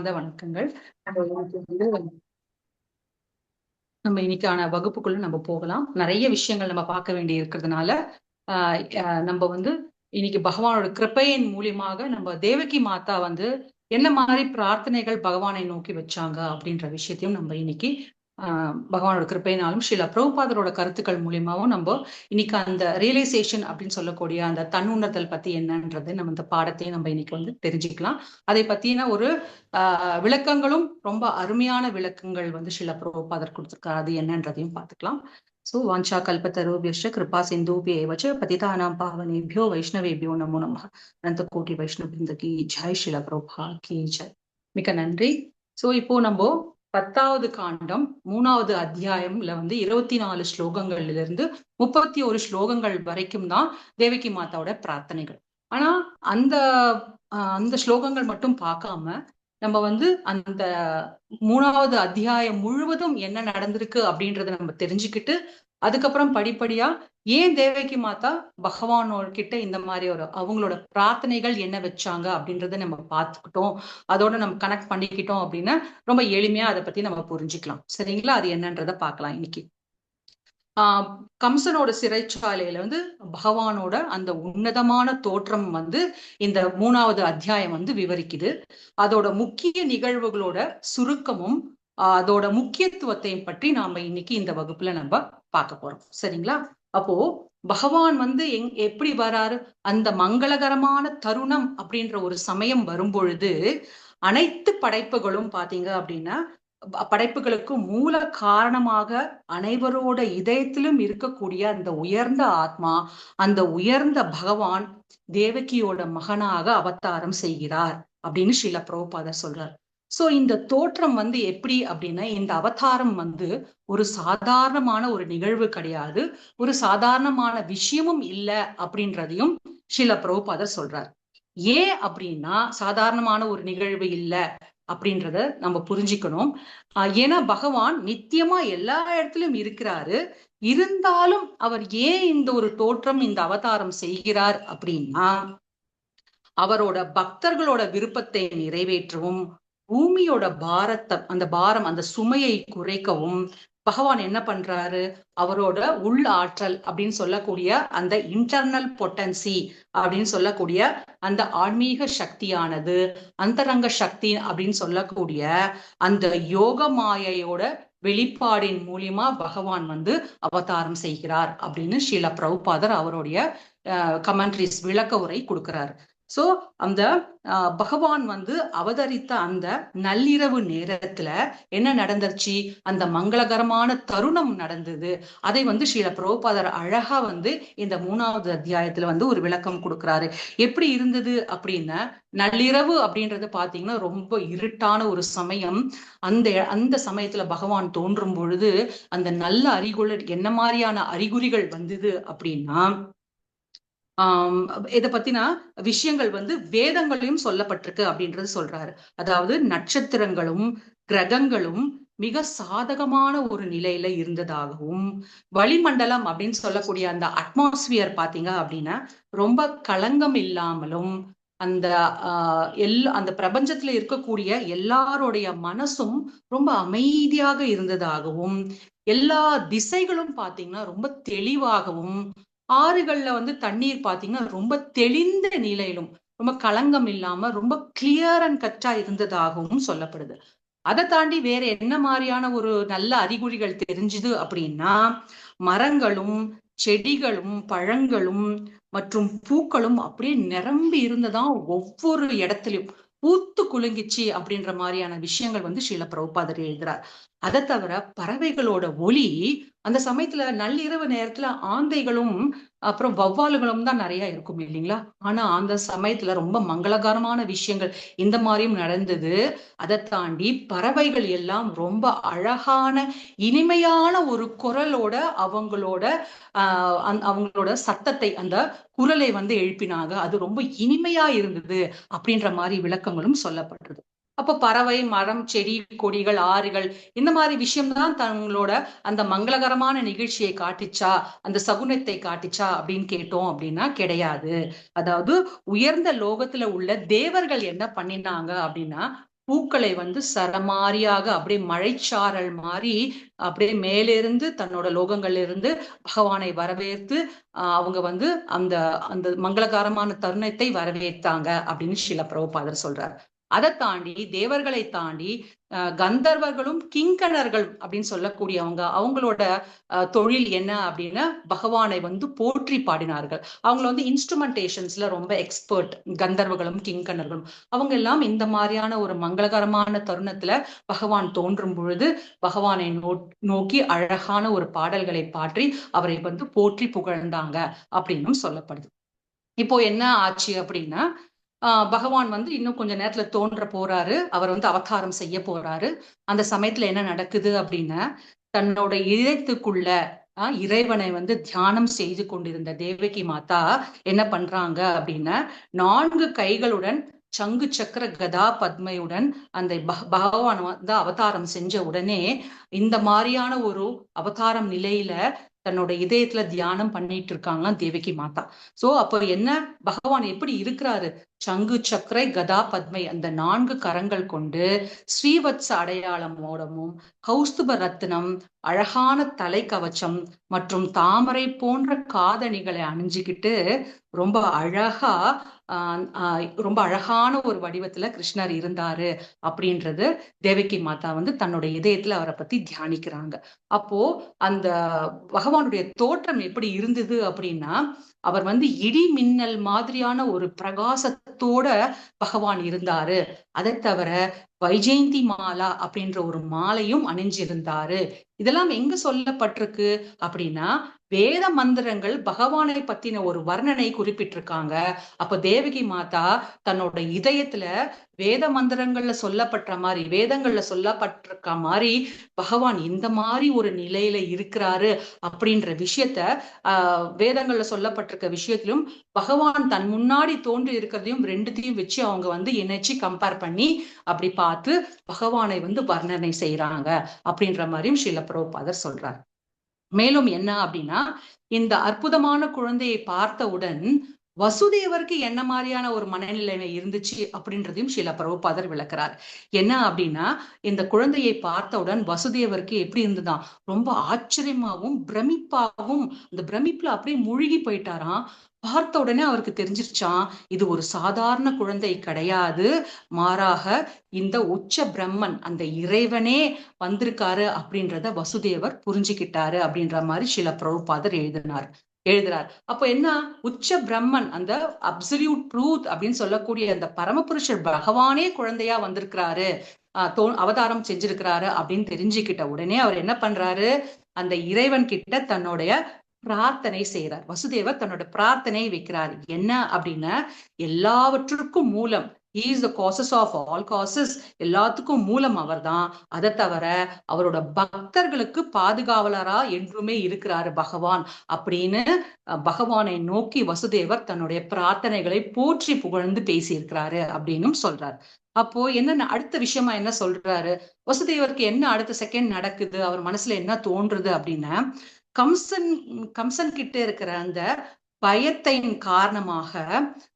சார்ந்த வணக்கங்கள். நம்ம இன்னைக்கான வகுப்புக்குள்ள நம்ம போகலாம். நிறைய விஷயங்கள் நம்ம பார்க்க வேண்டி இருக்கிறதுனால நம்ம வந்து இன்னைக்கு பகவானோட கிருபையின் மூலியமாக நம்ம தேவகி மாதா வந்து என்ன மாதிரி பிரார்த்தனைகள் பகவானை நோக்கி வச்சாங்க அப்படின்ற விஷயத்தையும் நம்ம இன்னைக்கு பகவானோட கிருப்பையினாலும் ஸ்ரீல பிரபுபாதரோட கருத்துக்கள் மூலியமாவும் நம்ம இன்னைக்கு அந்த ரியலைசேஷன் அப்படின்னு சொல்லக்கூடிய அந்த தன்னுணர்தல் பத்தி என்னன்றது நம்ம இந்த பாடத்தையும் நம்ம இன்னைக்கு வந்து தெரிஞ்சுக்கலாம். அதை பத்தின ஒரு விளக்கங்களும் ரொம்ப அருமையான விளக்கங்கள் வந்து ஸ்ரீல பிரபுபாதர் கொடுத்திருக்காரு. அது என்னன்றதையும் பார்த்துக்கலாம். सो वाञ्छा कल्पतरुभ्यश्च कृपा सिन्धुभ्येव च पतितानां पावनेभ्यो वैष्णवेभ्यो नमो नमः. अनंत कोटि वैष्णव वृंद की जय श्रील प्रभुपाद की जय. மிக்க நன்றி. சோ இப்போ நம்ம 10வது காண்டம் 3வது அத்தியாயம்ல வந்து 24 ஸ்லோகங்கள்ல இருந்து 31 ஸ்லோகங்கள் வரைக்கும் தான் தேவகி மாதாவோட பிரார்த்தனைகள். ஆனா அந்த அந்த ஸ்லோகங்கள் மட்டும் பார்க்காம நம்ம வந்து அந்த 3வது அத்தியாயம் முழுவதும் என்ன நடந்திருக்கு அப்படின்றத நம்ம தெரிஞ்சுக்கிட்டு அதுக்கப்புறம் படிப்படியா ஏன் தேவகி மாதா பகவானோட கிட்ட இந்த மாதிரி ஒரு அவங்களோட பிரார்த்தனைகள் என்ன வச்சாங்க அப்படின்றத நம்ம பார்த்துக்கிட்டோம், அதோட நம்ம கனெக்ட் பண்ணிக்கிட்டோம் அப்படின்னா ரொம்ப எளிமையா அதை பத்தி நம்ம புரிஞ்சுக்கலாம். சரிங்களா? அது என்னன்றத பார்க்கலாம் இன்னைக்கு. கம்சனோட சிறைச்சாலையில வந்து பகவானோட அந்த உன்னதமான தோற்றம் வந்து இந்த 3வது அத்தியாயம் வந்து விவரிக்குது. அதோட முக்கிய நிகழ்வுகளோட சுருக்கமும் அதோட முக்கியத்துவத்தையும் பற்றி நாம இன்னைக்கு இந்த வகுப்புல நம்ம பார்க்க போறோம். சரிங்களா? அப்போ பகவான் வந்து எப்படி வராரு? அந்த மங்களகரமான தருணம் அப்படின்ற ஒரு சமயம் வரும்பொழுது அனைத்து படைப்புகளும் பாத்தீங்க அப்படின்னா படைப்புகளுக்கு மூல காரணமாக அனைவரோட இதயத்திலும் இருக்கக்கூடிய அந்த உயர்ந்த ஆத்மா, அந்த உயர்ந்த பகவான் தேவகியோட மகனாக அவதாரம் செய்கிறார் அப்படின்னு ஸ்ரீல பிரபுபாதர் சொல்றார். சோ இந்த தோற்றம் வந்து எப்படி அப்படின்னா இந்த அவதாரம் வந்து ஒரு சாதாரணமான ஒரு நிகழ்வு கிடையாது, ஒரு சாதாரணமான விஷயமும் இல்லை அப்படின்றதையும் ஸ்ரீல பிரபுபாதர் சொல்றார். ஏன் அப்படின்னா சாதாரணமான ஒரு நிகழ்வு இல்லை அப்படின்றத நம்ம புரிஞ்சுக்கணும். ஏன்னா பகவான் நித்தியமா எல்லா இடத்துலயும் இருக்கிறாரு. இருந்தாலும் அவர் ஏன் இந்த ஒரு தோற்றம் இந்த அவதாரம் செய்கிறார் அப்படின்னா அவரோட பக்தர்களோட விருப்பத்தை நிறைவேற்றவும் பூமியோட பாரத்தை அந்த பாரம் அந்த சுமையை குறைக்கவும் பகவான் என்ன பண்றாரு? அவரோட உள் ஆற்றல் அப்படின்னு சொல்லக்கூடிய அந்த இன்டர்னல் பொட்டன்சி அப்படின்னு சொல்லக்கூடிய அந்த ஆன்மீக சக்தியானது அந்தரங்க சக்தி அப்படின்னு சொல்லக்கூடிய அந்த யோக மாயையோட வெளிப்பாடின் மூலியமா பகவான் வந்து அவதாரம் செய்கிறார் அப்படின்னு ஸ்ரீல பிரபுபாதர் அவருடைய கமெண்ட்ரிஸ் விளக்க உரை கொடுக்கிறார். சோ அந்த பகவான் வந்து அவதரித்த அந்த நள்ளிரவு நேரத்துல என்ன நடந்துருச்சு? அந்த மங்களகரமான தருணம் நடந்தது. அதை வந்து ஸ்ரீல பிரபுபாதர் அழகா வந்து இந்த 3வது அத்தியாயத்துல வந்து ஒரு விளக்கம் கொடுக்கிறாரு. எப்படி இருந்தது அப்படின்னா நள்ளிரவு அப்படின்றது பாத்தீங்கன்னா ரொம்ப இருட்டான ஒரு சமயம். அந்த சமயத்துல பகவான் தோன்றும் பொழுது அந்த நல்ல அறிகுறி என்ன மாதிரியான அறிகுறிகள் வந்தது அப்படின்னா இதை பத்தின விஷயங்கள் வந்து வேதங்களையும் சொல்லப்பட்டிருக்கு அப்படின்றது சொல்றாரு. அதாவது நட்சத்திரங்களும் கிரகங்களும் மிக சாதகமான ஒரு நிலையில இருந்ததாகவும் வளிமண்டலம் அப்படின்னு சொல்லக்கூடிய அந்த அட்மாஸ்பியர் பாத்தீங்க அப்படின்னா ரொம்ப களங்கம் இல்லாமலும் அந்த அந்த பிரபஞ்சத்துல இருக்கக்கூடிய எல்லாருடைய மனசும் ரொம்ப அமைதியாக இருந்ததாகவும் எல்லா திசைகளும் பாத்தீங்கன்னா ரொம்ப தெளிவாகவும் ஆறுகள்ல வந்து தண்ணீர் பாத்தீங்கன்னா ரொம்ப தெளிந்த நிலையிலும் ரொம்ப களங்கம் இல்லாம ரொம்ப கிளியர் அண்ட் கட்டா இருந்ததாகவும் சொல்லப்படுது. அதை தாண்டி வேற என்ன மாதிரியான ஒரு நல்ல அறிகுறிகள் தெரிஞ்சுது அப்படின்னா மரங்களும் செடிகளும் பழங்களும் மற்றும் பூக்களும் அப்படியே நிரம்பி இருந்ததா ஒவ்வொரு இடத்துலயும் பூத்து குலுங்கிச்சு அப்படின்ற மாதிரியான விஷயங்கள் வந்து ஸ்ரீல பிரபுபாதர் எழுதுறார். அதை தவிர பறவைகளோட ஒலி அந்த சமயத்துல நள்ளிரவு நேரத்துல ஆந்தைகளும் அப்புறம் வௌவால்களும் தான் நிறைய இருக்கும் இல்லைங்களா? ஆனா அந்த சமயத்துல ரொம்ப மங்களகரமான விஷயங்கள் இந்த மாதிரியும் நடந்தது. அதை தாண்டி பறவைகள் எல்லாம் ரொம்ப அழகான இனிமையான ஒரு குரலோட அவங்களோட சத்தத்தை அந்த குரலை வந்து எழுப்பினாங்க. அது ரொம்ப இனிமையா இருந்தது அப்படின்ற மாதிரி விளக்கங்களும் சொல்லப்படுறது. அப்ப பறவை, மரம், செடி, கொடிகள், ஆறுகள் இந்த மாதிரி விஷயம்தான் தங்களோட அந்த மங்களகரமான நிகழ்ச்சியை காட்டிச்சா, அந்த சகுனத்தை காட்டிச்சா அப்படின்னு கேட்டோம் அப்படின்னா கிடையாது. அதாவது உயர்ந்த லோகத்துல உள்ள தேவர்கள் என்ன பண்ணினாங்க அப்படின்னா பூக்களை வந்து சரமாரியாக அப்படியே மழைச்சாரல் மாதிரி அப்படியே மேலிருந்து தன்னோட லோகங்கள்ல இருந்து பகவானை வரவேற்று அவங்க வந்து அந்த அந்த மங்களகரமான தருணத்தை வரவேற்றாங்க அப்படின்னு ஸ்ரீல பிரபுபாதர் சொல்றார். அதை தாண்டி தேவர்களை தாண்டி கந்தர்வர்களும் கிங்கணர்கள் அப்படின்னு சொல்லக்கூடியவங்க அவங்களோட தொழில் என்ன அப்படின்னா பகவானை வந்து போற்றி பாடினார்கள். அவங்கள வந்து இன்ஸ்ட்ருமெண்டேஷன்ஸ்ல ரொம்ப எக்ஸ்பர்ட். கந்தர்வர்களும் கிங்கணர்களும் அவங்க எல்லாம் இந்த மாதிரியான ஒரு மங்களகரமான தருணத்துல பகவான் தோன்றும் பொழுது பகவானை நோக்கி அழகான ஒரு பாடல்களை பாற்றி அவரை வந்து போற்றி புகழ்ந்தாங்க அப்படின்னும் சொல்லப்படுது. இப்போ என்ன ஆச்சு அப்படின்னா பகவான் வந்து இன்னும் கொஞ்ச நேரத்துல தோன்ற போறாரு. அவர் வந்து அவதாரம் செய்ய போறாரு. அந்த சமயத்துல என்ன நடக்குது அப்படின்னா தன்னோட இதயத்துக்குள்ள இறைவனை வந்து தியானம் செய்து கொண்டிருந்த தேவகி மாதா என்ன பண்றாங்க அப்படின்னா 4 கைகளுடன் சங்கு சக்கர கதா பத்மையுடன் அந்த பகவான் வந்து அவதாரம் செஞ்ச உடனே இந்த மாதிரியான ஒரு அவதாரம் நிலையில தன்னோட இதயத்துல தியானம் பண்ணிட்டு இருக்காங்களாம் தேவகி மாதா. சோ அப்ப என்ன பகவான் எப்படி இருக்கிறாரு? சங்கு சக்கரை கதா பத்மை அந்த 4 கரங்கள் கொண்டு ஸ்ரீவத்ச அடையாளமோடமும் கௌஸ்துப ரத்னம் அழகான தலை கவச்சம் மற்றும் தாமரை போன்ற காதணிகளை அணிஞ்சுக்கிட்டு ரொம்ப அழகா ரொம்ப அழகான ஒரு வடிவத்துல கிருஷ்ணர் இருந்தாரு அப்படின்றது தேவகி மாதா வந்து தன்னோட இதயத்துல அவரை பத்தி தியானிக்கிறாங்க. அப்போ அந்த பகவானுடைய தோற்றம் எப்படி இருந்தது அப்படின்னா அவர் வந்து இடி மின்னல் மாதிரியான ஒரு பிரகாசத்தோட பகவான் இருந்தாரு. அதை தவிர வைஜெயந்தி மாலா அப்படின்ற ஒரு மாலையும் அணிஞ்சிருந்தாரு. இதெல்லாம் எங்க சொல்லப்பட்டிருக்கு அப்படின்னா வேத மந்திரங்கள் பகவானை பத்தின ஒரு வர்ணனை குறிப்பிட்டிருக்காங்க. அப்ப தேவகி மாதா தன்னோட இதயத்துல வேத மந்திரங்கள்ல சொல்லப்பட்ட மாதிரி வேதங்கள்ல சொல்லப்பட்டிருக்க மாதிரி பகவான் இந்த மாதிரி ஒரு நிலையில இருக்கிறாரு அப்படின்ற விஷயத்த வேதங்கள்ல சொல்லப்பட்டிருக்க விஷயத்திலும் பகவான் தன் முன்னாடி தோன்றி இருக்கிறதையும் ரெண்டுத்தையும் வச்சு அவங்க வந்து இணைச்சு கம்பேர் பண்ணி அப்படி பார்த்து பகவானை வந்து வர்ணனை செய்யறாங்க அப்படின்ற மாதிரியும் ஸ்ரீல பிரபுபாதர் சொல்றார். மேலும் என்ன அப்படின்னா இந்த அற்புதமான குழந்தையை பார்த்தவுடன் வசுதேவருக்கு என்ன மாதிரியான ஒரு மனநிலைமை இருந்துச்சு அப்படின்றதையும் ஸ்ரீல பிரபுபாதர் விளக்குறார். என்ன அப்படின்னா இந்த குழந்தையை பார்த்தவுடன் வசுதேவருக்கு எப்படி இருந்ததுதான் ரொம்ப ஆச்சரியமாவும் பிரமிப்பாகவும் அந்த பிரமிப்புல அப்படியே மூழ்கி போயிட்டாராம். பார்த்த உடனே அவருக்கு தெரிஞ்சிருச்சான் இது ஒரு சாதாரண குழந்தை கிடையாது, மாறாக இந்த உச்ச பிரம்மன் அந்த இறைவனே வந்திருக்காரு அப்படின்றத வசுதேவர் புரிஞ்சுக்கிட்டாரு அப்படின்ற மாதிரி ஸ்ரீல பிரபுபாதர் எழுதுறார். அப்போ என்ன உச்ச பிரம்மன் அந்த அப்சல்யூட் ட்ரூத் அப்படின்னு சொல்லக்கூடிய அந்த பரமபுருஷர் பகவானே குழந்தையா வந்திருக்கிறாரு, அவதாரம் செஞ்சிருக்கிறாரு அப்படின்னு தெரிஞ்சுக்கிட்ட உடனே அவர் என்ன பண்றாரு அந்த இறைவன் கிட்ட தன்னுடைய பிரார்த்தனை செய்யறார். வசுதேவர் தன்னோட பிரார்த்தனை வைக்கிறார். என்ன அப்படின்னா எல்லாவற்றுக்கும் மூலம் he is the causes of all causes, எல்லாத்துக்கும் மூலம் அவர் தான். அதை தவிர அவரோட பக்தர்களுக்கு பாதுகாவலரா என்றுமே இருக்கிறாரு பகவான் அப்படின்னு பகவானை நோக்கி வசுதேவர் தன்னுடைய பிரார்த்தனைகளை போற்றி புகழ்ந்து பேசியிருக்கிறாரு அப்படின்னு சொல்றாரு. அப்போ என்ன அடுத்த விஷயமா என்ன சொல்றாரு வசுதேவருக்கு என்ன அடுத்த செகண்ட் நடக்குது, அவர் மனசுல என்ன தோன்றுது அப்படின்னா கம்சன் கிட்ட இருக்கிற அந்த பயத்தின் காரணமாக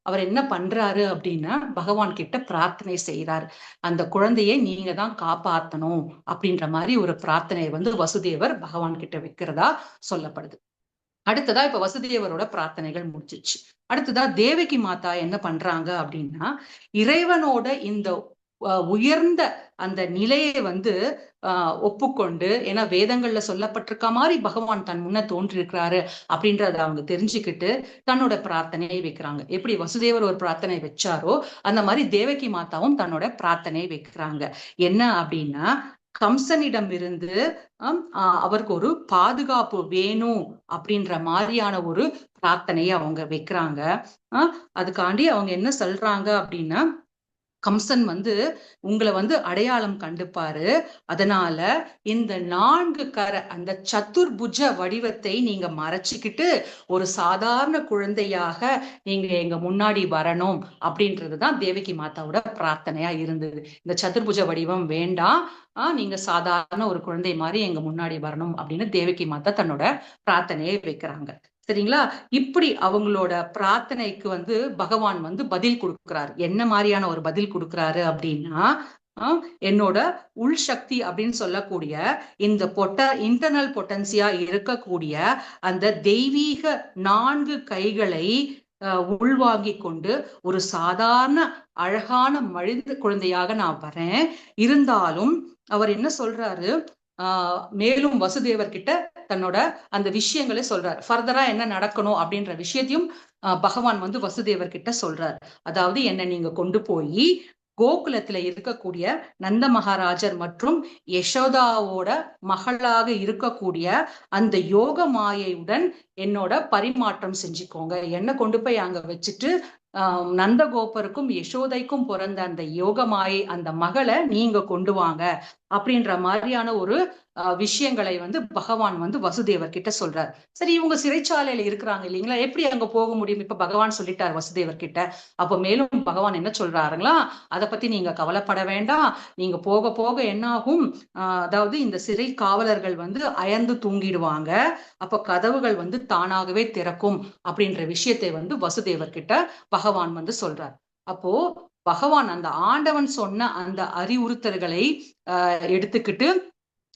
அவர் என்ன பண்றாரு அப்படின்னா பகவான் கிட்ட பிரார்த்தனை செய்யறாரு. அந்த குழந்தையை நீங்க தான் காப்பாத்தணும் அப்படின்ற மாதிரி ஒரு பிரார்த்தனையை வந்து வசுதேவர் பகவான் கிட்ட வைக்கிறதா சொல்லப்படுது. அடுத்ததா இப்ப வசுதேவரோட பிரார்த்தனைகள் முடிச்சிச்சு. அடுத்ததா தேவகி மாதா என்ன பண்றாங்க அப்படின்னா இறைவனோட இந்த உயர்ந்த அந்த நிலையை வந்து ஒப்புக்கொண்டு, ஏன்னா வேதங்கள்ல சொல்லப்பட்டிருக்க மாதிரி பகவான் தன் முன்ன தோன்றிருக்கிறாரு அப்படின்றத அவங்க தெரிஞ்சுக்கிட்டு தன்னோட பிரார்த்தனையை வைக்கிறாங்க. எப்படி வசுதேவர் ஒரு பிரார்த்தனை வச்சாரோ அந்த மாதிரி தேவகி மாதாவும் தன்னோட பிரார்த்தனை வைக்கிறாங்க. என்ன அப்படின்னா கம்சனிடம் இருந்து அவருக்கு ஒரு பாதுகாப்பு வேணும் அப்படின்ற மாதிரியான ஒரு பிரார்த்தனையை அவங்க வைக்கிறாங்க. அதுக்காண்டி அவங்க என்ன சொல்றாங்க அப்படின்னா கம்சன் வந்து உங்களை வந்து அடையாளம் கண்டுப்பாரு, அதனால இந்த 4 கர அந்த சதுர்புஜ வடிவத்தை நீங்க மறைச்சுக்கிட்டு ஒரு சாதாரண குழந்தையாக நீங்க எங்க முன்னாடி வரணும் அப்படின்றதுதான் தேவகி மாதாவோட பிரார்த்தனையா இருந்தது. இந்த சதுர்புஜ வடிவம் வேண்டாம், நீங்க சாதாரண ஒரு குழந்தை மாதிரி எங்க முன்னாடி வரணும் அப்படின்னு தேவகி மாதா தன்னோட பிரார்த்தனையை வைக்கிறாங்க. சரிங்களா? இப்படி அவங்களோட பிரார்த்தனைக்கு வந்து பகவான் வந்து பதில் கொடுக்கிறாரு. என்ன மாதிரியான ஒரு பதில் கொடுக்கிறாரு அப்படின்னா என்னோட உள் சக்தி அப்படின்னு சொல்லக்கூடிய இந்த இன்டர்னல் பொட்டன்சியா இருக்கக்கூடிய அந்த தெய்வீக 4 கைகளை உள்வாங்கி கொண்டு ஒரு சாதாரண அழகான மனித குழந்தையாக நான் வரேன். இருந்தாலும் அவர் என்ன சொல்றாரு, மேலும் வசுதேவர் கிட்ட தன்னோட அந்த விஷயங்களை சொல்றாரு. ஃபர்தரா என்ன நடக்கணும் அப்படின்ற விஷயத்தையும் பகவான் வந்து வசுதேவர் கிட்ட சொல்றாரு. அதாவது என்ன நீங்க கொண்டு போய் கோகுலத்துல இருக்கக்கூடிய நந்த மகாராஜர் மற்றும் யசோதாவோட மகளாக இருக்கக்கூடிய அந்த யோக மாயையுடன் என்னோட பரிமாற்றம் செஞ்சுக்கோங்க. என்ன கொண்டு போய் அங்க வச்சுட்டு நந்தகோபருக்கும் யசோதைக்கும் பிறந்த அந்த யோக மாயை அந்த மகளை நீங்க கொண்டு வாங்க அப்படின்ற மாதிரியான ஒரு விஷயங்களை வந்து பகவான் வந்து வசுதேவர் கிட்ட சொல்றாரு. சரி, இவங்க சிறைச்சாலையில இருக்கிறாங்க இல்லைங்களா, எப்படி அங்க போக முடியும்? இப்ப பகவான் சொல்லிட்டார் வசுதேவர் கிட்ட. அப்ப மேலும் பகவான் என்ன சொல்றாருங்களா, அதை பத்தி நீங்க கவலைப்பட வேண்டாம். நீங்க போக போக என்ன ஆகும், அதாவது இந்த சிறை காவலர்கள் வந்து அயர்ந்து தூங்கிடுவாங்க. அப்ப கதவுகள் வந்து தானாகவே திறக்கும் அப்படின்ற விஷயத்தை வந்து வசுதேவர் கிட்ட பகவான் வந்து சொல்றார். அப்போ பகவான் அந்த ஆண்டவன் சொன்ன அந்த அறிவுறுத்தல்களை எடுத்துக்கிட்டு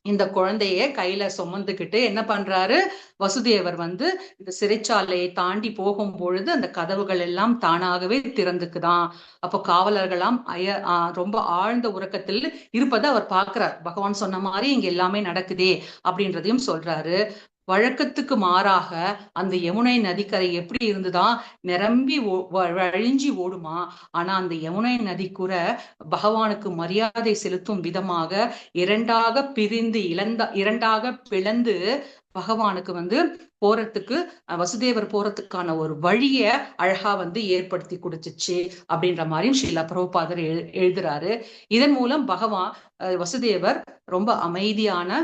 இந்த குழந்தைய கையில சுமந்துக்கிட்டு என்ன பண்றாரு, வசுதேவர் வந்து இந்த சிறைச்சாலையை தாண்டி போகும் பொழுது அந்த கதவுகள் எல்லாம் தானாகவே திறந்துக்குதான். அப்போ காவலர்களாம் ரொம்ப ஆழ்ந்த உறக்கத்தில் இருப்பதை அவர் பார்க்கிறார். பகவான் சொன்ன மாதிரி இங்க எல்லாமே நடக்குதே அப்படின்றதையும் சொல்றாரு. வழக்கத்துக்கு மாறாக அந்த யமுனை நதிக்கரை எப்படி இருந்துதான், நிரம்பி வழிஞ்சி ஓடுமா. ஆனா அந்த யமுனை நதி கூட பகவானுக்கு மரியாதை செலுத்தும் விதமாக இரண்டாக பிரிந்து இரண்டாக பிளந்து பகவானுக்கு வந்து போறதுக்கு, வசுதேவர் போறதுக்கான ஒரு வழிய அழகா வந்து ஏற்படுத்தி கொடுத்துச்சு அப்படின்ற மாதிரியும் ஸ்ரீல பிரபுபாதர் எழுதுறாரு. இதன் மூலம் பகவான் வசுதேவர் ரொம்ப அமைதியான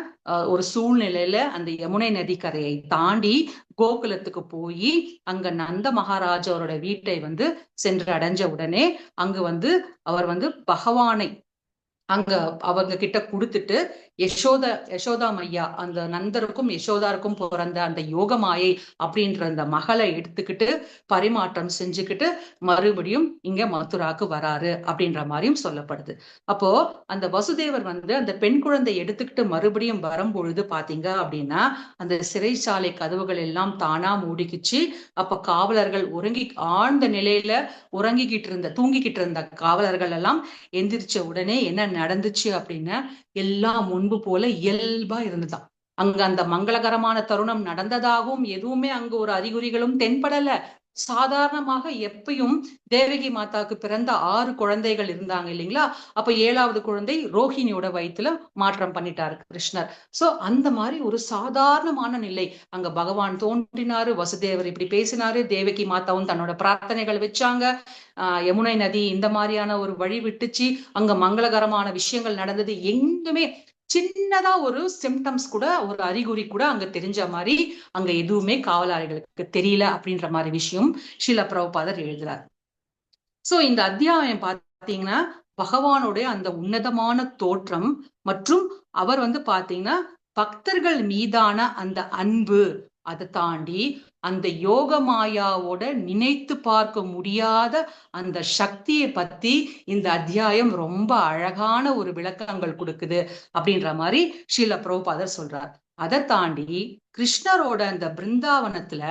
ஒரு சூழ்நிலையில அந்த யமுனை நதிக்கரையை தாண்டி கோகுலத்துக்கு போய் அங்க நந்த மகாராஜாவோட வீட்டை வந்து சென்று அடைஞ்ச உடனே அங்கு வந்து அவர் வந்து பகவானை அங்க அவங்க கிட்ட கொடுத்துட்டு யசோதா மையா, அந்த நந்தருக்கும் யசோதாருக்கும் பிறந்த அந்த யோகமாயை அப்படின்ற அந்த மகளை எடுத்துக்கிட்டு பரிமாற்றம் செஞ்சுக்கிட்டு மறுபடியும் இங்க மதுராக்கு வராரு அப்படின்ற மாதிரியும் சொல்லப்படுது. அப்போ அந்த வசுதேவர் வந்து அந்த பெண் குழந்தை எடுத்துக்கிட்டு மறுபடியும் வரும்பொழுது பாத்தீங்க அப்படின்னா அந்த சிறைச்சாலை கதவுகள் எல்லாம் தானா மூடிக்குச்சு. அப்ப காவலர்கள் ஆழ்ந்த நிலையில தூங்கிக்கிட்டு இருந்த காவலர்கள் எல்லாம் எந்திரிச்ச உடனே என்ன நடந்துச்சு அப்படின்னா எல்லாம் முன்பு போல இயல்பா இருந்துதான். அங்க அந்த மங்களகரமான தருணம் நடந்ததாகவும் எதுவுமே அங்க ஒரு அறிகுறிகளும் தென்படல. சாதாரணமாக எப்பயும் தேவகி மாதாவுக்கு பிறந்த 6 குழந்தைகள் இருந்தாங்க இல்லைங்களா, அப்ப 7வது குழந்தை ரோஹிணியோட வயிற்றுல மாற்றம் பண்ணிட்டாரு கிருஷ்ணர். சோ அந்த மாதிரி ஒரு சாதாரணமான நிலை. அங்க பகவான் தோன்றினாரு, வசுதேவர் இப்படி பேசினாரு, தேவகி மாதாவும் தன்னோட பிரார்த்தனைகள் வச்சாங்க. யமுனை நதி இந்த மாதிரியான ஒரு வழி விட்டுச்சு, அங்க மங்களகரமான விஷயங்கள் நடந்தது. எங்குமே சின்னதா ஒரு சிம்டம்ஸ் கூட, ஒரு அறிகுறி கூட அங்க தெரிஞ்ச மாதிரி அங்க எதுவுமே காவலாளிகளுக்கு தெரியல அப்படின்ற மாதிரி விஷயம் ஸ்ரீல பிரபுபாதர் எழுதுறார். சோ இந்த அத்தியாயம் பாத்தீங்கன்னா பகவானுடைய அந்த உன்னதமான தோற்றம் மற்றும் அவர் வந்து பாத்தீங்கன்னா பக்தர்கள் மீதான அந்த அன்பு, அதை தாண்டி அந்த யோக மாயாவோட நினைத்து பார்க்க முடியாத அந்த சக்தியை பத்தி இந்த அத்தியாயம் ரொம்ப அழகான ஒரு விளக்கங்கள் கொடுக்குது அப்படின்ற மாதிரி ஸ்ரீல பிரபுபாதர் சொல்றார். அதை தாண்டி கிருஷ்ணரோட அந்த பிருந்தாவனத்துல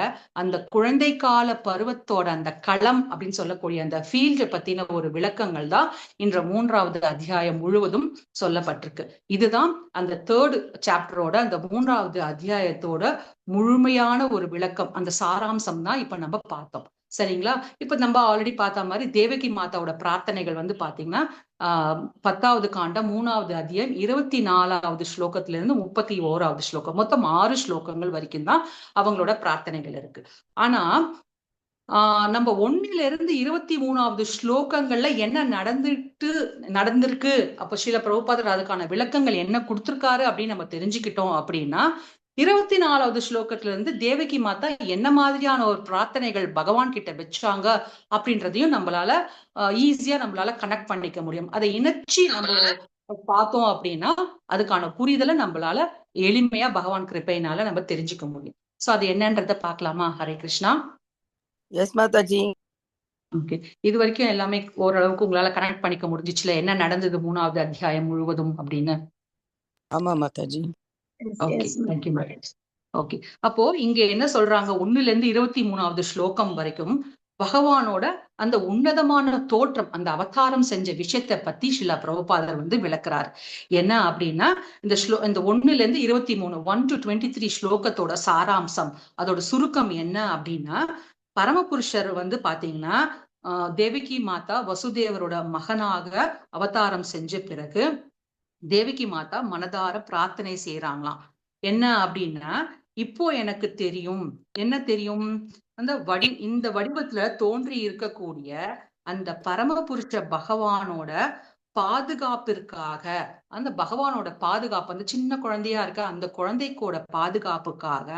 அந்த குழந்தை கால பருவத்தோட அந்த களம் அப்படின்னு சொல்லக்கூடிய அந்த ஃபீல்டு பத்தின ஒரு விளக்கங்கள் தான் இன்ற 3வது அத்தியாயம் முழுவதும் சொல்லப்பட்டிருக்கு. இதுதான் அந்த 3rd சாப்டரோட அந்த 3வது அத்தியாயத்தோட முழுமையான ஒரு விளக்கம், அந்த சாராம்சம் தான் இப்ப நம்ம பார்த்தோம். சரிங்களா? இப்ப நம்ம ஆல்ரெடி பார்த்த மாதிரி தேவகி மாதாவோட பிரார்த்தனைகள் வந்து பாத்தீங்கன்னா 10வது காண்டம் 3வது அத்தியாயம் 24வது ஸ்லோகத்துல இருந்து 31வது ஸ்லோகம், மொத்தம் 6 ஸ்லோகங்கள் வரைக்கும் தான் அவங்களோட பிரார்த்தனைகள் இருக்கு. ஆனா நம்ம 1ல இருந்து 23வது ஸ்லோகங்கள்ல என்ன நடந்திருக்கு, அப்ப ஸ்ரீல பிரபுபாதர் அதுக்கான விளக்கங்கள் என்ன கொடுத்திருக்காரு அப்படின்னு நம்ம தெரிஞ்சுக்கிட்டோம் அப்படின்னா 24வது ஸ்லோகத்துல இருந்து தேவகி மாதா என்ன மாதிரியான ஒரு பிரார்த்தனைகள் பகவான் கிட்ட வச்சாங்க அப்படின்றதையும் நம்மளால ஈஸியா நம்மளால கனெக்ட் பண்ணிக்க முடியும். அதை இணைச்சி நம்ம பார்த்தோம் அப்படின்னா அதுக்கான புரிதலை நம்மளால எளிமையா பகவான் கிருப்பையினால நம்ம தெரிஞ்சுக்க முடியும். சோ அது என்னன்றத பார்க்கலாமா? ஹரே கிருஷ்ணா. எஸ் மாதாஜி. ஓகே. இது வரைக்கும் எல்லாமே ஓரளவுக்கு உங்களால கனெக்ட் பண்ணிக்க முடிஞ்சிச்சுல, என்ன நடந்தது 3வது அத்தியாயம் முழுவதும் அப்படின்னு? ஆமா Mataji. Okay, thank you madam. Okay, அப்போ இங்க என்ன சொல்றாங்க, 1ல இருந்து 23வது ஸ்லோகம் வரைக்கும் பகவானோட அந்த உன்னதமான தோற்றம், அந்த அவதாரம் செஞ்ச விஷயத்தை பத்தி ஸ்ரீல பிரபுபாதர் வந்து விளக்குறார். என்ன அப்படின்னா, இந்த 1ல இருந்து 23 1 to 23 ஸ்லோகத்தோட சாராம்சம், அதோட சுருக்கம் என்ன அப்படின்னா, பரமபுருஷர் வந்து பாத்தீங்கன்னா தேவகி மாதா வசுதேவரோட மகனாக அவதாரம் செஞ்ச பிறகு தேவகி மாதா மனதார பிரார்த்தனை செய்யறாங்களாம். என்ன அப்படின்னா, இப்போ எனக்கு தெரியும், என்ன தெரியும், அந்த இந்த வடிவத்துல தோன்றி இருக்கக்கூடிய அந்த பரமபுருஷ பகவானோட பாதுகாப்பிற்காக, அந்த பகவானோட பாதுகாப்பு, அந்த சின்ன குழந்தையா இருக்க அந்த குழந்தைக்கோட பாதுகாப்புக்காக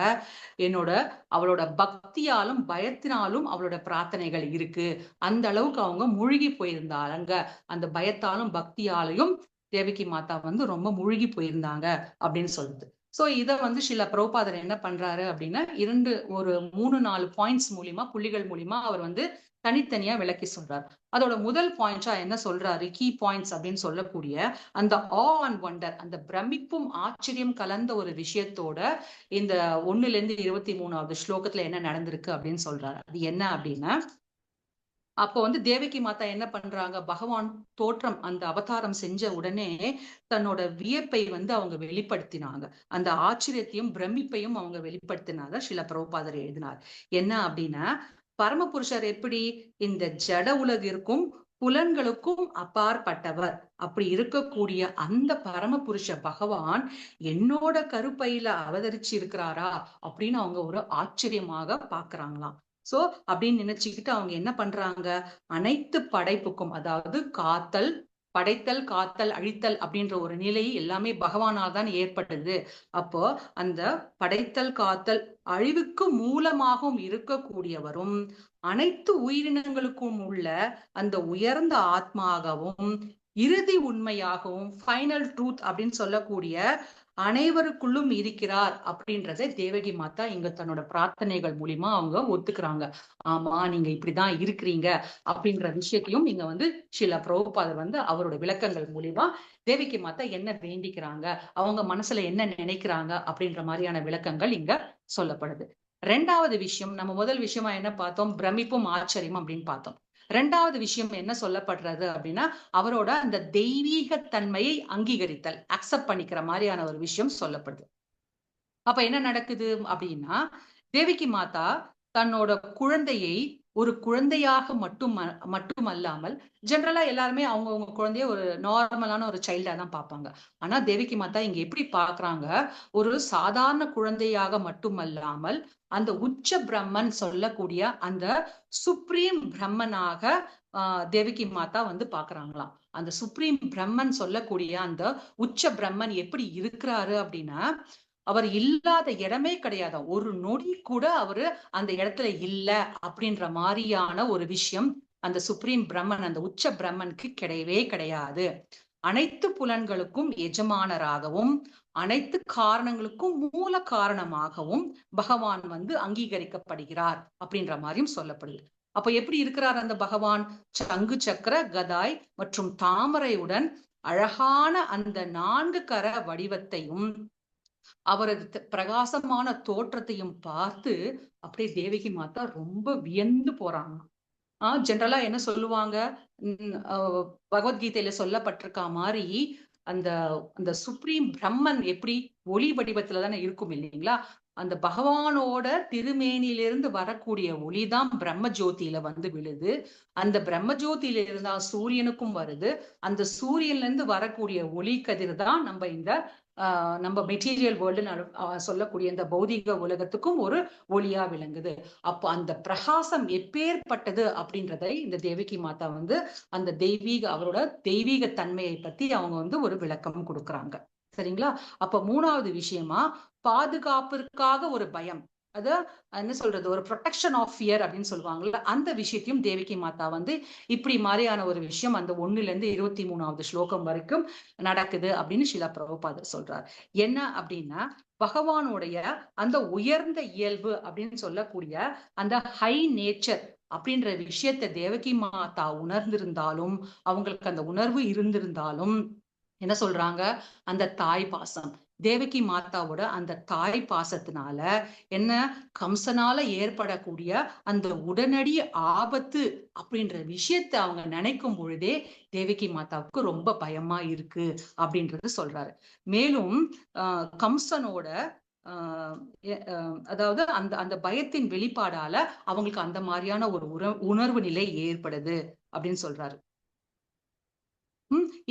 அவளோட பக்தியாலும் பயத்தினாலும் அவளோட பிரார்த்தனைகள் இருக்கு. அந்த அளவுக்கு அவங்க மூழ்கி போயிருந்தாங்க. அந்த பயத்தாலும் பக்தியாலையும் தேவகி மாதா வந்து ரொம்ப மூழ்கி போயிருந்தாங்க அப்படின்னு சொல்லுது. சோ இத வந்து ஸ்ரீல பிரபுபாதர் என்ன பண்றாரு அப்படின்னா, ஒரு 3-4 பாயிண்ட்ஸ் மூலியமா, புள்ளிகள் மூலியமா அவர் வந்து தனித்தனியா விளக்கி சொல்றாரு. அதோட முதல் பாயிண்டா என்ன சொல்றாரு, கீ பாயிண்ட்ஸ் அப்படின்னு சொல்லக்கூடிய அந்த ஆ அண்ட் வண்டர், அந்த பிரமிப்பும் ஆச்சரியம் கலந்த ஒரு விஷயத்தோட இந்த 1ல இருந்து 23வது ஸ்லோகத்துல என்ன நடந்திருக்கு அப்படின்னு சொல்றாரு. அது என்ன அப்படின்னா, அப்போ வந்து தேவகி மாதா என்ன பண்றாங்க, பகவான் தோற்றம் அந்த அவதாரம் செஞ்ச உடனே தன்னோட வியப்பை வந்து அவங்க வெளிப்படுத்தினாங்க. அந்த ஆச்சரியத்தையும் பிரமிப்பையும் அவங்க வெளிப்படுத்தினாங்க. ஸ்ரீல பிரபுபாதர் எழுதினார். என்ன அப்படின்னா, பரமபுருஷர் எப்படி இந்த ஜட உலகிற்கும் புலன்களுக்கும் அப்பாற்பட்டவர், அப்படி இருக்கக்கூடிய அந்த பரமபுருஷ பகவான் என்னோட கருப்பையில அவதரிச்சு இருக்கிறாரா அப்படின்னு அவங்க ஒரு ஆச்சரியமாக பாக்குறாங்களாம். சோ அப்படின்னு நினைச்சுக்கிட்டு அவங்க என்ன பண்றாங்க, அனைத்து படைப்புக்கும், அதாவது காத்தல், படைத்தல், காத்தல், அழித்தல் அப்படின்ற ஒரு நிலை எல்லாமே பகவானால் தான் ஏற்பட்டது. அப்போ அந்த படைத்தல், காத்தல், அழிவுக்கு மூலமாகவும் இருக்கக்கூடியவரும், அனைத்து உயிரினங்களுக்கும் உள்ள அந்த உயர்ந்த ஆத்மாகவும், இறுதி உண்மையாகவும், ஃபைனல் ட்ரூத் அப்படின்னு சொல்லக்கூடிய அனைவருக்குள்ளும் இருக்கிறார் அப்படின்றத தேவகி மாதா இங்க தன்னோட பிரார்த்தனைகள் மூலியமா அவங்க ஒத்துக்கிறாங்க. ஆமா, நீங்க இப்படிதான் இருக்கிறீங்க அப்படின்ற விஷயத்தையும் இங்க வந்து ஸ்ரீல பிரபுபாதர் வந்து அவரோட விளக்கங்கள் மூலியமா தேவகி மாதா என்ன வேண்டிக்கிறாங்க, அவங்க மனசுல என்ன நினைக்கிறாங்க அப்படின்ற மாதிரியான விளக்கங்கள் இங்க சொல்லப்படுது. 2வது விஷயம், நம்ம முதல் விஷயமா என்ன பார்த்தோம், பிரமிப்பும் ஆச்சரியம் அப்படின்னு பார்த்தோம். 2வது விஷயம் என்ன சொல்லப்படுறது அப்படின்னா, அவரோட அந்த தெய்வீக தன்மையை அங்கீகரித்தல், அக்செப்ட் பண்ணிக்கிற மாதிரியான ஒரு விஷயம் சொல்லப்படுது. அப்ப என்ன நடக்குது அப்படின்னா, தேவகி மாதா தன்னோட குழந்தையை ஒரு குழந்தையாக மட்டுமல்லாமல், ஜென்ரலா எல்லாருமே அவங்கவுங்க குழந்தைய ஒரு நார்மலான ஒரு சைல்டா தான் பார்ப்பாங்க. ஆனா தேவகி மாதா இங்க எப்படி பாக்குறாங்க, ஒரு சாதாரண குழந்தையாக மட்டுமல்லாமல் அந்த உச்ச பிரம்மன் சொல்லக்கூடிய அந்த சுப்ரீம் பிரம்மனாக தேவகி மாதா வந்து பாக்குறாங்களாம். அந்த சுப்ரீம் பிரம்மன் சொல்லக்கூடிய அந்த உச்ச பிரம்மன் எப்படி இருக்கிறாரு அப்படின்னா, அவர் இல்லாத இடமே கிடையாது. ஒரு நொடி கூட அவரு அந்த இடத்துல இல்ல அப்படின்ற மாதிரியான ஒரு விஷயம் அந்த சுப்ரீம் பிரம்மன், அந்த உச்ச பிரம்மனுக்கு கிடையவே கிடையாது. அனைத்து புலன்களுக்கும் எஜமானராகவும், அனைத்து காரணங்களுக்கும் மூல காரணமாகவும் பகவான் வந்து அங்கீகரிக்கப்படுகிறார் அப்படின்ற மாதிரியும் சொல்லப்படுது. அப்ப எப்படி இருக்கிறார் அந்த பகவான், சங்கு சக்கர கதாய் மற்றும் தாமரையுடன் அழகான அந்த 4 கர வடிவத்தையும் அவரது பிரகாசமான தோற்றத்தையும் பார்த்து அப்படியே தேவகி மாதா ரொம்ப வியந்து போறாங்க. ஜென்ரலா என்ன சொல்லுவாங்க, பகவத்கீதையில சொல்லப்பட்டிருக்க மாதிரி அந்த அந்த சுப்ரீம் பிரம்மன் எப்படி ஒளி வடிவத்துல தானே இருக்கும் இல்லைங்களா, அந்த பகவானோட திருமேனியிலிருந்து வரக்கூடிய ஒளிதான் பிரம்ம ஜோதியில வந்து விழுது. அந்த பிரம்ம ஜோதியில இருந்தா சூரியனுக்கும் வருது. அந்த சூரியன்ல இருந்து வரக்கூடிய ஒளி கதிர் தான் நம்ம மெட்டீரியல் வேர்ல்டுன்னு சொல்லக்கூடிய இந்த பௌதிக உலகத்துக்கும் ஒரு ஒளியா விளங்குது. அப்போ அந்த பிரகாசம் எப்பேற்பட்டது அப்படின்றதை இந்த தேவகி மாதா வந்து அந்த அவரோட தெய்வீக தன்மையை பத்தி அவங்க வந்து ஒரு விளக்கம் கொடுக்குறாங்க. சரிங்களா? அப்ப 3வது விஷயமா, பாதுகாப்பிற்காக ஒரு பயம், அது என்ன சொல்றது, ஒரு ப்ரொடெக்ஷன் ஆஃப் ஃபியர் அப்படின்னு சொல்லுவாங்கல்ல, அந்த விஷயத்தையும் தேவகி மாதா வந்து இப்படி மாதிரியான ஒரு விஷயம் அந்த 1ல இருந்து 23வது ஸ்லோகம் வரைக்கும் நடக்குது அப்படின்னு ஸ்ரீல பிரபுபாதர் சொல்றார். என்ன அப்படின்னா, பகவானுடைய அந்த உயர்ந்த இயல்பு அப்படின்னு சொல்லக்கூடிய அந்த ஹை நேச்சர், அப்படின்ற விஷயத்த தேவகி மாதா உணர்ந்திருந்தாலும், அவங்களுக்கு அந்த உணர்வு இருந்திருந்தாலும் என்ன சொல்றாங்க, அந்த தாய் பாசம், தேவகி மாதாவோட அந்த தாய் பாசத்தினால என்ன, கம்சனால ஏற்படக்கூடிய அந்த உடனடி ஆபத்து அப்படின்ற விஷயத்த அவங்க நினைக்கும் பொழுதே தேவகி மாதாவுக்கு ரொம்ப பயமா இருக்கு அப்படின்றது சொல்றாரு. மேலும் கம்சனோட அதாவது அந்த அந்த பயத்தின் வெளிப்பாடால அவங்களுக்கு அந்த மாதிரியான ஒரு உணர்வு நிலை ஏற்படுது அப்படின்னு சொல்றாரு.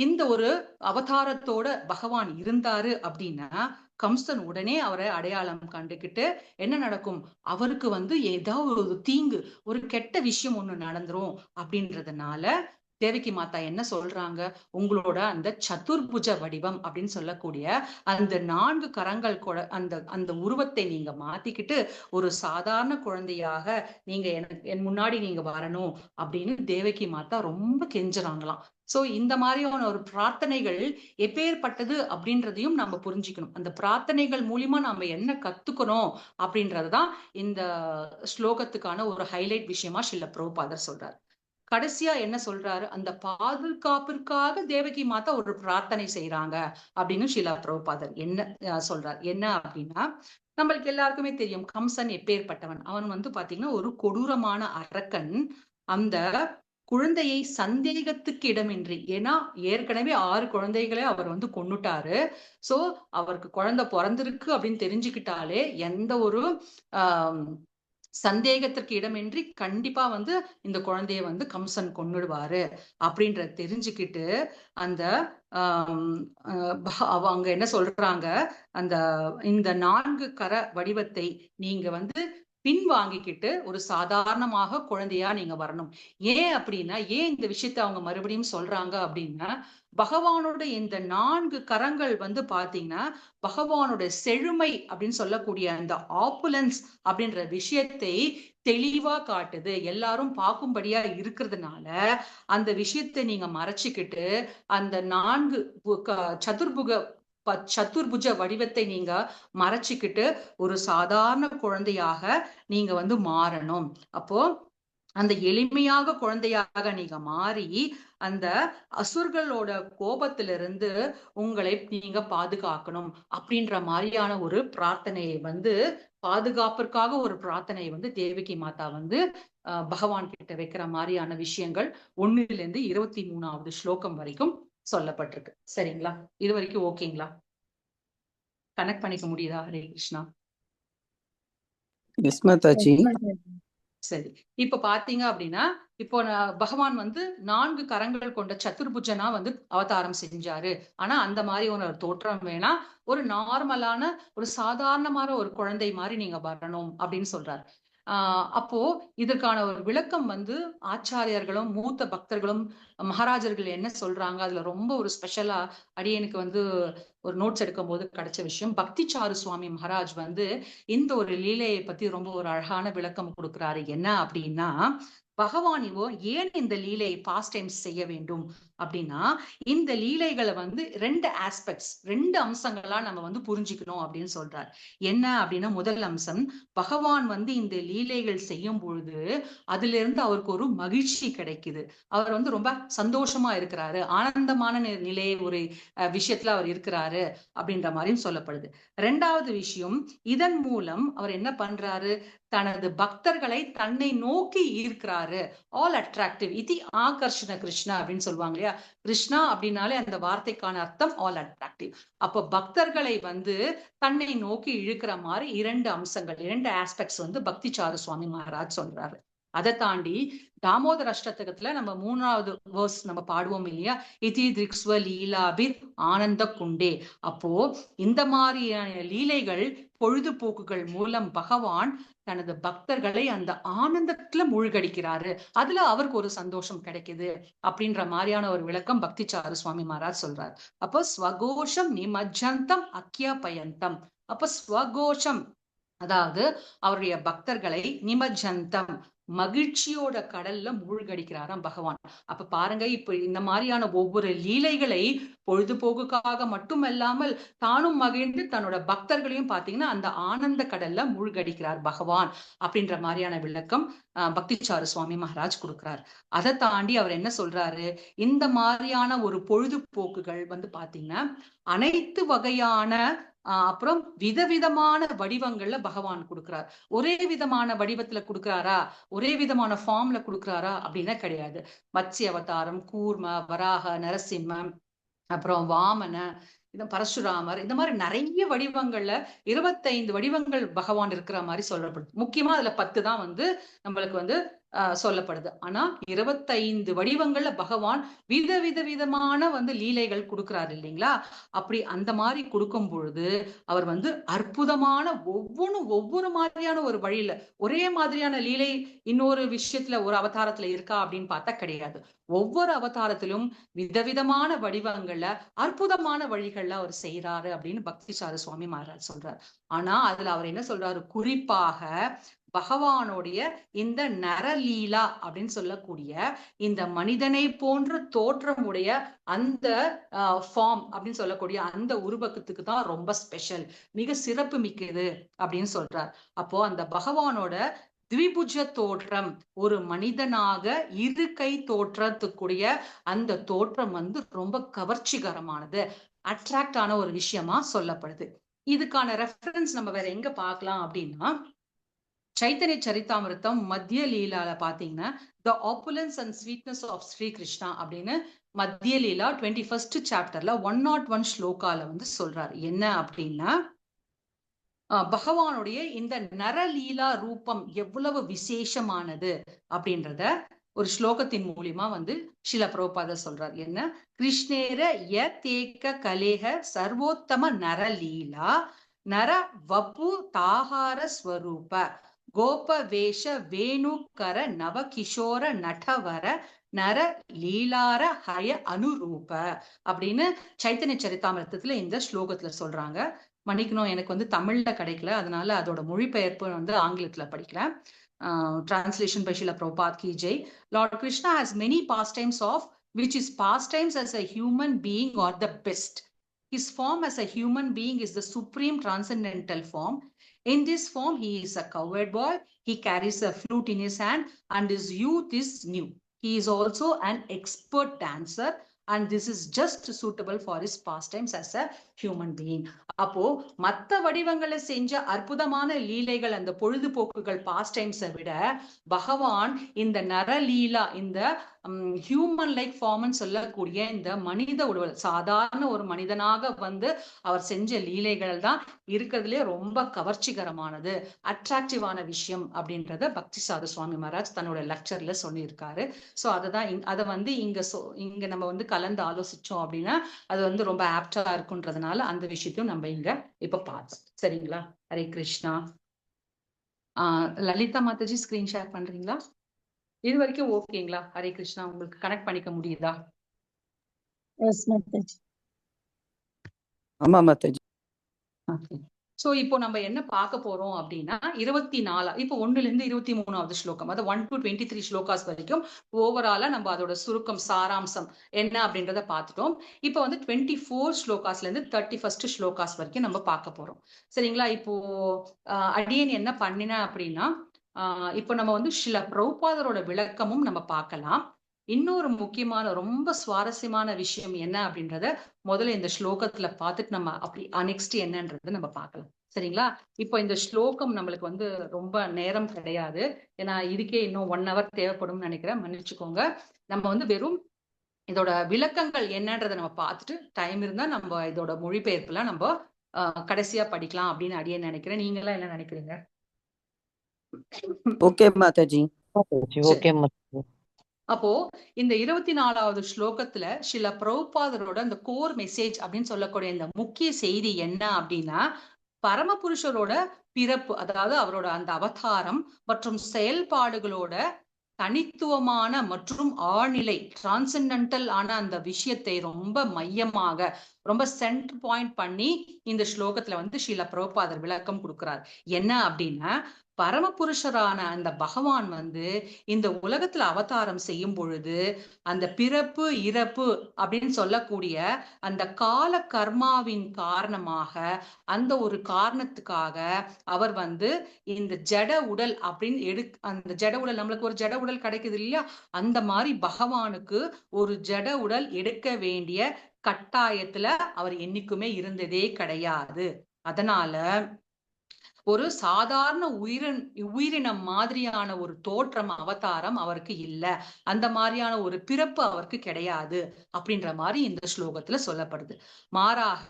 இந்த ஒரு அவதாரத்தோட பகவான் இருந்தாரு அப்படின்னா, கம்சன் உடனே அவரை அடையாளம் கண்டுகிட்டு என்ன நடக்கும், அவருக்கு ஏதாவது ஒரு தீங்கு, ஒரு கெட்ட விஷயம் ஒண்ணு நடந்துரும் அப்படின்றதுனால தேவகி மாதா என்ன சொல்றாங்க, உங்களோட அந்த சதுர்புஜ வடிவம் அப்படின்னு சொல்லக்கூடிய அந்த 4 கரங்கள் அந்த அந்த உருவத்தை நீங்க மாத்திக்கிட்டு ஒரு சாதாரண குழந்தையாக நீங்க என் முன்னாடி நீங்க வரணும் அப்படின்னு தேவகி மாதா ரொம்ப கெஞ்சுறாங்களாம். சோ இந்த மாதிரியான ஒரு பிரார்த்தனைகள் எப்பேற்பட்டது அப்படின்றதையும் நம்ம புரிஞ்சுக்கணும். அந்த பிரார்த்தனைகள் மூலியமா நம்ம என்ன கத்துக்கணும் அப்படின்றதுதான் இந்த ஸ்லோகத்துக்கான ஒரு ஹைலைட் விஷயமா ஸ்ரீல பிரபுபாதர் சொல்றாரு. கடைசியா என்ன சொல்றாரு, அந்த பாதுகாப்பிற்காக தேவகி மாதா ஒரு பிரார்த்தனை செய்யறாங்க அப்படின்னு ஸ்ரீல பிரபுபாதர் என்ன சொல்றாரு. என்ன அப்படின்னா, நம்மளுக்கு எல்லாருக்குமே தெரியும் கம்சன் எப்பேற்பட்டவன். அவன் பாத்தீங்கன்னா ஒரு கொடூரமான அரக்கன். அந்த குழந்தையை சந்தேகத்துக்கு இடமின்றி, ஏன்னா ஏற்கனவே 6 குழந்தைகளை அவர் கொன்னுட்டாரு. சோ அவருக்கு குழந்தை பிறந்திருக்கு அப்படின்னு தெரிஞ்சுக்கிட்டாலே எந்த ஒரு ஆஹ் சந்தேகத்திற்கு இடமின்றி கண்டிப்பா இந்த குழந்தைய கம்சன் கொன்னுடுவாரு அப்படின்றத தெரிஞ்சுக்கிட்டு அந்த அவங்க என்ன சொல்றாங்க, அந்த இந்த 4 கர வடிவத்தை நீங்க பின் வாங்கிக்கிட்டு ஒரு சாதாரணமாக குழந்தையா நீங்க வரணும். ஏன் அப்படின்னா, ஏன் இந்த விஷயத்த அவங்க மறுபடியும் சொல்றாங்க அப்படின்னா, பகவானோட இந்த 4 கரங்கள் பாத்தீங்கன்னா பகவானோட செழுமை அப்படின்னு சொல்லக்கூடிய அந்த ஆப்புலன்ஸ் அப்படின்ற விஷயத்தை தெளிவா காட்டுது. எல்லாரும் பார்க்கும்படியா இருக்கிறதுனால அந்த விஷயத்தை நீங்க மறைச்சுக்கிட்டு அந்த 4 சதுர்புஜ வடிவத்தை நீங்க மறைச்சுக்கிட்டு ஒரு சாதாரண குழந்தையாக நீங்க மாறணும். அப்போ அந்த எளிமையாக குழந்தையாக நீங்க மாறி அந்த அசுர்களோட கோபத்திலிருந்து உங்களை நீங்க பாதுகாக்கணும் அப்படின்ற மாதிரியான ஒரு பிரார்த்தனையை பாதுகாப்பிற்காக ஒரு பிரார்த்தனையை தேவகி மாதா பகவான் கிட்ட வைக்கிற மாதிரியான விஷயங்கள் 1லிருந்து 23வது ஸ்லோகம் வரைக்கும் சொல்லப்பட்டிருக்கு. சரிங்களா? இது வரைக்கும் ஓகேங்களா? கனெக்ட் பண்ணிக்க முடியுதா? ஹரே கிருஷ்ணா. எஸ் மாதாஜி. சரி, இப்ப பாத்தீங்க அப்படின்னா, இப்போ பகவான் 4 கரங்கள் கொண்ட சதுர்புஜனா அவதாரம் செஞ்சாரு. ஆனா அந்த மாதிரி ஒரு தோற்றம் வேணா, ஒரு நார்மலான ஒரு சாதாரணமான ஒரு குழந்தை மாதிரி நீங்க வரணும் அப்படின்னு சொல்றாரு. அப்போ இதற்கான ஒரு விளக்கம் ஆச்சாரியர்களும் மூத்த பக்தர்களும் மகாராஜர்கள் என்ன சொல்றாங்க, அதுல ரொம்ப ஒரு ஸ்பெஷலா அடியனுக்கு ஒரு நோட்ஸ் எடுக்கும் போது கிடைச்ச விஷயம், பக்திசாரு சுவாமி மகாராஜ் இந்த ஒரு லீலையை பத்தி ரொம்ப ஒரு அழகான விளக்கம் கொடுக்கிறாரு. என்ன அப்படின்னா, பகவான் ஏன் இந்த லீலையை பாஸ்ட் டைம்ஸ் செய்ய வேண்டும் அப்படின்னா, இந்த லீலைகளை 2 ஆஸ்பெக்ட்ஸ் 2 அம்சங்களா நம்ம புரிஞ்சுக்கணும் அப்படின்னு சொல்றார். என்ன அப்படின்னா, முதல் அம்சம், பகவான் இந்த லீலைகள் செய்யும் பொழுது அதுல இருந்து அவருக்கு ஒரு மகிழ்ச்சி கிடைக்குது. அவர் ரொம்ப சந்தோஷமா இருக்கிறாரு, ஆனந்தமான நிலை ஒரு விஷயத்துல அவர் இருக்கிறாரு அப்படின்ற மாதிரியும் சொல்லப்படுது. 2வது விஷயம், இதன் மூலம் அவர் என்ன பண்றாரு, தனது பக்தர்களை தன்னை நோக்கி ஈர்க்கிறாரு. ஆல் அட்ராக்டிவ் இது ஆகர்ஷண கிருஷ்ணா அப்படின்னு சொல்லுவாங்க இல்லையா? கிருஷ்ணா அப்படின்னாலே அந்த வார்த்தைக்கான அர்த்தம் ஆல் அட்ராக்டிவ். அப்போ பக்தர்களை தன்னை நோக்கி இழுக்கிற மாதிரி 2 அம்சங்கள் 2 ஆஸ்பெக்ட்ஸ் பக்திசாரு சுவாமி மகாராஜ் சொல்றாரு. அதை தாண்டி தாமோதர அஷ்டகத்துல நம்ம 3வது வேர்ஸ் நம்ம பாடுவோம் இல்லையா, இதி திரிக்ஸ்வ லீலாபிர் ஆனந்த குண்டே. அப்போ இந்த மாதிரியான லீலைகள் பொழுதுபோக்குகள் மூலம் பகவான் தனது பக்தர்களை அந்த ஆனந்தத்துல மூழ்கடிக்கிறாரு, அதுல அவருக்கு ஒரு சந்தோஷம் கிடைக்குது அப்படின்ற மாதிரியான ஒரு விளக்கம் பக்திசாரு சுவாமி மகாராஜ் சொல்றாரு. அப்போ ஸ்வகோஷம் நிமஜ்ஜந்தம் அக்கிய பயந்தம். அப்ப ஸ்வகோஷம் அதாவது அவருடைய பக்தர்களை நிமஜ்ஜந்தம் மகிழ்ச்சியோட கடல்ல மூழ்கடிக்கிறாராம் பகவான். அப்ப பாருங்க, இப்ப இந்த மாதிரியான ஒவ்வொரு லீலைகளை பொழுதுபோக்குக்காக மட்டுமல்லாமல் தானும் மகிழ்ந்து தன்னோட பக்தர்களையும் பாத்தீங்கன்னா அந்த ஆனந்த கடல்ல மூழ்கடிக்கிறார் பகவான் அப்படின்ற மாதிரியான விளக்கம் பக்திசாரு சுவாமி மகாராஜ் கொடுக்கிறார். அதை தாண்டி அவர் என்ன சொல்றாரு, இந்த மாதிரியான ஒரு பொழுதுபோக்குகள் பாத்தீங்கன்னா அனைத்து வகையான அப்புறம் விதவிதமான வடிவங்கள்ல பகவான் கொடுக்கிறார். ஒரே விதமான வடிவத்துல கொடுக்கிறாரா, ஒரே விதமான ஃபார்ம்ல கொடுக்கிறாரா அப்படின்னா கிடையாது. மத்ஸ்ய அவதாரம், கூர்ம, வராக, நரசிம்மம், அப்புறம் வாமன, இந்த பரசுராமர், இந்த மாதிரி நிறைய வடிவங்கள்ல 25 வடிவங்கள் பகவான் இருக்கிற மாதிரி சொல்லப்படுது. முக்கியமா அதுல 10 தான் நம்மளுக்கு சொல்லப்படுது. ஆனா 25 வடிவங்கள்ல பகவான் விதவிதமான லீலைகள் கொடுக்கிறாரு இல்லைங்களா? அப்படி அந்த மாதிரி கொடுக்கும் பொழுது அவர் அற்புதமான ஒவ்வொரு மாதிரியான ஒரு வழியில ஒரே மாதிரியான லீலை இன்னொரு விஷயத்துல ஒரு அவதாரத்துல இருக்கா அப்படின்னு பார்த்தா கிடையாது. ஒவ்வொரு அவதாரத்திலும் விதவிதமான வடிவங்கள்ல அற்புதமான வழிகள்ல அவர் செய்யறாரு அப்படின்னு பக்திசார சுவாமி மகாராஜ் சொல்றாரு. ஆனா அதுல அவர் என்ன சொல்றாரு, குறிப்பாக பகவானுடைய இந்த நரலீலா அப்படின்னு சொல்லக்கூடிய இந்த மனிதனை போன்ற தோற்றமுடைய அந்த ஃபார்ம் அப்படின்னு சொல்லக்கூடிய அந்த உருவகத்துக்கு தான் ரொம்ப ஸ்பெஷல், மிக சிறப்பு மிக்கது அப்படின்னு சொல்றார். அப்போ அந்த பகவானோட திவிபுஜ தோற்றம், ஒரு மனிதனாக இரு கை தோற்றத்துக்குரிய அந்த தோற்றம் ரொம்ப கவர்ச்சிகரமானது, அட்ராக்ட் ஆன ஒரு விஷயமா சொல்லப்படுது. இதுக்கான ரெஃபரன்ஸ் நம்ம வேற எங்க பார்க்கலாம் அப்படின்னா, சைத்தன்ய சரிதாமிருத்தம் மத்திய லீலால பாத்தீங்கன்னா the opulence and sweetness of Sri Krishna அப்படின்னு மத்திய லீலா 21st சாப்டர்ல 101 ஸ்லோகால சொல்றாரு. என்ன அப்படின்னா, பகவானுடைய இந்த நரலீலா ரூபம் எவ்வளவு விசேஷமானது அப்படின்றத ஒரு ஸ்லோகத்தின் மூலியமா ஸ்ரீல பிரபுபாத சொல்றார். என்ன, கிருஷ்ணேர ய தேக்க கலேக சர்வோத்தம நரலீலா நர வப்பு தாகார ஸ்வரூப கோப வேஷ வேணுகர நவகிஷோர நடவர நர லீலார ஹய அனுரூப அப்படின்னு சைத்தன்ய சரிதாமிரத்துல இந்த ஸ்லோகத்துல சொல்றாங்க. மன்னிக்கணும், எனக்கு தமிழ்ல கிடைக்கல, அதனால அதோட மொழிபெயர்ப்பு ஆங்கிலத்துல படிக்கிறேன். Translation by Srila Prabhupada ki jai. Lord Krishna has many pastimes of which his pastimes as a human being are the best. His form as a human being is the supreme transcendental form. In this form, he is a cowherd boy. He carries a flute in his hand and his youth is new. He is also an expert dancer and this is just suitable for his pastimes as a human being. அப்போ மற்ற வடிவங்களை செஞ்ச அற்புதமான லீலைகள், அந்த பொழுதுபோக்குகள், past டைம்ஸை விட பகவான் இந்த நரலீலா, இந்த ஹியூமன் லைக் ஃபார்ம்னு சொல்லக்கூடிய இந்த மனித உடல், சாதாரண ஒரு மனிதனாக அவர் செஞ்ச லீலைகள் தான் இருக்கிறதுலே ரொம்ப கவர்ச்சிகரமானது, அட்ராக்டிவான விஷயம் அப்படின்றத பக்திசார சுவாமி மகாராஜ் தன்னோட லெக்சர்ல சொல்லியிருக்காரு. ஸோ அதை இங்க நம்ம கலந்து ஆலோசிச்சோம் அப்படின்னா அது ரொம்ப ஆப்டா இருக்குன்றதுனால அந்த விஷயத்தையும் நம்ம இங்க இப்ப பார்த்தோம். சரிங்களா? ஹரே கிருஷ்ணா. லலிதா மாதாஜி ஸ்கிரீன் ஷேர் பண்றீங்களா? இது வரைக்கும் ஓகேங்களா? ஹரே கிருஷ்ணா, உங்களுக்கு கனெக்ட் பண்ணிக்க முடியுதா? எஸ் மாதாஜி. ஆமா மாதாஜி. ஓகே. சோ இப்போ நம்ம என்ன பார்க்க போறோம் அப்படின்னா 24, இப்போ 1ல இருந்து 23வது ஸ்லோகம், அது 1 to 23 ஸ்லோகாஸ் வரைக்கும் ஓவராலா நம்ம அதோட சுருக்கம், சாராம்சம் என்ன அப்படின்றத பார்த்துட்டோம். இப்போ 24 ஸ்லோகாஸ்ல இருந்து 31st ஸ்லோகாஸ் வரைக்கும் நம்ம பார்க்க போறோம். சரிங்களா? இப்போ அடியேன் என்ன பண்ணினேன் அப்படின்னா, இப்போ நம்ம ஸ்ரீல பிரபுபாதரோட விளக்கமும் நம்ம பார்க்கலாம். இன்னொரு முக்கியமான ரொம்ப சுவாரஸ்யமான விஷயம் என்ன அப்படின்றத முதல்ல இந்த ஸ்லோகத்துல பார்த்துட்டு நம்ம அப்படி நெக்ஸ்ட் என்னன்றத நம்ம பார்க்கலாம். சரிங்களா? இப்போ இந்த ஸ்லோகம் நம்மளுக்கு ரொம்ப நேரம் கிடையாது, ஏன்னா இதுக்கே இன்னும் 1 hour தேவைப்படும் நினைக்கிறேன், மன்னிச்சுக்கோங்க. நம்ம வெறும் இதோட விளக்கங்கள் என்னன்றதை நம்ம பார்த்துட்டு டைம் இருந்தா நம்ம இதோட மொழிபெயர்ப்புலாம் நம்ம கடைசியா படிக்கலாம் அப்படின்னு அடியே நினைக்கிறேன். நீங்க எல்லாம் என்ன நினைக்கிறீங்க? ஓகே மாதாஜி. ஓகே மாதாஜி. அப்போ இந்த 24வது ஸ்லோகத்துல ஸ்ரீல பிரபுபாதரோட அந்த கோர் மெசேஜ் அப்படின்னு சொல்லக்கூடிய இந்த முக்கிய செய்தி என்ன அப்படின்னா, பரமபுருஷரோட பிறப்பு, அதாவது அவரோட அந்த அவதாரம் மற்றும் செயல்பாடுகளோட தனித்துவமான மற்றும் ஆழ்நிலை டிரான்சென்டென்டல் ஆன அந்த விஷயத்தை ரொம்ப மையமாக ரொம்ப சென்டர் பாயிண்ட் பண்ணி இந்த ஸ்லோகத்துல வந்து ஸ்ரீல பிரபுபாதர் விளக்கம் கொடுக்கிறார். என்ன அப்படின்னா, பரமபுருஷரான அந்த பகவான் வந்து இந்த உலகத்துல அவதாரம் செய்யும் பொழுது அந்த பிறப்பு இறப்பு அப்படின்னு சொல்லக்கூடிய அந்த கால கர்மாவின் காரணமாக, அந்த ஒரு காரணத்துக்காக அவர் வந்து இந்த ஜட உடல் அப்படின்னு அந்த ஜட உடல், நம்மளுக்கு ஒரு ஜட உடல் கிடைக்குது இல்லையா, அந்த மாதிரி பகவானுக்கு ஒரு ஜட உடல் எடுக்க வேண்டிய கட்டாயத்துல அவர் என்னைக்குமே இருந்ததே கிடையாது. அதனால ஒரு சாதாரண உயிரினம் மாதிரியான ஒரு தோற்றம் அவதாரம் அவருக்கு இல்ல, அந்த மாதிரியான ஒரு பிறப்பு அவருக்கு கிடையாது அப்படின்ற மாதிரி இந்த ஸ்லோகத்துல சொல்லப்படுது. மாறாக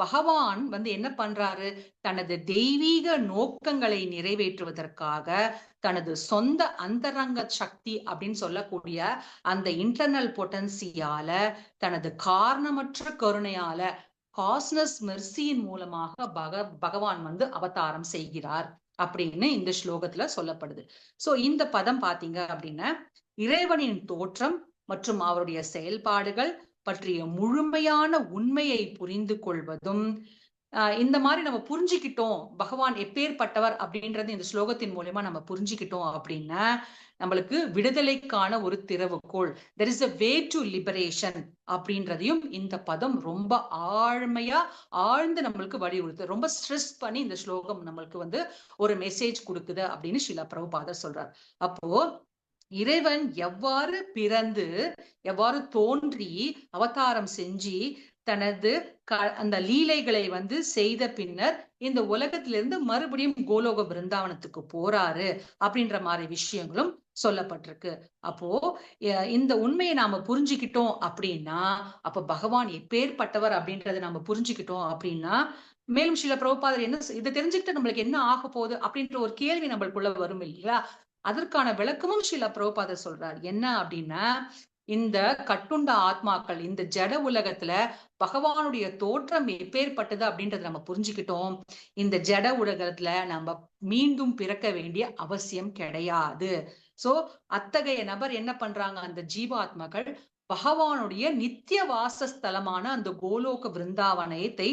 பகவான் வந்து என்ன பண்றாரு, தனது தெய்வீக நோக்கங்களை நிறைவேற்றுவதற்காக தனது சொந்த அந்தரங்க சக்தி அப்படின்னு சொல்லக்கூடிய அந்த இன்டர்னல் பொட்டன்சியால, தனது காரணமற்ற கருணையால, காஸ்னஸ் மெர்சியின் மூலமாக பகவான் வந்து அவதாரம் செய்கிறார் அப்படின்னு இந்த ஸ்லோகத்துல சொல்லப்படுது. சோ இந்த பதம் பாத்தீங்க அப்படின்னா, இறைவனின் தோற்றம் மற்றும் அவருடைய செயல்பாடுகள் பற்றிய முழுமையான உண்மையை புரிந்து கொள்வதும், இந்த மாதிரி நம்ம புரிஞ்சுக்கிட்டோம் பகவான் எப்பேற்பட்டவர் அப்படின்றது இந்த ஸ்லோகத்தின் மூலமா நம்ம புரிஞ்சுக்கிட்டோம் அப்படின்னா, நம்மளுக்கு விடுதலைக்கான ஒரு திறவுகோல், there is a way to liberation அப்படின்றதையும் இந்த பதம் ரொம்ப ஆழ்ந்து நம்மளுக்கு வலியுறுத்து, ரொம்ப ஸ்ட்ரெஸ் பண்ணி இந்த ஸ்லோகம் நம்மளுக்கு வந்து ஒரு மெசேஜ் கொடுக்குது அப்படின்னு ஸ்ரீல பிரபுபாதர் சொல்றார். அப்போ இறைவன் எவ்வாறு பிறந்து எவ்வாறு தோன்றி அவதாரம் செஞ்சு தனது அந்த லீலைகளை வந்து செய்த பின்னர் இந்த உலகத்திலிருந்து மறுபடியும் கோலோக பிருந்தாவனத்துக்கு போறாரு அப்படின்ற மாதிரி விஷயங்களும் சொல்லப்பட்டிருக்கு. அப்போ இந்த உண்மையை நாம புரிஞ்சுக்கிட்டோம் அப்படின்னா, அப்ப பகவான் எப்பேற்பட்டவர் அப்படின்றத நாம புரிஞ்சுக்கிட்டோம் அப்படின்னா, மேலும் ஸ்ரீல பிரபுபாதர் என்ன இதை தெரிஞ்சுக்கிட்டு நம்மளுக்கு என்ன ஆக போகுது அப்படின்ற ஒரு கேள்வி நம்மளுக்குள்ள வரும் இல்லையா, அதற்கான விளக்கமும் ஸ்ரீல பிரபுபாதர் சொல்றார். என்ன அப்படின்னா, இந்த கட்டுண்ட ஆத்மாக்கள் இந்த ஜட உலகத்துல பகவானுடைய தோற்றம் எப்பேற்பட்டது அப்படின்றத நம்ம புரிஞ்சுக்கிட்டோம், இந்த ஜட உலகத்துல நம்ம மீண்டும் பிறக்க வேண்டிய அவசியம் கிடையாது. சோ அத்தகைய நபர் என்ன பண்றாங்க, அந்த ஜீவாத்மாக்கள் பகவானுடைய நித்திய வாசஸ்தலமான அந்த கோலோக பிருந்தாவனத்தை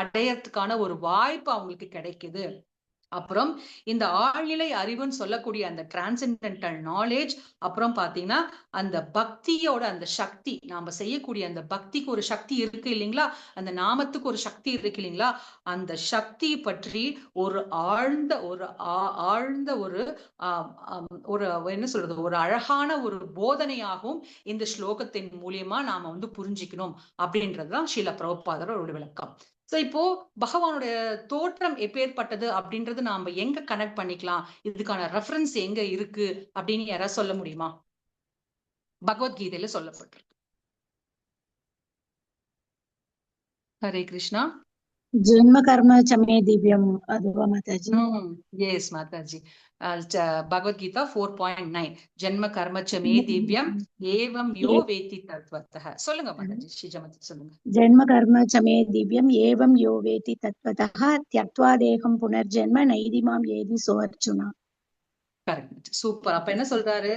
அடையறதுக்கான ஒரு வாய்ப்பு அவங்களுக்கு கிடைக்குது. அப்புறம் இந்த ஆழ்நிலை அறிவுன்னு சொல்லக்கூடிய அந்த டிரான்சென்டென்டல் நாலேஜ், அப்புறம் பாத்தீங்கன்னா அந்த பக்தியோட அந்த சக்தி, நாம செய்யக்கூடிய அந்த பக்திக்கு ஒரு சக்தி இருக்கு இல்லைங்களா, அந்த நாமத்துக்கு ஒரு சக்தி இருக்கு இல்லைங்களா, அந்த சக்தி பற்றி ஒரு ஆழ்ந்த ஒரு என்ன சொல்றது, ஒரு அழகான ஒரு போதனையாகவும் இந்த ஸ்லோகத்தின் மூலியமா நாம வந்து புரிஞ்சுக்கணும் அப்படின்றதுதான் ஸ்ரீல பிரபுபாதரோட விளக்கம். சோ இப்போ பகவானுடைய தோற்றம் எப்பேற்பட்டது அப்படின்றது நாம எங்க கனெக்ட் பண்ணிக்கலாம், இதுக்கான ரெஃபரன்ஸ் எங்க இருக்கு அப்படின்னு யாராவது சொல்ல முடியுமா? பகவத்கீதையில சொல்லப்பட்டிருக்கு. ஹரே கிருஷ்ணா. ஜென்ம கர்ம சமே திவ்யம், அதுவா மாதாஜி? எஸ் மாதாஜி. பகவத்கீதா 4.9 ஜென்ம கர்ம சமே திவ்யம் ஏவம் யோ வேத்தி தத்வதः. சொல்லுங்க மாதாஜி, ஸ்ரீஜமதி சொல்லுங்க. ஜென்ம கர்ம சமே திவ்யம் ஏவம் யோ வேத்தி தத்வதः த்யக்த்வா தேகம் புனர்ஜென்ம நைதிமாம் ஏதி சோ அர்ஜுனா. Correct, super. அப்ப என்ன சொல்றாரு,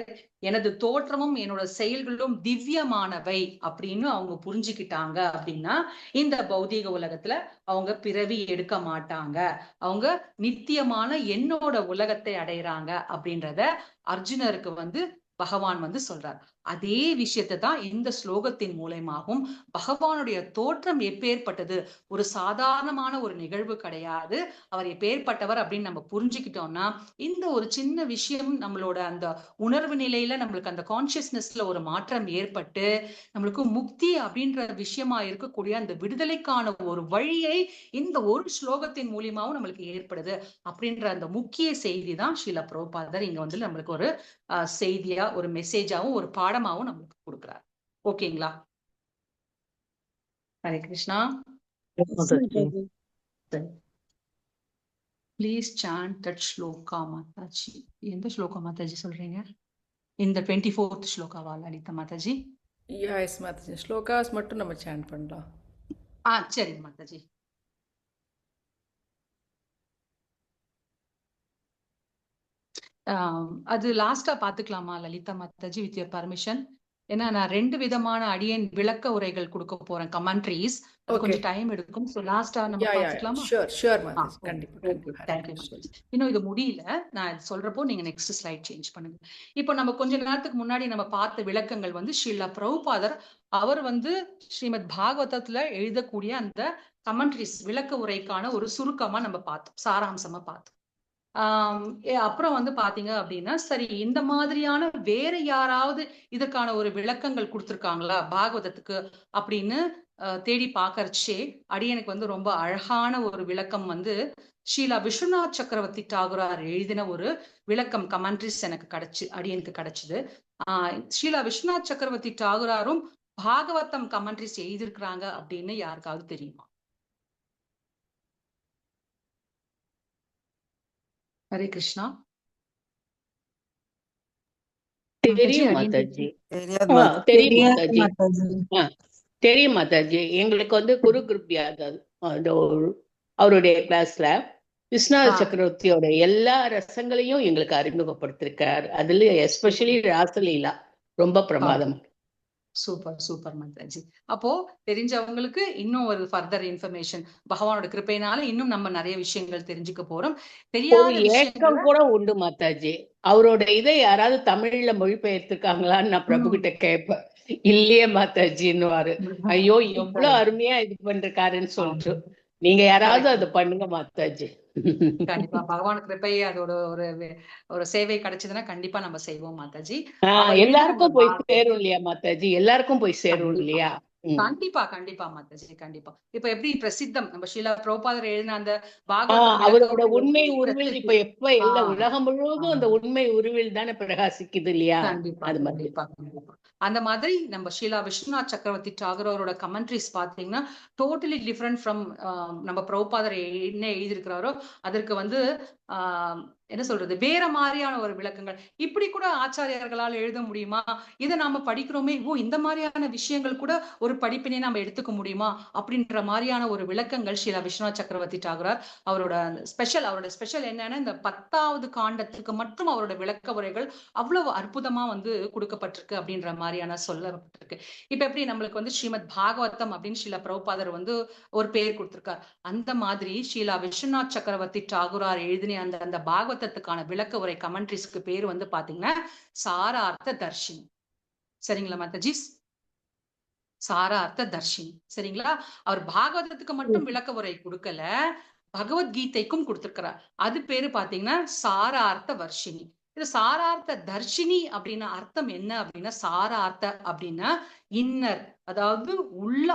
எனது தோற்றமும் என்னோட செயல்களும் திவ்யமானவை அப்படின்னு அவங்க புரிஞ்சுக்கிட்டாங்க அப்படின்னா, இந்த பௌதீக உலகத்துல அவங்க பிறவி எடுக்க மாட்டாங்க, அவங்க நித்தியமான என்னோட உலகத்தை அடையிறாங்க அப்படின்றத அர்ஜுனருக்கு வந்து பகவான் வந்து சொல்றார். அதே விஷயத்தை தான் இந்த ஸ்லோகத்தின் மூலமாகவும், பகவானுடைய தோற்றம் எப்பேற்பட்டது, ஒரு சாதாரணமான ஒரு நிகழ்வு கிடையாது, அவர் எப்பேற்பட்டவர் அப்படின்னு நம்ம புரிஞ்சுக்கிட்டோம்னா, இந்த ஒரு சின்ன விஷயம் நம்மளோட அந்த உணர்வு நிலையில நம்மளுக்கு அந்த கான்சியஸ்னஸ்ல ஒரு மாற்றம் ஏற்பட்டு, நம்மளுக்கு முக்தி அப்படின்ற விஷயமா இருக்கக்கூடிய அந்த விடுதலைக்கான ஒரு வழியை இந்த ஒரு ஸ்லோகத்தின் மூலியமாவும் நம்மளுக்கு ஏற்படுது அப்படின்ற அந்த முக்கிய செய்தி தான் ஸ்ரீல பிரபுபாதர் இங்க வந்து நம்மளுக்கு ஒரு செய்தியா, ஒரு மெசேஜாவும் ஒரு பாடமாவும் நம்மளுக்கு கொடுக்கிறார். ஓகேங்களா? Hare Krishna. Please chant that shloka mataji. எந்த ஸ்லோகா மாதாஜி சொல்றீங்க? இந்த 24th ஸ்லோகாவா லலிதா மாதாஜி? எஸ் மாதாஜி, ஸ்லோகாஸ் மட்டும் நம்ம சாண்ட் பண்ணலாம். சரிங்க மாதாஜி. அது லாஸ்டா பாத்துக்கலாமா Lalita mataji, with your permission? ஏன்னா நான் 2 விதமான அடியேன் விளக்க உரைகள் கொடுக்க போறேன், கமெண்ட்ரிஸ். அது ஓகே. கொஞ்சம் டைம் எடுக்கும். ஸோ லாஸ்டா நம்ம யா யா பார்த்துக்கலாமா? ஷூர் மாதாஜி, கண்டிப்பா ஓகே, கண்டிப்பா. ஹரே தேங்க்யூ கிருஷ்ணா. மாதாஜி. இன்னும் இது முடியல, நான் இது சொல்றப்போ நீங்க நெக்ஸ்ட் ஸ்லைட் சேஞ்ச் பண்ணுங்க. இப்போ நம்ம கொஞ்ச நேரத்துக்கு முன்னாடி நம்ம பார்த்த விளக்கங்கள் வந்து ஸ்ரீல பிரபுபாதர் அவர் வந்து ஸ்ரீமத் பாகவதத்துல எழுதக்கூடிய அந்த கமெண்ட்ரிஸ் விளக்க உரைக்கான ஒரு சுருக்கமா நம்ம பார்த்தோம், சாராம்சமா பார்த்தோம். அப்புறம் வந்து பாத்தீங்க அப்படின்னா, சரி இந்த மாதிரியான வேற யாராவது இதற்கான ஒரு விளக்கங்கள் கொடுத்திருக்காங்களா பாகவதத்துக்கு அப்படின்னு தேடி பாக்கறச்சே அடியனுக்கு வந்து ரொம்ப அழகான ஒரு விளக்கம் வந்து ஸ்ரீலா விஸ்வநாத் சக்கரவர்த்தி டாகூரார் எழுதின ஒரு விளக்கம் கமெண்ட்ரிஸ் எனக்கு அடியனுக்கு கிடைச்சது. ஸ்ரீலா விஸ்வநாத் சக்கரவர்த்தி டாகூராரும் பாகவதம் கமெண்ட்ரிஸ் எழுதியிருக்கிறாங்க அப்படின்னு யாருக்காவது தெரியுமா? ஹரே கிருஷ்ணா. தெரியும் மாதாஜி, மாதாஜி. தெரியும் மாதாஜி. தெரியும் மாதாஜி. எங்களுக்கு வந்து குரு கிருப்யா அவருடைய கிளாஸ்ல விஸ்வநாத சக்கரவர்த்தியோட எல்லா ரசங்களையும் எங்களுக்கு அறிமுகப்படுத்திருக்கார். அதுல எஸ்பெஷலி ராசலீலா ரொம்ப பிரமாதம். Super super Mataji. அப்போ தெரிஞ்சவங்களுக்கு இன்னும் ஒரு ஃபர்தர் இன்ஃபர்மேஷன் பகவானோட கிருபையினால இன்னும் நம்ம நிறைய விஷயங்கள் தெரிஞ்சுக்க போறோம். தெரியாத ஏக்கம் கூட உண்டு மாதாஜி. அவரோட இதை யாராவது தமிழ்ல மொழிபெயர்த்திருக்காங்களான்னு நான் பிரபு கிட்ட கேட்பேன். இல்லையே மாதாஜின்னுவாரு. ஐயோ எவ்வளவு அருமையா இது பண்றாருன்னு சொல்லிட்டு நீங்க யாராவது அதை பண்ணுங்க மாதாஜி. கண்டிப்பா பகவான் கிருபை அதோட ஒரு சேவை கிடைச்சதுன்னா கண்டிப்பா நம்ம செய்வோம் மாதாஜி. எல்லாருக்கும் போய் சேரும் இல்லையா மாதாஜி? எல்லாருக்கும் போய் சேரும் இல்லையா? கண்டிப்பா கண்டிப்பா மாதாஜி, கண்டிப்பா. இப்ப எப்படி பிரசித்தம் நம்ம ஸ்ரீலா பிரபுபாதர் எழுதின அந்த அவரோட உண்மை உருவில் இப்ப எப்ப எல்லா உலகம் முழுவதும் அந்த உண்மை உருவில் தானே பிரகாசிக்குது இல்லையா? கண்டிப்பா கண்டிப்பா கண்டிப்பா. அந்த மாதிரி நம்ம ஸ்ரீலா விஸ்வநாத் சக்கரவர்த்தி டாகூரோட கமெண்ட்ரிஸ் பாத்தீங்கன்னா டோட்டலி டிஃப்ரெண்ட் ஃப்ரம் நம்ம பிரபுபாதர் என்ன எழுதியிருக்கிறாரோ அதற்கு வந்து என்ன சொல்றது வேற மாதிரியான ஒரு விளக்கங்கள். இப்படி கூட ஆச்சாரியர்களால் எழுத முடியுமா? இதை நாம படிக்கிறோமே, இந்த மாதிரியான விஷயங்கள் கூட ஒரு படிப்பினை நம்ம எடுத்துக்க முடியுமா அப்படின்ற மாதிரியான ஒரு விளக்கங்கள் ஸ்ரீலா விஸ்வநாத் சக்கரவர்த்தி டாகூரார் அவரோட ஸ்பெஷல் என்னன்னா இந்த 10வது காண்டத்துக்கு மட்டும் அவரோட விளக்க உரைகள் அவ்வளவு அற்புதமா வந்து கொடுக்கப்பட்டிருக்கு அப்படின்ற மாதிரியான சொல்லப்பட்டிருக்கு. இப்ப எப்படி நம்மளுக்கு வந்து ஸ்ரீமத் பாகவதம் அப்படின்னு ஸ்ரீலா பிரபுபாதர் வந்து ஒரு பெயர் கொடுத்திருக்கார், அந்த மாதிரி ஸ்ரீலா விஸ்வநாத் சக்கரவர்த்தி டாகூரார் எழுதின அந்த பாகவதத்துக்கான விளக்க உரை கமெண்ட்ரிஸ்க்கு பேர் வந்து பாத்தீங்கன்னா சாரார்த்த தர்ஷினி. சரிங்களா மாதாஜி? சாரார்த்த தர்ஷினி. சரிங்களா? அவர் பாகவதத்துக்கு மட்டும் விளக்க உரை கொடுக்கல, பகவத்கீதைக்கும் கொடுத்திருக்கிறார். அது பேரு பாத்தீங்கன்னா சாரார்த்த வர்ஷினி. இது சாரார்த்த தர்ஷினி அப்படின்னா அர்த்தம் என்ன அப்படின்னா, சாரார்த்த அப்படின்னா இன்னர், அதாவது உள்ள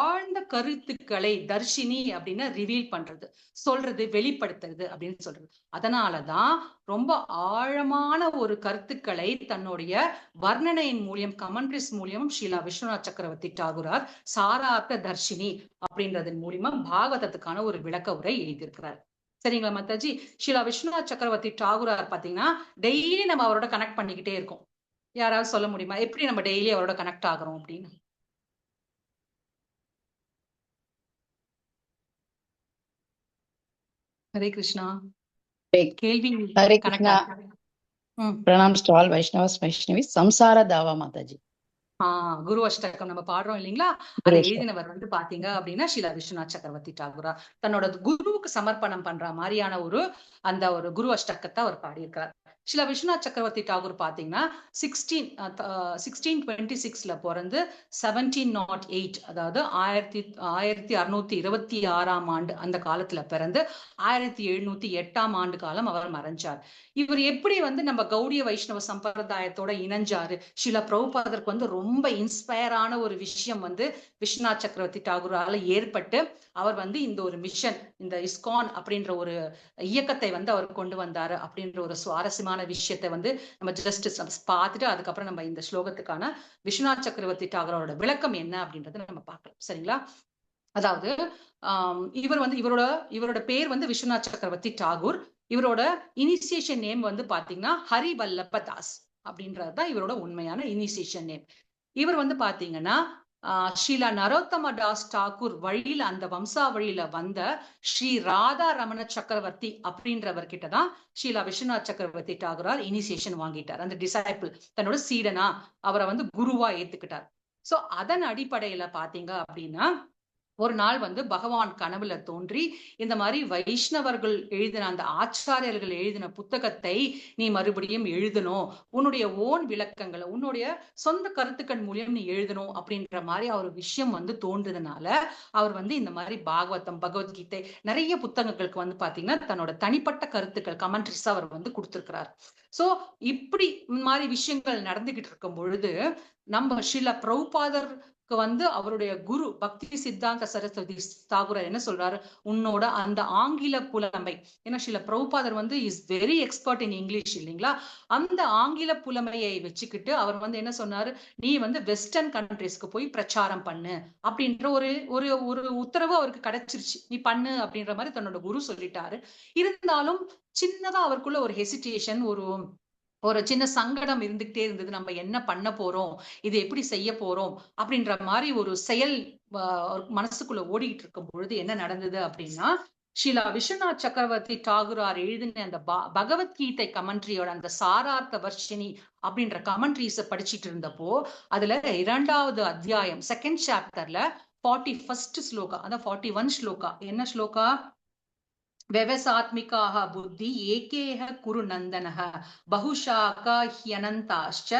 ஆழ்ந்த கருத்துக்களை, தர்ஷினி அப்படின்னா ரிவீல் பண்றது, சொல்றது, வெளிப்படுத்துறது அப்படின்னு சொல்றது. அதனாலதான் ரொம்ப ஆழமான ஒரு கருத்துக்களை தன்னுடைய வர்ணனையின் மூலியம் கமெண்ட்ரிஸ் மூலியம் ஸ்ரீலா விஸ்வநாத் சக்கரவர்த்தி டாகூரார் சாரார்த்த தர்ஷினி அப்படின்றதன் மூலியமா பாகவதத்துக்கான ஒரு விளக்க உரை எழுதியிருக்கிறார். சரிங்களா மாதாஜி? ஸ்ரீலா விஸ்வநாத் சக்கரவர்த்தி டாகூரார் பாத்தீங்கன்னா டெய்லி நம்ம அவரோட கனெக்ட் பண்ணிக்கிட்டே இருக்கோம். யாராவது சொல்ல முடியுமா எப்படி நம்ம டெய்லி அவரோட கனெக்ட் ஆகிறோம் அப்படின்னு? ஹரே கிருஷ்ணா. கேள்வி. ஹரே கிருஷ்ணா. Pranam to all Vaishnavas Vaishnavis. சம்சார தாவா மாதாஜி. குரு அஷ்டகம் நம்ம பாடுறோம் இல்லைங்களா? அதை எழுதினவர் வந்து பாத்தீங்க அப்படின்னா ஸ்ரீலா விஸ்வநாத் சக்கரவர்த்தி டாகூரா தன்னோட குருவுக்கு சமர்ப்பணம் பண்ற மாதிரியான ஒரு குரு அஷ்டகத்தை அவர் பாடியிருக்கார். ஸ்ரீலா விஸ்வநாத் சக்கரவர்த்தி டாகூர் பாத்தீங்கன்னா 1626 பிறந்து 1708 அதாவது 1626 ஆண்டு அந்த காலத்துல பிறந்து 1708 ஆண்டு காலம் அவர் மறைஞ்சார். இவர் எப்படி வந்து நம்ம கௌடிய வைஷ்ணவ சம்பிரதாயத்தோட இணைஞ்சாரு? ஸ்ரீலா பிரபுபாதருக்கு வந்து ரொம்ப இன்ஸ்பயரான ஒரு விஷயம் வந்து விஸ்வநாத் சக்கரவர்த்தி டாகூரால ஏற்பட்டு அவர் வந்து இந்த ஒரு மிஷன், இந்த இஸ்கான் அப்படின்ற ஒரு இயக்கத்தை வந்து அவர் கொண்டு வந்தாரு அப்படின்ற ஒரு சுவாரஸ்யமான விஷயத்தை வந்து நம்ம ஜஸ்ட் பார்த்துட்டு அதுக்கப்புறம் நம்ம இந்த ஸ்லோகத்துக்கான விஸ்வநாத் சக்கரவர்த்தி டாகூரோட விளக்கம் என்ன அப்படின்றத நம்ம பார்க்கலாம். சரிங்களா? அதாவது இவர் வந்து இவரோட பேர் வந்து விஸ்வநாத் சக்கரவர்த்தி டாகூர். இவரோட இனிஷியேஷன் நேம் வந்து பாத்தீங்கன்னா ஹரி வல்லப தாஸ் அப்படின்றதுதான் இவரோட உண்மையான இனிஷியேஷன் நேம். இவர் வந்து பாத்தீங்கன்னா ஸ்ரீலா நரோத்தம தாஸ் தாக்கூர் வழியில, அந்த வம்சாவழியில வந்த ஸ்ரீ ராதா ரமண சக்கரவர்த்தி அப்படின்றவர் கிட்டதான் ஸ்ரீலா விஸ்வநாத் சக்கரவர்த்தி டாகூரார் இனிஷியேஷன் வாங்கிட்டார். அந்த டிசைபிள் தன்னோட சீடனா அவரை வந்து குருவா ஏத்துக்கிட்டார். சோ அதன் அடிப்படையில பாத்தீங்க அப்படின்னா ஒரு நாள் வந்து பகவான் கனவுல தோன்றி இந்த மாதிரி வைஷ்ணவர்கள் எழுதின, அந்த ஆச்சாரியர்கள் எழுதின புத்தகத்தை நீ மறுபடியும் எழுதணும், உன்னுடைய ஓன் விளக்கங்களை உன்னுடைய சொந்த கருத்துக்கள் மூலியம் நீ எழுதணும் அப்படின்ற மாதிரி அவர் விஷயம் வந்து தோன்றதுனால அவர் வந்து இந்த மாதிரி பாகவதம், பகவத்கீதை நிறைய புத்தகங்களுக்கு வந்து பாத்தீங்கன்னா தன்னோட தனிப்பட்ட கருத்துக்கள் கமெண்ட்ரிஸ் அவர் வந்து கொடுத்திருக்கிறார். சோ இப்படி இந்த மாதிரி விஷயங்கள் நடந்துகிட்டு இருக்கும் பொழுது நம்ம ஸ்ரீல பிரபுபாதர் வந்து அவருடைய குரு பக்தி சித்தாந்த சரஸ்வதி தாகூரர் என்ன சொல்றாரு, உன்னோட அந்த ஆங்கில புலமை, ஏன்னா ஸ்ரீல பிரபுபாதர் வந்து is very expert in English இல்லைங்களா, அந்த ஆங்கில புலமையை வச்சுக்கிட்டு அவர் வந்து என்ன சொன்னாரு, நீ வந்து வெஸ்டர்ன் கண்ட்ரிஸ்க்கு போய் பிரச்சாரம் பண்ணு அப்படின்ற ஒரு ஒரு ஒரு உத்தரவு அவருக்கு கிடைச்சிருச்சு, நீ பண்ணு அப்படின்ற மாதிரி தன்னோட குரு சொல்லிட்டாரு. இருந்தாலும் சின்னதா அவருக்குள்ள ஒரு ஹெசிடேஷன், ஒரு சின்ன சங்கடம் இருந்துகிட்டே இருந்தது. நம்ம என்ன பண்ண போறோம், இது எப்படி செய்ய போறோம் அப்படின்ற மாதிரி ஒரு செயல் மனசுக்குள்ள ஓடிட்டு இருக்கும் பொழுது என்ன நடந்தது அப்படின்னா, ஸ்ரீலா விஸ்வநாத் சக்கரவர்த்தி டாகூரார் எழுதின அந்த பகவத்கீதை கமெண்ட்ரியோட அந்த சாரார்த்த வர்ஷினி அப்படின்ற கமெண்ட்ரிஸ படிச்சுட்டு இருந்தப்போ அதுல 2வது அத்தியாயம் செகண்ட் சாப்டர்ல 41st ஸ்லோகா, அதான் 41 ஸ்லோகா, என்ன ஸ்லோகா, व्यवसात्मिकाः बुद्धि एकेह कुरु नन्दनः बहुशाखा ह्यनन्ताश्च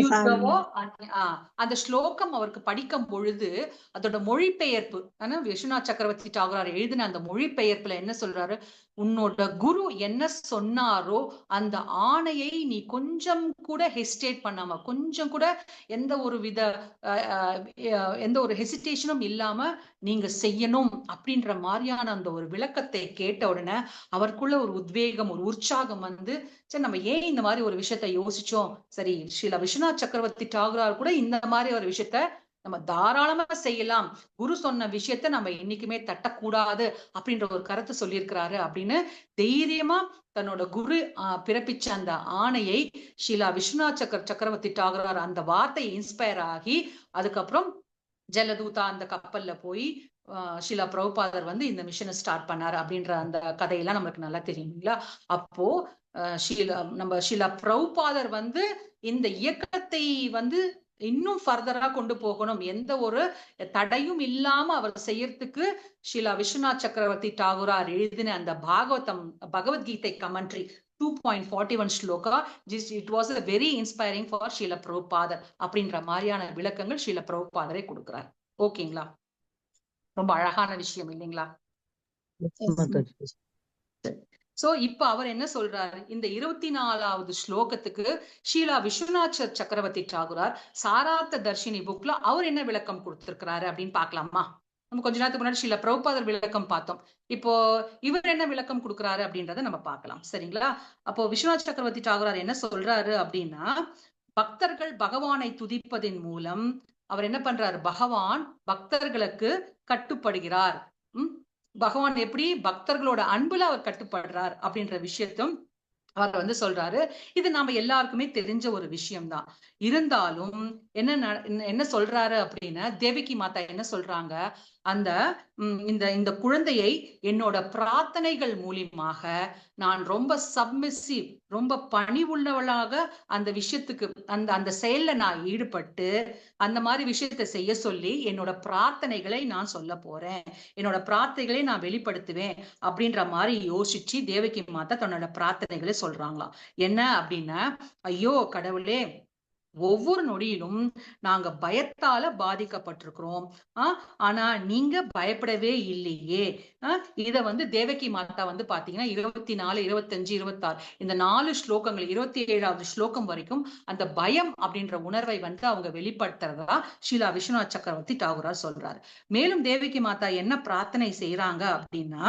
யுத்தவோ. அந்த ஸ்லோகம் அவருக்கு படிக்கும் பொழுது அதோட மொழிபெயர்ப்பு, ஆனா விஸ்வநாத் சக்கரவர்த்தி டாகூரார் எழுதின அந்த மொழிபெயர்ப்புல என்ன சொல்றாரு, உன்னோட குரு என்ன சொன்னாரோ அந்த ஆணையை நீ கொஞ்சம் கூட ஹெசிடேட் பண்ணாம, கொஞ்சம் கூட எந்த ஒரு ஹெசிடேஷனும் இல்லாம நீங்க செய்யணும் அப்படின்ற மாதிரியான அந்த ஒரு விளக்கத்தை கேட்ட உடனே அவருக்குள்ள ஒரு உத்வேகம், ஒரு உற்சாகம் வந்து, சரி நம்ம ஏன் இந்த மாதிரி ஒரு விஷயத்த யோசிச்சோம், சரி ஸ்ரீல விஸ்வநாத் சக்கரவர்த்தி டாகூரார் கூட இந்த மாதிரி ஒரு விஷயத்த நம்ம தாராளமா செய்யலாம், குரு சொன்ன விஷயத்த நம்ம என்னைக்குமே தட்டக்கூடாது அப்படின்ற ஒரு கருத்து சொல்லியிருக்கிறாரு அப்படின்னு தைரியமா தன்னோட குரு பிறப்பிச்ச அந்த ஆணையை ஸ்ரீலா விஸ்வநாத் சக்கரவர்த்தி டாகூரார் அந்த வார்த்தை இன்ஸ்பயர் ஆகி அதுக்கப்புறம் ஜலதூதா அந்த கப்பல்ல போய் ஸ்ரீலா பிரபுபாதர் வந்து இந்த மிஷனை ஸ்டார்ட் பண்ணாரு அப்படின்ற அந்த கதையெல்லாம் நம்மளுக்கு நல்லா தெரியுங்களா. அப்போ நம்ம ஸ்ரீலா பிரபுபாதர் வந்து இந்த இயக்கத்தை வந்து இன்னும் ஃபர்தரா கொண்டு போகணும், எந்த ஒரு தடையும் இல்லாம அவர் செய்யறதுக்கு ஸ்ரீலா விஸ்வநாத் சக்கரவர்த்தி டாகூரார் எழுதின அந்த Bhagavad Gita commentary 2.41 shloka, it was a very inspiring for Srila பிரபுபாதர் அப்படின்ற மாதிரியான விளக்கங்கள் ஸ்ரீல பிரபுபாதரை கொடுக்கிறார். ஓகேங்களா, ரொம்ப அழகான விஷயம் இல்லைங்களா. சோ இப்ப அவர் என்ன சொல்றாரு, இந்த 24வது ஸ்லோகத்துக்கு ஸ்ரீலா விஸ்வநாத் சக்கரவர்த்தி டாகூரார் சாரார்த்த தர்ஷினி புக்ல அவர் என்ன விளக்கம் கொடுத்திருக்கிறாரு அப்படின்னு பாக்கலாமா. நம்ம கொஞ்ச நேரத்துக்கு முன்னாடி ஸ்ரீலா பிரபுபாதர் விளக்கம் பார்த்தோம், இப்போ இவர் என்ன விளக்கம் கொடுக்குறாரு அப்படின்றத நம்ம பார்க்கலாம். சரிங்களா. அப்போ விஸ்வநாத் சக்கரவர்த்தி டாகூரார் என்ன சொல்றாரு அப்படின்னா, பக்தர்கள் பகவானை துதிப்பதின் மூலம் அவர் என்ன பண்றாரு, பகவான் பக்தர்களுக்கு கட்டுப்படுகிறார். பகவான் எப்படி பக்தர்களோட அன்புல அவர் கட்டுப்படுறார் அப்படின்ற விஷயத்தும் அவர் வந்து சொல்றாரு. இது நாம எல்லாருக்குமே தெரிஞ்ச ஒரு விஷயம்தான். இருந்தாலும் என்ன சொல்றாரு அப்படின்னா, தேவகி மாதா என்ன சொல்றாங்க, அந்த இந்த குழந்தையை என்னோட பிரார்த்தனைகள் மூலியமாக நான் ரொம்ப சப்மிசிவ், ரொம்ப பணிவுள்ளவளாக அந்த விஷயத்துக்கு அந்த செயல்ல நான் ஈடுபட்டு அந்த மாதிரி விஷயத்த செய்ய சொல்லி என்னோட பிரார்த்தனைகளை நான் சொல்ல போறேன், என்னோட பிரார்த்தனைகளை நான் வெளிப்படுத்துவேன் அப்படின்ற மாதிரி யோசிச்சு தேவகி மாதா தன்னோட பிரார்த்தனைகளை சொல்றாங்களாம். என்ன அப்படின்னா, ஐயோ கடவுளே, ஒவ்வொரு நொடியிலும் நாங்க பயத்தால பாதிக்கப்பட்டிருக்கிறோம், ஆனா நீங்க பயப்படவே இல்லையே. இத வந்து தேவகி மாதா வந்து பாத்தீங்கன்னா 24, 25, 26 இந்த 4 ஸ்லோகங்கள் 27வது ஸ்லோகம் வரைக்கும் அந்த பயம் அப்படின்ற உணர்வை வந்து அவங்க வெளிப்படுத்துறதா ஸ்ரீலா விஸ்வநாத் சக்கரவர்த்தி டாகூரார் சொல்றாரு. மேலும் தேவகி மாதா என்ன பிரார்த்தனை செய்யறாங்க அப்படின்னா,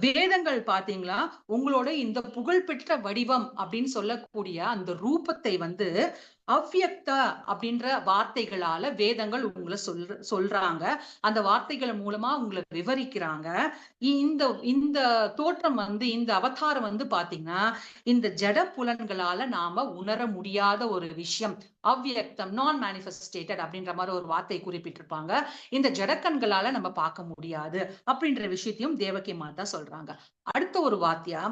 வேதங்கள் பாத்தீங்களா, உங்களோட இந்த புகழ்பெற்ற வடிவம் அப்படின்னு சொல்லக்கூடிய அந்த ரூபத்தை வந்து அவ்யக்த அப்படின்ற வார்த்தைகளால வேதங்கள் உங்களை சொல்றாங்க. அந்த வார்த்தைகள் மூலமா உங்களை விவரிக்கிறாங்க. இந்த இந்த தோற்றம் வந்து, இந்த அவதாரம் வந்து பாத்தீங்கன்னா இந்த ஜட புலன்களால நாம உணர முடியாத ஒரு விஷயம், அவ்யக்தம், நான் மேனிஃபெஸ்டேட்டட் அப்படின்ற மாதிரி ஒரு வார்த்தை குறிப்பிட்டிருப்பாங்க. இந்த ஜடக்கண்களால நம்ம பார்க்க முடியாது அப்படின்ற விஷயத்தையும் தேவகி மாதா சொல்றாங்க. அடுத்த ஒரு வார்த்தையா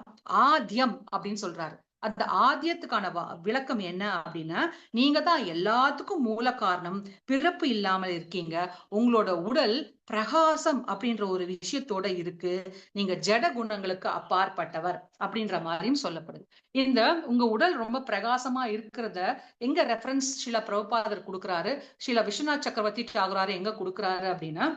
ஆத்யம் அப்படின்னு சொல்றாரு. அந்த ஆதியத்துக்கான விளக்கம் என்ன அப்படின்னா, நீங்க தான் எல்லாத்துக்கும் மூல காரணம், பிறப்பு இல்லாமல் இருக்கீங்க, உங்களோட உடல் பிரகாசம் அப்படின்ற ஒரு விஷயத்தோட இருக்கு, நீங்க ஜட குணங்களுக்கு அப்பாற்பட்டவர் அப்படின்ற மாதிரியும் சொல்லப்படுது. இந்த உங்க உடல் ரொம்ப பிரகாசமா இருக்கிறத எங்க ரெஃபரன்ஸ் ஸ்ரீல பிரபுபாதர் கொடுக்குறாரு, ஸ்ரீல விஸ்வநாத் சக்கரவர்த்தி டாகூர் எங்க கொடுக்குறாரு அப்படின்னா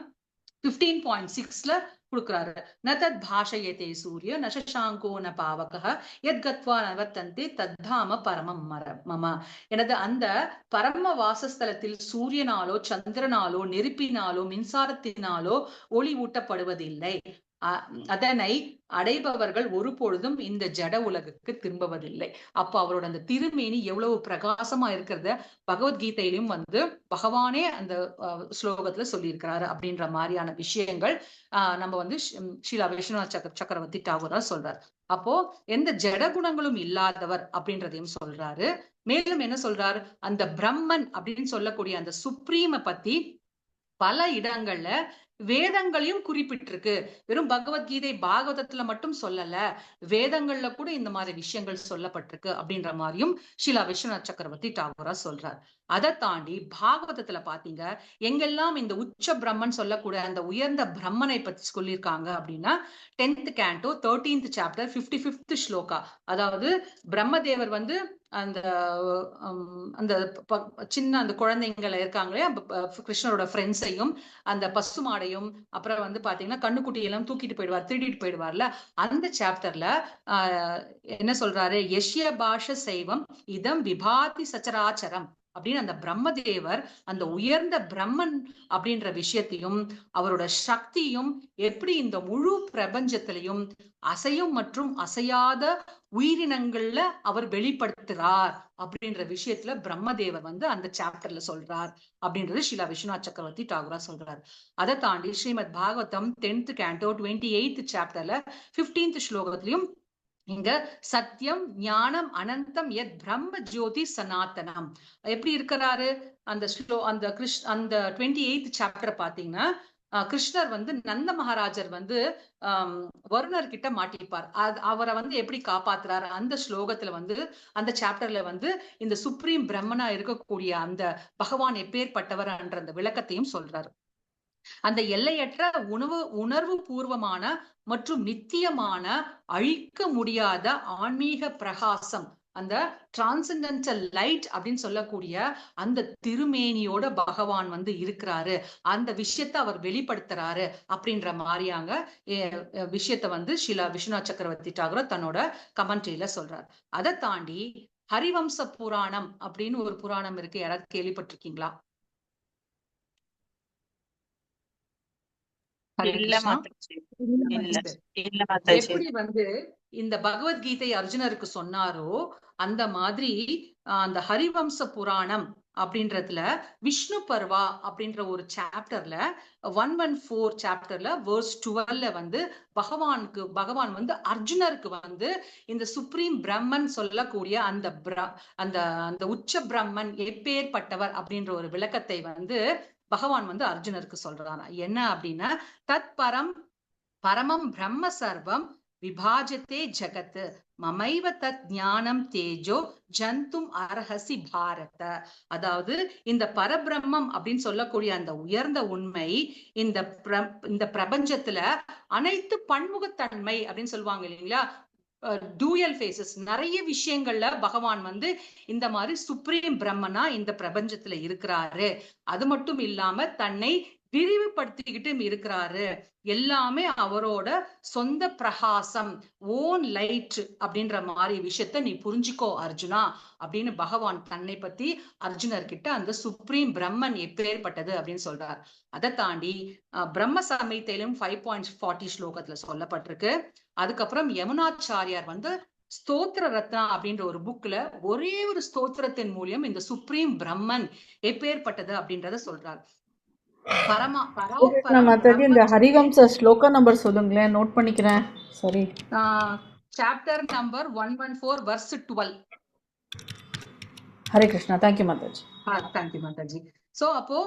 15.6ல கொடுக்குறாரு. நதத் பாஷயதே சூரிய நசசாங்கோ ந பாவகः யத்கத்வா நவர்த்தந்தே தத்தாம பரமம் மம. எனது அந்த பரம வாசஸ்தலத்தில் சூரியனாலோ சந்திரனாலோ நெருப்பினாலோ மின்சாரத்தினாலோ ஒளி ஊட்டப்படுவதில்லை. அதனை அடைபவர்கள் ஒரு பொழுதும் இந்த ஜட உலகுக்கு திரும்புவதில்லை. அப்ப அவரோட அந்த திருமேனி எவ்வளவு பிரகாசமா இருக்கிறத பகவத்கீதையிலும் வந்து பகவானே அந்த ஸ்லோகத்துல சொல்லியிருக்கிறாரு அப்படின்ற மாதிரியான விஷயங்கள் நம்ம வந்து ஸ்ரீலா விஸ்வநாத் சக்கரவர்த்தி டாகூரா சொல்றாரு. அப்போ எந்த ஜட குணங்களும் இல்லாதவர் அப்படின்றதையும் சொல்றாரு. மேலும் என்ன சொல்றாரு, அந்த பிரம்மன் அப்படின்னு சொல்லக்கூடிய அந்த சுப்ரீம பத்தி பல இடங்கள்ல வேதங்களையும் குறிப்பிட்டிருக்கு. வெறும் பகவத்கீதை பாகவதத்துல மட்டும் சொல்லல, வேதங்கள்ல கூட இந்த மாதிரி விஷயங்கள் சொல்லப்பட்டிருக்கு அப்படின்ற மாதிரியும் ஸ்ரீலா விஸ்வநாத் சக்கரவர்த்தி டாகூரா சொல்றார். அதை தாண்டி பாகவதத்துல பாத்தீங்க எங்கெல்லாம் இந்த உச்ச பிரம்மன் சொல்லக்கூடிய அந்த உயர்ந்த பிரம்மனை பத்தி சொல்லியிருக்காங்க அப்படின்னா 10th canto 13th chapter 55th shloka. அதாவது பிரம்மதேவர் வந்து அந்த அந்த சின்ன அந்த குழந்தைங்களை இருக்காங்களே கிருஷ்ணரோட ஃப்ரெண்ட்ஸையும் அந்த பசுமாடையும் அப்புறம் வந்து பாத்தீங்கன்னா கண்ணுக்குட்டி எல்லாம் தூக்கிட்டு போயிடுவார், திருடிட்டு போயிடுவார்ல, அந்த சாப்டர்ல என்ன சொல்றாரு, யஷ்ய பாஷ சைவம் இதம் விபாதி சச்சராச்சரம் அப்படின்னு அந்த பிரம்மதேவர் அந்த உயர்ந்த பிரம்மன் அப்படின்ற விஷயத்தையும் அவரோட சக்தியும் எப்படி இந்த முழு பிரபஞ்சத்திலையும் அசையும் மற்றும் அசையாத உயிரினங்கள்ல அவர் வெளிப்படுத்துறார் அப்படின்ற விஷயத்துல பிரம்மதேவர் வந்து அந்த சாப்டர்ல சொல்றார் அப்படின்றது ஸ்ரீலா விஸ்வநாத் சக்கரவர்த்தி டாகூரா சொல்றார். அதை தாண்டி Srimad Bhagavatam 10th canto 28th chapterல 15th ஸ்லோகத்திலையும் இங்க சத்தியம் ஞானம் அனந்தம் எத் பிரம்ம ஜோதி சனாத்தனம் எப்படி இருக்கிறாரு. அந்த அந்த 28th chapter பாத்தீங்கன்னா கிருஷ்ணர் வந்து நந்த மகாராஜர் வந்து வருணர் கிட்ட மாட்டிப்பார், அவரை வந்து எப்படி காப்பாத்துறாரு அந்த ஸ்லோகத்துல வந்து அந்த சாப்டர்ல வந்து இந்த சுப்ரீம் பிரம்மனா இருக்கக்கூடிய அந்த பகவான் எப்பேற்பட்டவர் என்ற அந்த விளக்கத்தையும் சொல்றாரு. அந்த எல்லையற்ற உணர்வு பூர்வமான மற்றும் நித்தியமான அழிக்க முடியாத ஆன்மீக பிரகாசம், அந்த டிரான்சென்டென்டல் லைட் அப்படின்னு சொல்லக்கூடிய அந்த திருமேனியோட பகவான் வந்து இருக்கிறாரு, அந்த விஷயத்த அவர் வெளிப்படுத்துறாரு அப்படின்ற மாதிரியாங்க விஷயத்த வந்து ஸ்ரீலா விஸ்வநாத் சக்கரவர்த்தி டாகூர் தன்னோட கமெண்ட்ரியில சொல்றாரு. அதை தாண்டி ஹரிவம்ச புராணம் அப்படின்னு ஒரு புராணம் இருக்கு, யாராவது கேள்விப்பட்டிருக்கீங்களா? எப்படி வந்து இந்த பகவத்கீதை அர்ஜுனருக்கு சொன்னாரோ அந்த மாதிரி அந்த ஹரிவம்ச புராணம் அப்படின்றதுல விஷ்ணு பர்வா அப்படின்ற ஒரு சாப்டர்ல 114 சாப்டர்ல verse 12ல வந்து பகவான் வந்து அர்ஜுனருக்கு வந்து இந்த சுப்ரீம் பிரம்மன் சொல்லக்கூடிய அந்த அந்த அந்த உச்ச பிரம்மன் எப்பேற்பட்டவர் அப்படின்ற ஒரு விளக்கத்தை வந்து பகவான் வந்து அர்ஜுனருக்கு சொல்றாரா. என்ன அப்படின்னா தத் பரமம் பிரம்ம சர்வம் விபாஜத்தே ஜகத் மமைவ தத் ஞானம் தேஜோ ஜந்தும் அர்ஹசி பாரத. அதாவது இந்த பரபிரம்மம் அப்படின்னு சொல்லக்கூடிய அந்த உயர்ந்த உண்மை இந்த பிரபஞ்சத்துல அனைத்து பன்முகத்தன்மை அப்படின்னு சொல்லுவாங்க இல்லைங்களா, டூயல் ஃபேசஸ், நிறைய விஷயங்கள்ல பகவான் வந்து இந்த மாதிரி சுப்ரீம் பிரம்மனா இந்த பிரபஞ்சத்துல இருக்கிறாரு. அது மட்டும் இல்லாம தன்னை விரிவுபடுத்திக்கிட்டு இருக்கிறாரு, எல்லாமே அவரோட சொந்த பிரகாசம், ஓன் லைட் அப்படின்ற மாதிரி விஷயத்த நீ புரிஞ்சுக்கோ அர்ஜுனா அப்படின்னு பகவான் தன்னை பத்தி அர்ஜுனர்கிட்ட அந்த சுப்ரீம் பிரம்மன் எப்பேற்பட்டது அப்படின்னு சொல்றார். அதை தாண்டி பிரம்ம சமயத்திலும் 5.40 ஸ்லோகத்துல சொல்லப்பட்டிருக்கு. அதுக்கப்புறம் யமுனாச்சாரியார் வந்து ஸ்தோத்திர ரத்னா அப்படின்ற ஒரு புக்ல ஒரே ஒரு ஸ்தோத்திரத்தின் மூலியம் இந்த சுப்ரீம் பிரம்மன் எப்பேற்பட்டது அப்படின்றத சொல்றார். கிருஷ்ணா மாதாஜி, இந்த ஹரிவம்ச ஸ்லோகா நம்பர் சொல்லுங்களேன், நோட் பண்ணிக்கிறேன். Sorry. Chapter number 114 verse 12. Hare Krishna. Thank you Mataji. Thank you Mataji. So அப்போ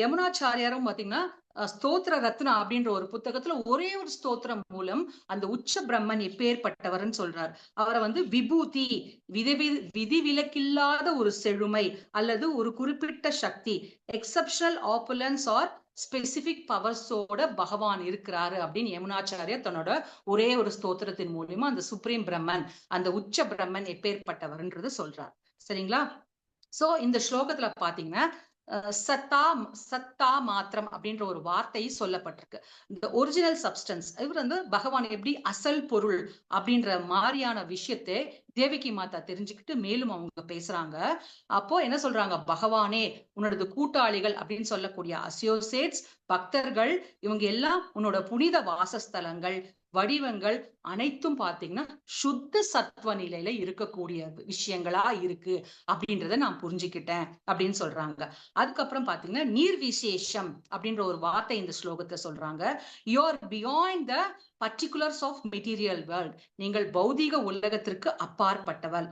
யமுனாச்சாரியாரும் பாத்தீங்கன்னா ஸ்தோத்திர ரத்னா அப்படின்ற ஒரு புத்தகத்துல ஒரே ஒரு ஸ்தோத்திரம் மூலம் அந்த உச்ச பிரம்மன் எப்பேற்பட்டவர்னு சொல்றார். அவரை வந்து விபூதி, விதிவிலக்கில்லாத ஒரு செழுமை அல்லது ஒரு குறிப்பிட்ட சக்தி, எக்ஸப்ஷனல் ஆப்புலன்ஸ் ஆர் ஸ்பெசிபிக் பவர்ஸோட பகவான் இருக்கிறாரு அப்படின்னு யமுனாச்சாரியர் தன்னோட ஒரே ஒரு ஸ்தோத்திரத்தின் மூலியமா அந்த சுப்ரீம் பிரம்மன், அந்த உச்ச பிரம்மன் எப்பேற்பட்டவர்ன்றது சொல்றார். சரிங்களா? சோ இந்த ஸ்லோகத்துல பாத்தீங்கன்னா சத்தா மாத்திரம் அப்படின்ற ஒரு வார்த்தை சொல்லப்பட்டிருக்கு. இந்த ஒரிஜினல் சப்ஸ்டன்ஸ், இவர் வந்து பகவான் எப்படி அசல் பொருள் அப்படின்ற மாதிரியான விஷயத்தை தேவகி மாதா தெரிஞ்சுக்கிட்டு மேலும் அவங்க பேசுறாங்க. அப்போ என்ன சொல்றாங்க, பகவானே உன்னோட கூட்டாளிகள் அப்படின்னு சொல்லக்கூடிய அசோசியேட்ஸ், பக்தர்கள், இவங்க எல்லாம் உன்னோட புனித வாசஸ்தலங்கள், வடிவங்கள் அனைத்தும் பாத்தீங்கன்னா சுத்த சத்துவ நிலையில இருக்கக்கூடிய விஷயங்களா இருக்கு அப்படின்றத நான் புரிஞ்சுக்கிட்டேன் அப்படின்னு சொல்றாங்க. அதுக்கப்புறம் பாத்தீங்கன்னா நீர் விசேஷம் அப்படின்ற ஒரு வார்த்தை இந்த ஸ்லோகத்தை சொல்றாங்க. You are beyond the particulars of material world. நீங்கள் பௌதீக உலகத்திற்கு அப்பாற்பட்டவர்.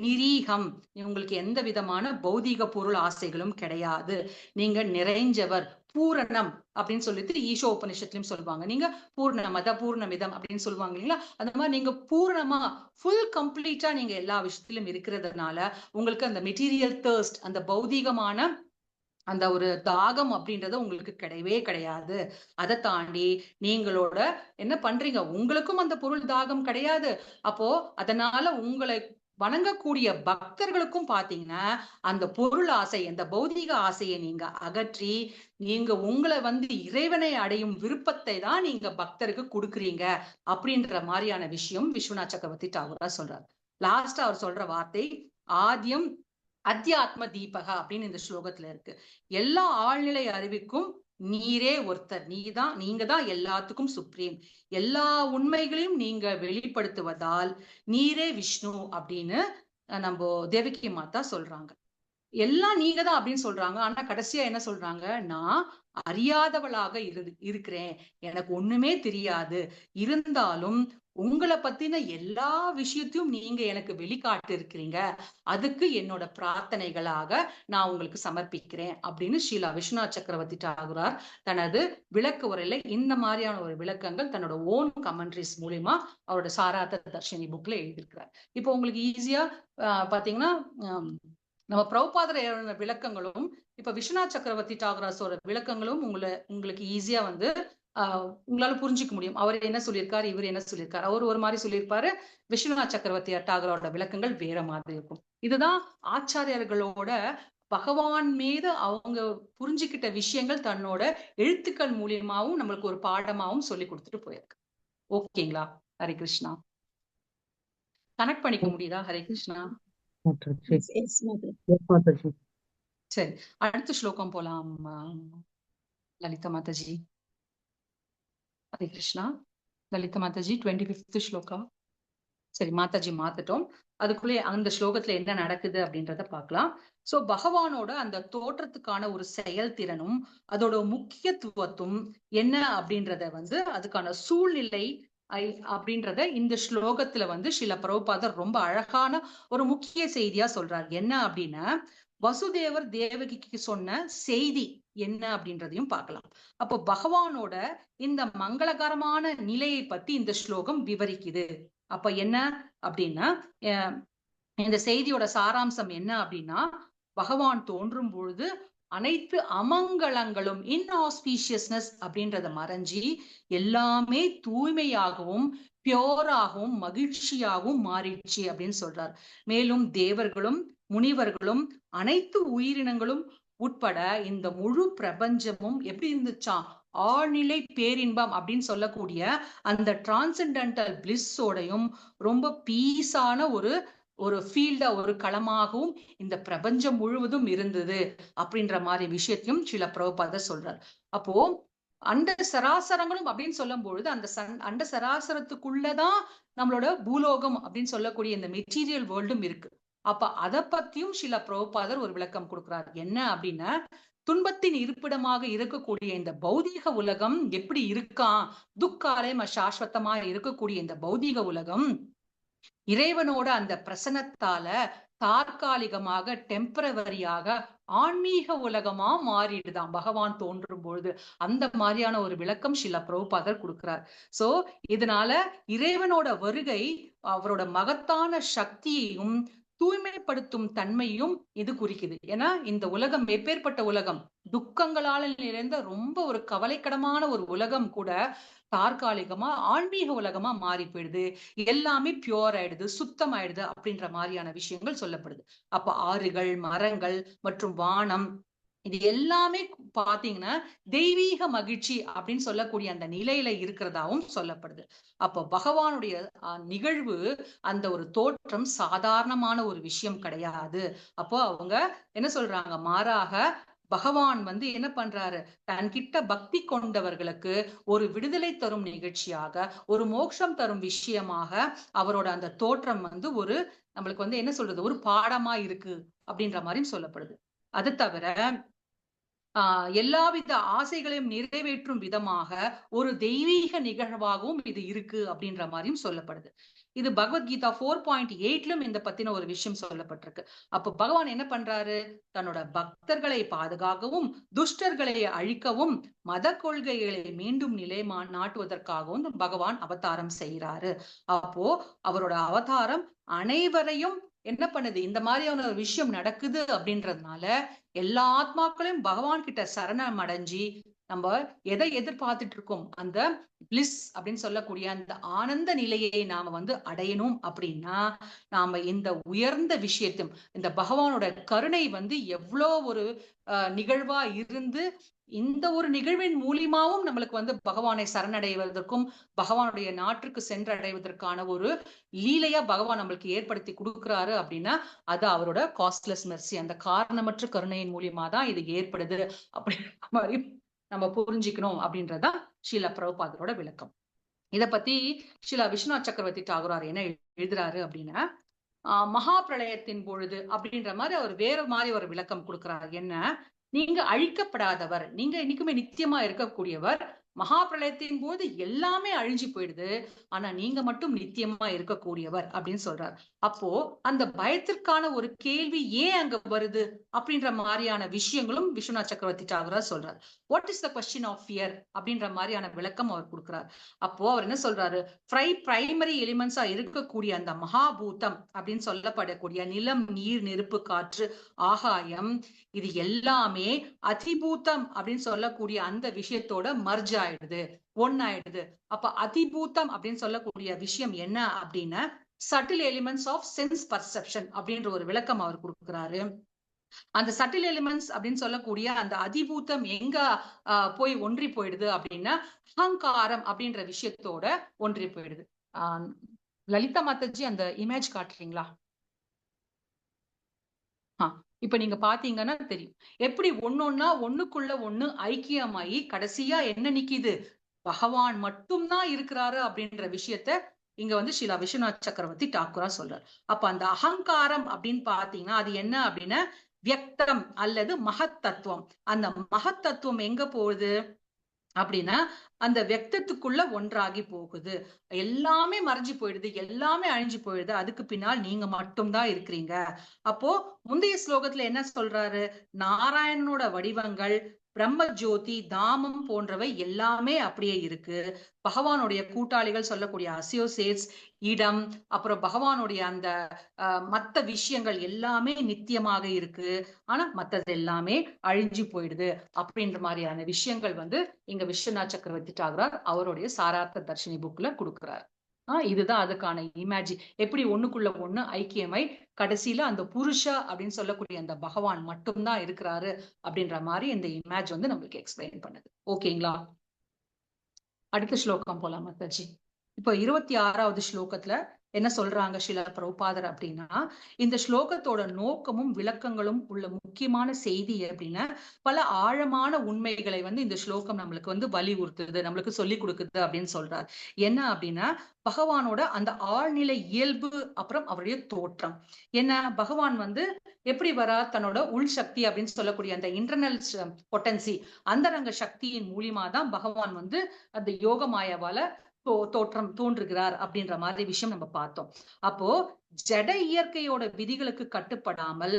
நிரீகம், உங்களுக்கு எந்த விதமான பௌதீக பொருள் ஆசைகளும் கிடையாது. நீங்க நிறைஞ்சவர், பூரணம் அப்படின்னு சொல்லிட்டு ஈஷோ உபனிஷத்துலயும் சொல்லுவாங்க. நீங்க பூர்ணமத பூர்ணமிதம் அப்படின்னு சொல்லுவாங்க இல்லைங்களா? அந்த மாதிரி நீங்க பூர்ணமா ஃபுல் கம்ப்ளீட்டா நீங்க எல்லா விஷயத்திலும் இருக்கிறதுனால உங்களுக்கு அந்த மெட்டீரியல் தர்ஸ்ட், அந்த பௌதீகமான அந்த ஒரு தாகம் அப்படின்றது உங்களுக்கு கிடையவே கிடையாது. அதை தாண்டி நீங்களோட என்ன பண்றீங்க, உங்களுக்கும் அந்த பொருள் தாகம் கிடையாது. அப்போ அதனால உங்களை வணங்கக்கூடிய பக்தர்களுக்கும் பாத்தீங்கன்னா அந்த பொருள் ஆசை, அந்த பௌதீக ஆசையை நீங்க அகற்றி நீங்க உங்களை வந்து இறைவனை அடையும் விருப்பத்தை தான் நீங்க பக்தருக்கு கொடுக்குறீங்க அப்படின்ற மாதிரியான விஷயம் விஸ்வநாத் சக்கரவர்த்தி டாகூரா சொல்றாரு. லாஸ்டா அவர் சொல்ற வார்த்தை ஆத்யம் அத்தியாத்ம தீபகா அப்படின்னு இந்த ஸ்லோகத்துல இருக்கு. எல்லா ஆழ்நிலை அறிவிக்கும் நீரே ஒருத்தர், நீங்க தான் எல்லாத்துக்கும் சுப்ரீம், எல்லா உண்மைகளையும் நீங்க வெளிப்படுத்துவதால் நீரே விஷ்ணு அப்படின்னு நம்ம தேவகி மாதா சொல்றாங்க. எல்லாம் நீங்க தான் அப்படின்னு சொல்றாங்க. ஆனா கடைசியா என்ன சொல்றாங்க, நான் அறியாதவளாக இருக்கிறேன், எனக்கு ஒண்ணுமே தெரியாது, இருந்தாலும் உங்களை பத்தின எல்லா விஷயத்தையும் நீங்க எனக்கு வெளிக்காட்டு இருக்கிறீங்க, அதுக்கு என்னோட பிரார்த்தனைகளாக நான் உங்களுக்கு சமர்ப்பிக்கிறேன் அப்படின்னு ஸ்ரீலா விஸ்வநாத் சக்கரவர்த்தி டாகூரார் தனது விளக்கு உரையில இந்த மாதிரியான ஒரு விளக்கங்கள் தன்னோட ஓன் கமெண்ட்ரிஸ் மூலியமா அவரோட சாரார்த்த தர்ஷினி புக்ல எழுதியிருக்கிறார். இப்போ உங்களுக்கு ஈஸியா பாத்தீங்கன்னா நம்ம பிரபுபாதர் எழுதின விளக்கங்களும் இப்ப விஸ்வநாத் சக்கரவர்த்தி டாகூராஸோட விளக்கங்களும் உங்களுக்கு ஈஸியா வந்து உங்களால புரிஞ்சுக்க முடியும். அவர் என்ன சொல்லியிருக்காரு, இவர் என்ன சொல்லியிருக்காரு. அவர் ஒரு மாதிரி சொல்லியிருப்பாரு, விஸ்வநாத் சக்கரவர்த்தி டாகூரோட விளக்கங்கள் வேற மாதிரி இருக்கும். இதுதான் ஆச்சாரியர்களோட பகவான் மீது அவங்க புரிஞ்சுக்கிட்ட விஷயங்கள் தன்னோட எழுத்துக்கள் மூலியமாவும் நம்மளுக்கு ஒரு பாடமாவும் சொல்லி கொடுத்துட்டு போயிருக்கு. ஓகேங்களா? ஹரே கிருஷ்ணா. கனெக்ட் பண்ணிக்க முடியுதா? ஹரே கிருஷ்ணா. சரி, அடுத்த ஸ்லோகம் போலாம். லலிதா மாதாஜி. ஹரே கிருஷ்ணா. லலிதா மாதாஜி 25th ஸ்லோகா. சரி, மாதாஜி மாத்தட்டும். அதுக்குள்ளே அந்த ஸ்லோகத்துல என்ன நடக்குது அப்படின்றத பார்க்கலாம். சோ பகவானோட அந்த தோற்றத்துக்கான ஒரு செயல்திறனும் அதோட முக்கியத்துவத்தும் என்ன அப்படின்றத வந்து அதுக்கான சூழ்நிலை அப்படின்றத இந்த ஸ்லோகத்துல வந்து ஸ்ரீல பிரபுபாதர் ரொம்ப அழகான ஒரு முக்கிய செய்தியா சொல்றார். என்ன அப்படின்னா, வசுதேவர் தேவகிக்கு சொன்ன செய்தி என்ன அப்படின்றதையும் பார்க்கலாம். அப்போ பகவானோட இந்த மங்களகரமான நிலையை பத்தி இந்த ஸ்லோகம் விவரிக்குது. அப்ப என்ன அப்படின்னா, இந்த செய்தியோட சாராம்சம் என்ன அப்படின்னா, பகவான் தோன்றும் பொழுது அனைத்து அமங்கலங்களும் இன்ஆஸ்பீஷியஸ்னஸ் அப்படின்றத மறைஞ்சி எல்லாமே தூய்மையாகவும் பியோராகவும் மகிழ்ச்சியாகவும் மாறிடுச்சு அப்படின்னு சொல்றார். மேலும் தேவர்களும் முனிவர்களும் அனைத்து உயிரினங்களும் உட்பட இந்த முழு பிரபஞ்சமும் எப்படி இருந்துச்சாம், ஆழ்நிலை பேரின்பம் அப்படின்னு சொல்லக்கூடிய அந்த டிரான்சென்டென்டல் பிளிஸ்ஸோடையும் ரொம்ப பீஸான ஒரு ஃபீல்டா, ஒரு களமாகவும் இந்த பிரபஞ்சம் முழுவதும் இருந்தது அப்படின்ற மாதிரி விஷயத்தையும் சில பிரபுபாதர் சொல்றார். அப்போ அண்ட சராசரங்களும் அப்படின்னு சொல்லும் பொழுது அந்த அண்ட சராசரத்துக்குள்ளதான் நம்மளோட பூலோகம் அப்படின்னு சொல்லக்கூடிய இந்த மெட்டீரியல் வேர்ல்டும் இருக்கு. அப்ப அதை பத்தியும் சில பிரபுபாதர் ஒரு விளக்கம் கொடுக்கிறார். என்ன அப்படின்னா, துன்பத்தின் இருப்பிடமாக இருக்கக்கூடிய இந்த பௌதீக உலகம் எப்படி இருக்கான், துக்காலயம் சாஸ்வத்தமா இருக்கக்கூடிய இந்த பௌதீக உலகம் இறைவனோட அந்த பிரசனத்தால தற்காலிகமாக டெம்பரவரியாக ஆன்மீக உலகமா மாறிடுதான் பகவான் தோன்றும் பொழுது. அந்த மாதிரியான ஒரு விளக்கம் சில பிரபுபாதர் கொடுக்கிறார். சோ இதனால இறைவனோட வருகை அவரோட மகத்தான சக்தியையும் தூய்மைப்படுத்தும் தன்மையும் இது குறிக்குது. ஏன்னா இந்த உலகம் எப்பேற்பட்ட உலகம், துக்கங்களால நிறைந்த ரொம்ப ஒரு கவலைக்கிடமான ஒரு உலகம் கூட தற்காலிகமா ஆன்மீக உலகமா மாறி போயிடுது, எல்லாமே பியூர் ஆயிடுது, சுத்தம் ஆயிடுது அப்படின்ற மாதிரியான விஷயங்கள் சொல்லப்படுது. அப்ப ஆறுகள், மரங்கள் மற்றும் வானம் இது எல்லாமே பாத்தீங்கன்னா தெய்வீக மகிழ்ச்சி அப்படின்னு சொல்லக்கூடிய அந்த நிலையில இருக்கிறதாவும் சொல்லப்படுது. அப்போ பகவானுடைய நிகழ்வு, அந்த ஒரு தோற்றம் சாதாரணமான ஒரு விஷயம் கிடையாது. அப்போ அவங்க என்ன சொல்றாங்க, மாறாக பகவான் என்ன பண்றாரு, தன்கிட்ட பக்தி கொண்டவர்களுக்கு ஒரு விடுதலை தரும் நிகழ்ச்சியாக, ஒரு மோட்சம் தரும் விஷயமாக அவரோட அந்த தோற்றம் ஒரு நம்மளுக்கு என்ன சொல்றது, ஒரு பாடமா இருக்கு அப்படின்ற மாதிரியும் சொல்லப்படுது. அது தவிர எல்லாவித ஆசைகளையும் நிறைவேற்றும் விதமாக ஒரு தெய்வீக நிகழ்வாகவும் இது இருக்கு அப்படின்ற மாதிரியும் சொல்லப்படுது. இது பகவத்கீதா 4.8லும் இந்த பத்தின ஒரு விஷயம் சொல்லப்பட்டிருக்கு. அப்ப பகவான் என்ன பண்றாரு, தன்னோட பக்தர்களை பாதுகாக்கவும் துஷ்டர்களை அழிக்கவும் மத கொள்கைகளை மீண்டும் நாட்டுவதற்காகவும் பகவான் அவதாரம் செய்யறாரு. அப்போ அவரோட அவதாரம் அனைவரையும் என்ன பண்ணுது, இந்த மாதிரியான ஒரு விஷயம் நடக்குது அப்படின்றதுனால எல்லா ஆத்மாக்களையும் பகவான் கிட்ட சரணம் அடைஞ்சி நம்ம எதை எதிர்பார்த்துட்டு இருக்கோம், அந்த பிளிஸ் அப்படின்னு சொல்லக்கூடிய அந்த ஆனந்த நிலையை நாம அடையணும் அப்படின்னா நாம இந்த உயர்ந்த விஷயத்தையும், இந்த பகவானோட கருணை எவ்வளோ ஒரு நிகழ்வா இருந்து இந்த ஒரு நிகழ்வின் மூலியமாவும் நம்மளுக்கு பகவானை சரணடைவதற்கும் பகவானுடைய நாட்டுக்கு சென்றடைவதற்கான ஒரு லீலையா பகவான் நம்மளுக்கு ஏற்படுத்தி கொடுக்குறாரு அப்படின்னா அது அவரோட காஸ்ட்லெஸ் மெர்சி, அந்த காரணமற்ற கருணையின் மூலியமா தான் இது ஏற்படுது அப்படின்ற மாதிரி நம்ம புரிஞ்சுக்கணும் அப்படின்றதான் ஸ்ரீல பிரபுபாதரோட விளக்கம். இத பத்தி ஸ்ரீல விஸ்வநாத் சக்கரவர்த்தி டாகூர் என்ன எழுதுறாரு அப்படின்னா, மகா பிரளயத்தின் பொழுது அப்படின்ற மாதிரி அவர் வேற மாதிரி ஒரு விளக்கம் கொடுக்கிறார். என்ன, நீங்க அழிக்கப்படாதவர், நீங்க இன்னைக்குமே நித்தியமா இருக்கக்கூடியவர், மகா பிரளயத்தின் போது எல்லாமே அழிஞ்சு போயிடுது, ஆனா நீங்க மட்டும் நித்தியமா இருக்கக்கூடியவர் அப்படின்னு சொல்றார். அப்போ அந்த பயத்திற்கான ஒரு கேள்வி ஏன் அங்க வருது அப்படின்ற மாதிரியான விஷயங்களும் விஸ்வநாத் சக்கரவர்த்தி டாகூர் சொல்றார். What is the question of fear அப்படின்ற மாதிரியான விளக்கம் அவர் கொடுக்கிறார். அப்போ அவர் என்ன சொல்றாரு, பிரைமரி எலிமெண்ட்ஸா இருக்கக்கூடிய அந்த மகாபூதம் அப்படின்னு சொல்லப்படக்கூடிய நிலம், நீர், நெருப்பு, காற்று, ஆகாயம், இது எல்லாமே அதிபூதம் அப்படின்னு சொல்லக்கூடிய அந்த விஷயத்தோட மர்ஜ் ஆயிடுது, ஒன்னாயிடுது. அப்ப அதிபூதம் அப்படின்னு சொல்லக்கூடிய விஷயம் என்ன அப்படின்னா subtle elements of sense perception அப்படின்ற ஒரு விளக்கம் அவர் கொடுக்கிறாரு. அந்த சட்டில் எலிமெண்ட்ஸ் அப்படின்னு சொல்லக்கூடிய அந்த அதிபூதம் எங்க போய் ஒன்றி போயிடுது அப்படின்னா அகங்காரம் அப்படின்ற விஷயத்தோட ஒன்றி போயிடுது. லலிதா மாதாஜி அந்த இமேஜ் காட்டுறீங்களா? இப்ப நீங்க பாத்தீங்கன்னா தெரியும் எப்படி ஒன்னொன்னா ஒண்ணுக்குள்ள ஒண்ணு ஐக்கியமாயி கடைசியா என்ன நிக்குது, பகவான் மட்டும்தான் இருக்கிறாரு அப்படின்ற விஷயத்த இங்க ஸ்ரீலா விஸ்வநாத் சக்கரவர்த்தி டாகூரா சொல்றாரு. அப்ப அந்த அகங்காரம் அப்படின்னு பாத்தீங்கன்னா அது என்ன அப்படின்னா வியக்தம் அல்லது மகத்தத்துவம். அந்த மகத்தத்துவம் எங்க போகுது அப்படின்னா அந்த வியக்தத்துக்குள்ள ஒன்றாகி போகுது, எல்லாமே மறைஞ்சு போயிடுது, எல்லாமே அழிஞ்சு போயிடுது, அதுக்கு பின்னால் நீங்க மட்டும்தான் இருக்கிறீங்க. அப்போ முந்தைய ஸ்லோகத்துல என்ன சொல்றாரு, நாராயணனோட வடிவங்கள், பிரம்ம ஜோதி, தாமம் போன்றவை எல்லாமே அப்படியே இருக்கு. பகவானுடைய கூட்டாளிகள் சொல்லக்கூடிய அசோசியேட்ஸ், இடம், அப்புறம் பகவானுடைய அந்த மத்த விஷயங்கள் எல்லாமே நித்தியமாக இருக்கு, ஆனா மத்தது எல்லாமே அழிஞ்சு போயிடுது அப்படின்ற மாதிரியான விஷயங்கள் இங்க விஸ்வநாத் சக்கரவர்த்தி டாகூர் அவருடைய சாரார்த்த தர்ஷினி புக்ல கொடுக்கிறார். இதுதான் அதுக்கான இமேஜ், எப்படி ஒண்ணுக்குள்ள ஒண்ணு ஐக்கியமாய் கடைசியில அந்த புருஷா அப்படின்னு சொல்லக்கூடிய அந்த பகவான் மட்டும்தான் இருக்கிறாரு அப்படின்ற மாதிரி இந்த இமேஜ் நம்மளுக்கு எக்ஸ்பிளைன் பண்ணுது. ஓகேங்களா? அடுத்த ஸ்லோகம் போலாம் மாதாஜி. இப்ப 26வது ஸ்லோகத்துல என்ன சொல்றாங்க சில பிரபுபாதர் அப்படின்னா, இந்த ஸ்லோகத்தோட நோக்கமும் விளக்கங்களும் உள்ள முக்கியமான செய்தி அப்படின்னா, பல ஆழமான உண்மைகளை வந்து இந்த ஸ்லோகம் நம்மளுக்கு வந்து வலியுறுத்துது, நம்மளுக்கு சொல்லி கொடுக்குது அப்படின்னு சொல்றார். என்ன அப்படின்னா, பகவானோட அந்த ஆழ்நிலை இயல்பு, அப்புறம் அவருடைய தோற்றம் என்ன. பகவான் வந்து எப்படி வரா, தன்னோட உள் சக்தி அப்படின்னு சொல்லக்கூடிய அந்த இன்டர்னல் பொட்டன்சி, அந்தரங்க சக்தியின் மூலியமா தான் பகவான் வந்து அந்த யோக மாயாவால தோற்றம் தோன்றுகிறார் அப்படின்ற மாதிரி விஷயம் நம்ம பார்த்தோம். அப்போ ஜட இயற்கையோட விதிகளுக்கு கட்டுப்படாமல்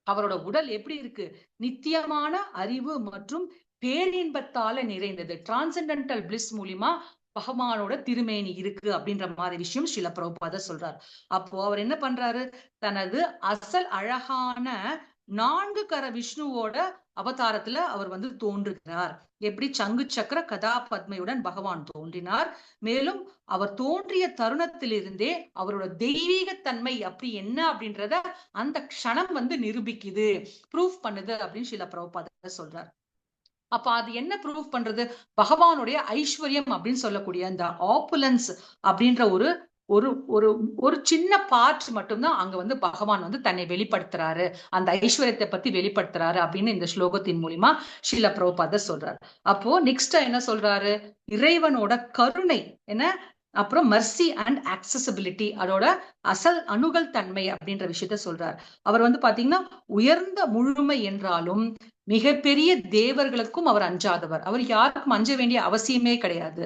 அவரோட உடல் எப்படி இருக்கு, நித்தியமான அறிவு மற்றும் பேரின்பத்தால நிறைந்தது, டிரான்சென்டென்டல் பிளிஸ் மூலியமா பகவானோட திருமேனி இருக்கு அப்படின்ற மாதிரி விஷயம் சில பிரபுபாதர் சொல்றார். அப்போ அவர் என்ன பண்றாரு, தனது அசல் அழகான 4 கர விஷ்ணுவோட அவதாரத்துல அவர் வந்து தோன்றுகிறார். எப்படி சங்கு சக்கர கதா பத்மையுடன் பகவான் தோன்றினார். மேலும் அவர் தோன்றிய தருணத்திலிருந்தே அவரோட தெய்வீகத்தன்மை அப்படி என்ன அப்படின்றத அந்த க்ஷணம் வந்து நிரூபிக்குது, ப்ரூஃப் பண்ணுது அப்படின்னு சில பிரபுபாதர் சொல்றார். அப்ப அது என்ன ப்ரூஃப் பண்றது, பகவானுடைய ஐஸ்வர்யம் அப்படின்னு சொல்லக்கூடிய அந்த ஆப்புலன்ஸ் அப்படின்ற ஒரு ஒரு ஒரு ஒரு சின்ன பார்ட் மட்டும்தான் அங்க வந்து பகவான் வந்து தன்னை வெளிப்படுத்துறாரு, அந்த ஐஸ்வர்யத்தை பத்தி வெளிப்படுத்துறாரு அப்படின்னு இந்த ஸ்லோகத்தின் மூலியமா ஸ்ரீல பிரபுபாதர் சொல்றாரு. அப்போ நெக்ஸ்ட் என்ன சொல்றாரு, இறைவனோட கருணை என்ன, அப்புறம் மர்சி அண்ட் ஆக்சசிபிலிட்டி, அதோட அசல் அணுகல் தன்மை அப்படின்ற விஷயத்த சொல்றார். அவர் வந்து பாத்தீங்கன்னா உயர்ந்த முழுமை என்றாலும் மிகப்பெரிய தேவர்களுக்கும் அவர் அஞ்சாதவர். அவர் யாருக்கும் அஞ்ச வேண்டிய அவசியமே கிடையாது.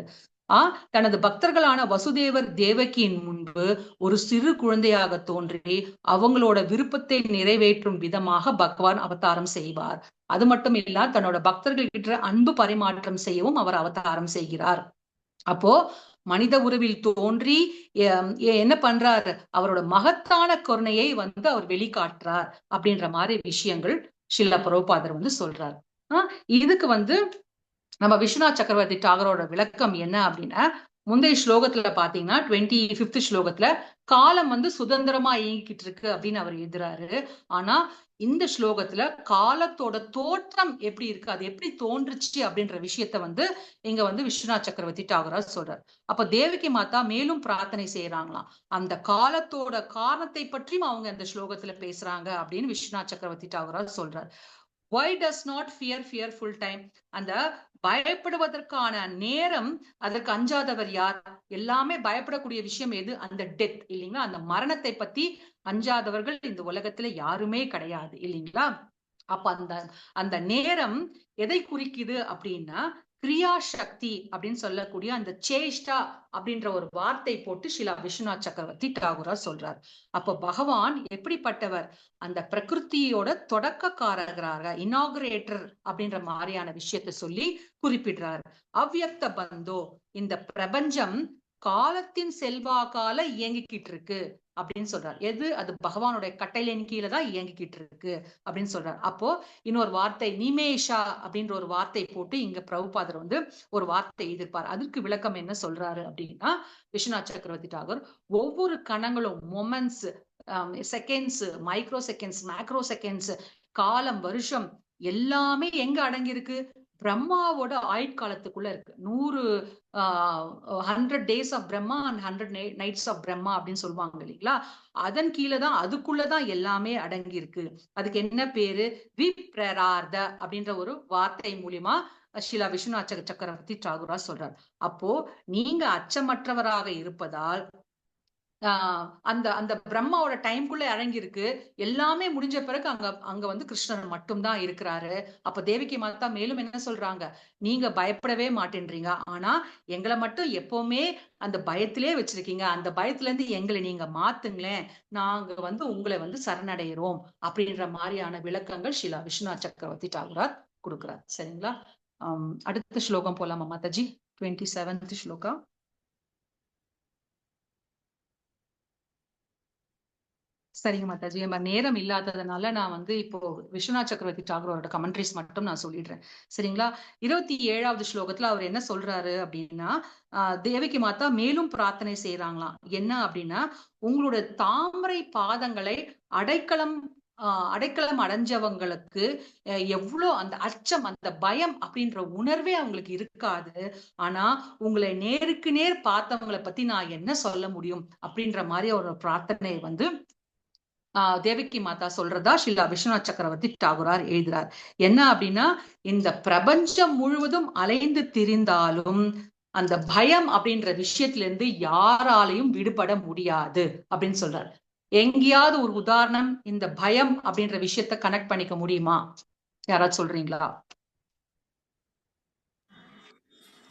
தனது பக்தர்களான வசுதேவர் தேவகியின் முன்பு ஒரு சிறு குழந்தையாக தோன்றி அவங்களோட விருப்பத்தை நிறைவேற்றும் விதமாக பகவான் அவதாரம் செய்வார். அது மட்டும் இல்ல, தன்னோட பக்தர்கள் கிட்ட அன்பு பரிமாற்றம் செய்யவும் அவர் அவதாரம் செய்கிறார். அப்போ மனித உருவில் தோன்றி என்ன பண்றாரு, அவரோட மகத்தான கருணையை வந்து அவர் வெளிக்காட்டுறார் அப்படின்ற மாதிரி விஷயங்கள் ஸ்ரீல பிரபுபாதர் வந்து சொல்றார். இதுக்கு வந்து நம்ம விஸ்வநாத் சக்கரவர்த்தி டாகரோட விளக்கம் என்ன அப்படின்னா, முந்தைய ஸ்லோகத்துல பாத்தீங்கன்னா 25th ஸ்லோகத்துல காலம் வந்து சுதந்திரமா இயங்கிட்டு இருக்கு அப்படின்னு அவர் எழுதுறாரு. ஆனா இந்த ஸ்லோகத்துல காலத்தோட தோற்றம் எப்படி இருக்கு, அது எப்படி தோன்றுச்சு அப்படின்ற விஷயத்த வந்து இங்க வந்து விஸ்வநாத் சக்கரவர்த்தி டாகரா சொல்றாரு. அப்ப தேவகி மாதா மேலும் பிரார்த்தனை செய்யறாங்களாம், அந்த காலத்தோட காரணத்தை பற்றியும் அவங்க அந்த ஸ்லோகத்துல பேசுறாங்க அப்படின்னு விஸ்வநாத் சக்கரவர்த்தி டாகரா சொல்றாரு. Why does not fear full time? அந்த பயப்படுவதற்கான நேரம், அதற்கு அஞ்சாதவர் யார்? எல்லாமே பயப்படக்கூடிய விஷயம் எது, அந்த டெத் இல்லைங்களா, அந்த மரணத்தை பத்தி அஞ்சாதவர்கள் இந்த உலகத்துல யாருமே கிடையாது இல்லைங்களா. அப்ப அந்த நேரம் எதை குறிக்குது அப்படின்னா, கிரியா சக்தி அப்படின்னு சொல்லக்கூடிய அந்த சேஷ்டா அப்படின்ற ஒரு வார்த்தை போட்டு ஸ்ரீல விஸ்வநாத் சக்கரவர்த்தி டாகூரா சொல்றார். அப்ப பகவான் எப்படிப்பட்டவர், அந்த பிரகிருத்தியோட தொடக்கக்காரராக, இனாகுரேட்டர் அப்படின்ற மாதிரியான விஷயத்த சொல்லி குறிப்பிடுறாரு. அவ்யக்த பந்தோ, இந்த பிரபஞ்சம் காலத்தின் செல்வாக்கால இயங்கிக்கிட்டு இருக்கு அப்படின்னு சொல்றாரு. எது, அது பகவானுடைய கட்டளையின் கீழே தான் இயங்கிக்கிட்டு இருக்கு அப்படின்னு சொல்றாரு. அப்போ இன்னொரு வார்த்தை நிமேஷா அப்படின்ற ஒரு வார்த்தை போட்டு இங்க பிரபுபாதர் வந்து ஒரு வார்த்தை எதிர்ப்பார். அதற்கு விளக்கம் என்ன சொல்றாரு அப்படின்னா, விஸ்வநாத் சக்கரவர்த்தி டாகூர் ஒவ்வொரு கணங்களும் moments, seconds, micro seconds, macro seconds, காலம், வருஷம் எல்லாமே எங்க அடங்கி இருக்கு, பிரம்மாவோட ஆயுட்காலத்துக்குள்ள இருக்கு. 100 days of Brahma and 100 nights of Brahma அப்படின்னு சொல்லுவாங்க இல்லைங்களா. அதன் கீழதான், அதுக்குள்ளதான் எல்லாமே அடங்கி இருக்கு. அதுக்கு என்ன பேரு, விப்ரரார்த்த அப்படின்ற ஒரு வார்த்தை மூலியமா ஸ்ரீல விஸ்வநாத் சக்கரவர்த்தி டாகூரா சொல்றார். அப்போ நீங்க அச்சமற்றவராக இருப்பதால் அந்த அந்த பிரம்மாவோட டைம்குள்ள அடங்கி இருக்கு, எல்லாமே முடிஞ்ச பிறகு அங்க வந்து கிருஷ்ணன் மட்டும்தான் இருக்கிறாரு. அப்ப தேவகி மாதா மேலும் என்ன சொல்றாங்க, நீங்க பயப்படவே மாட்டேன்றீங்க, ஆனா எங்களை மட்டும் எப்பவுமே அந்த பயத்திலே வச்சிருக்கீங்க, அந்த பயத்துல இருந்து எங்களை நீங்க மாத்துங்களேன், நாங்க வந்து உங்களை வந்து சரணடைகிறோம் அப்படின்ற மாதிரியான விளக்கங்கள் ஸ்ரீல விஸ்வநாத் சக்கரவர்த்தி டாகூரா கொடுக்குறார். சரிங்களா. அடுத்த ஸ்லோகம் போலாமா மாதாஜி, 27th ஸ்லோகா. சரிங்க மாதாஜி, நம்ம நேரம் இல்லாததுனால நான் வந்து இப்போ விஸ்வநாத் சக்கரவர்த்தி டாகூரோட கமெண்ட்ரிஸ் மட்டும் நான் சொல்லிடுறேன். சரிங்களா. 27வது ஸ்லோகத்துல அவர் என்ன சொல்றாரு அப்படின்னா, தேவகி மாதா மேலும் பிரார்த்தனை செய்யறாங்களாம். என்ன அப்படின்னா, உங்களோட தாமரை பாதங்களை அடைக்கலம் அடைக்கலம் அடைஞ்சவங்களுக்கு எவ்வளோ அந்த அச்சம், அந்த பயம் அப்படின்ற உணர்வே அவங்களுக்கு இருக்காது. ஆனா உங்களை நேருக்கு நேர் பார்த்தவங்களை பத்தி நான் என்ன சொல்ல முடியும் அப்படின்ற மாதிரி ஒரு பிரார்த்தனை வந்து தேவகி மாதா சொல்றதா ஸ்ரீலா விஸ்வநாத் சக்கரவர்த்தி டாகூரார் எழுதுறார். என்ன அப்படின்னா, இந்த பிரபஞ்சம் முழுவதும் அலைந்து திரிந்தாலும் அந்த பயம் அப்படின்ற விஷயத்துல இருந்து யாராலையும் விடுபட முடியாது அப்படின்னு சொல்றாரு. எங்கேயாவது ஒரு உதாரணம் இந்த பயம் அப்படின்ற விஷயத்த கனெக்ட் பண்ணிக்க முடியுமா? யாராவது சொல்றீங்களா?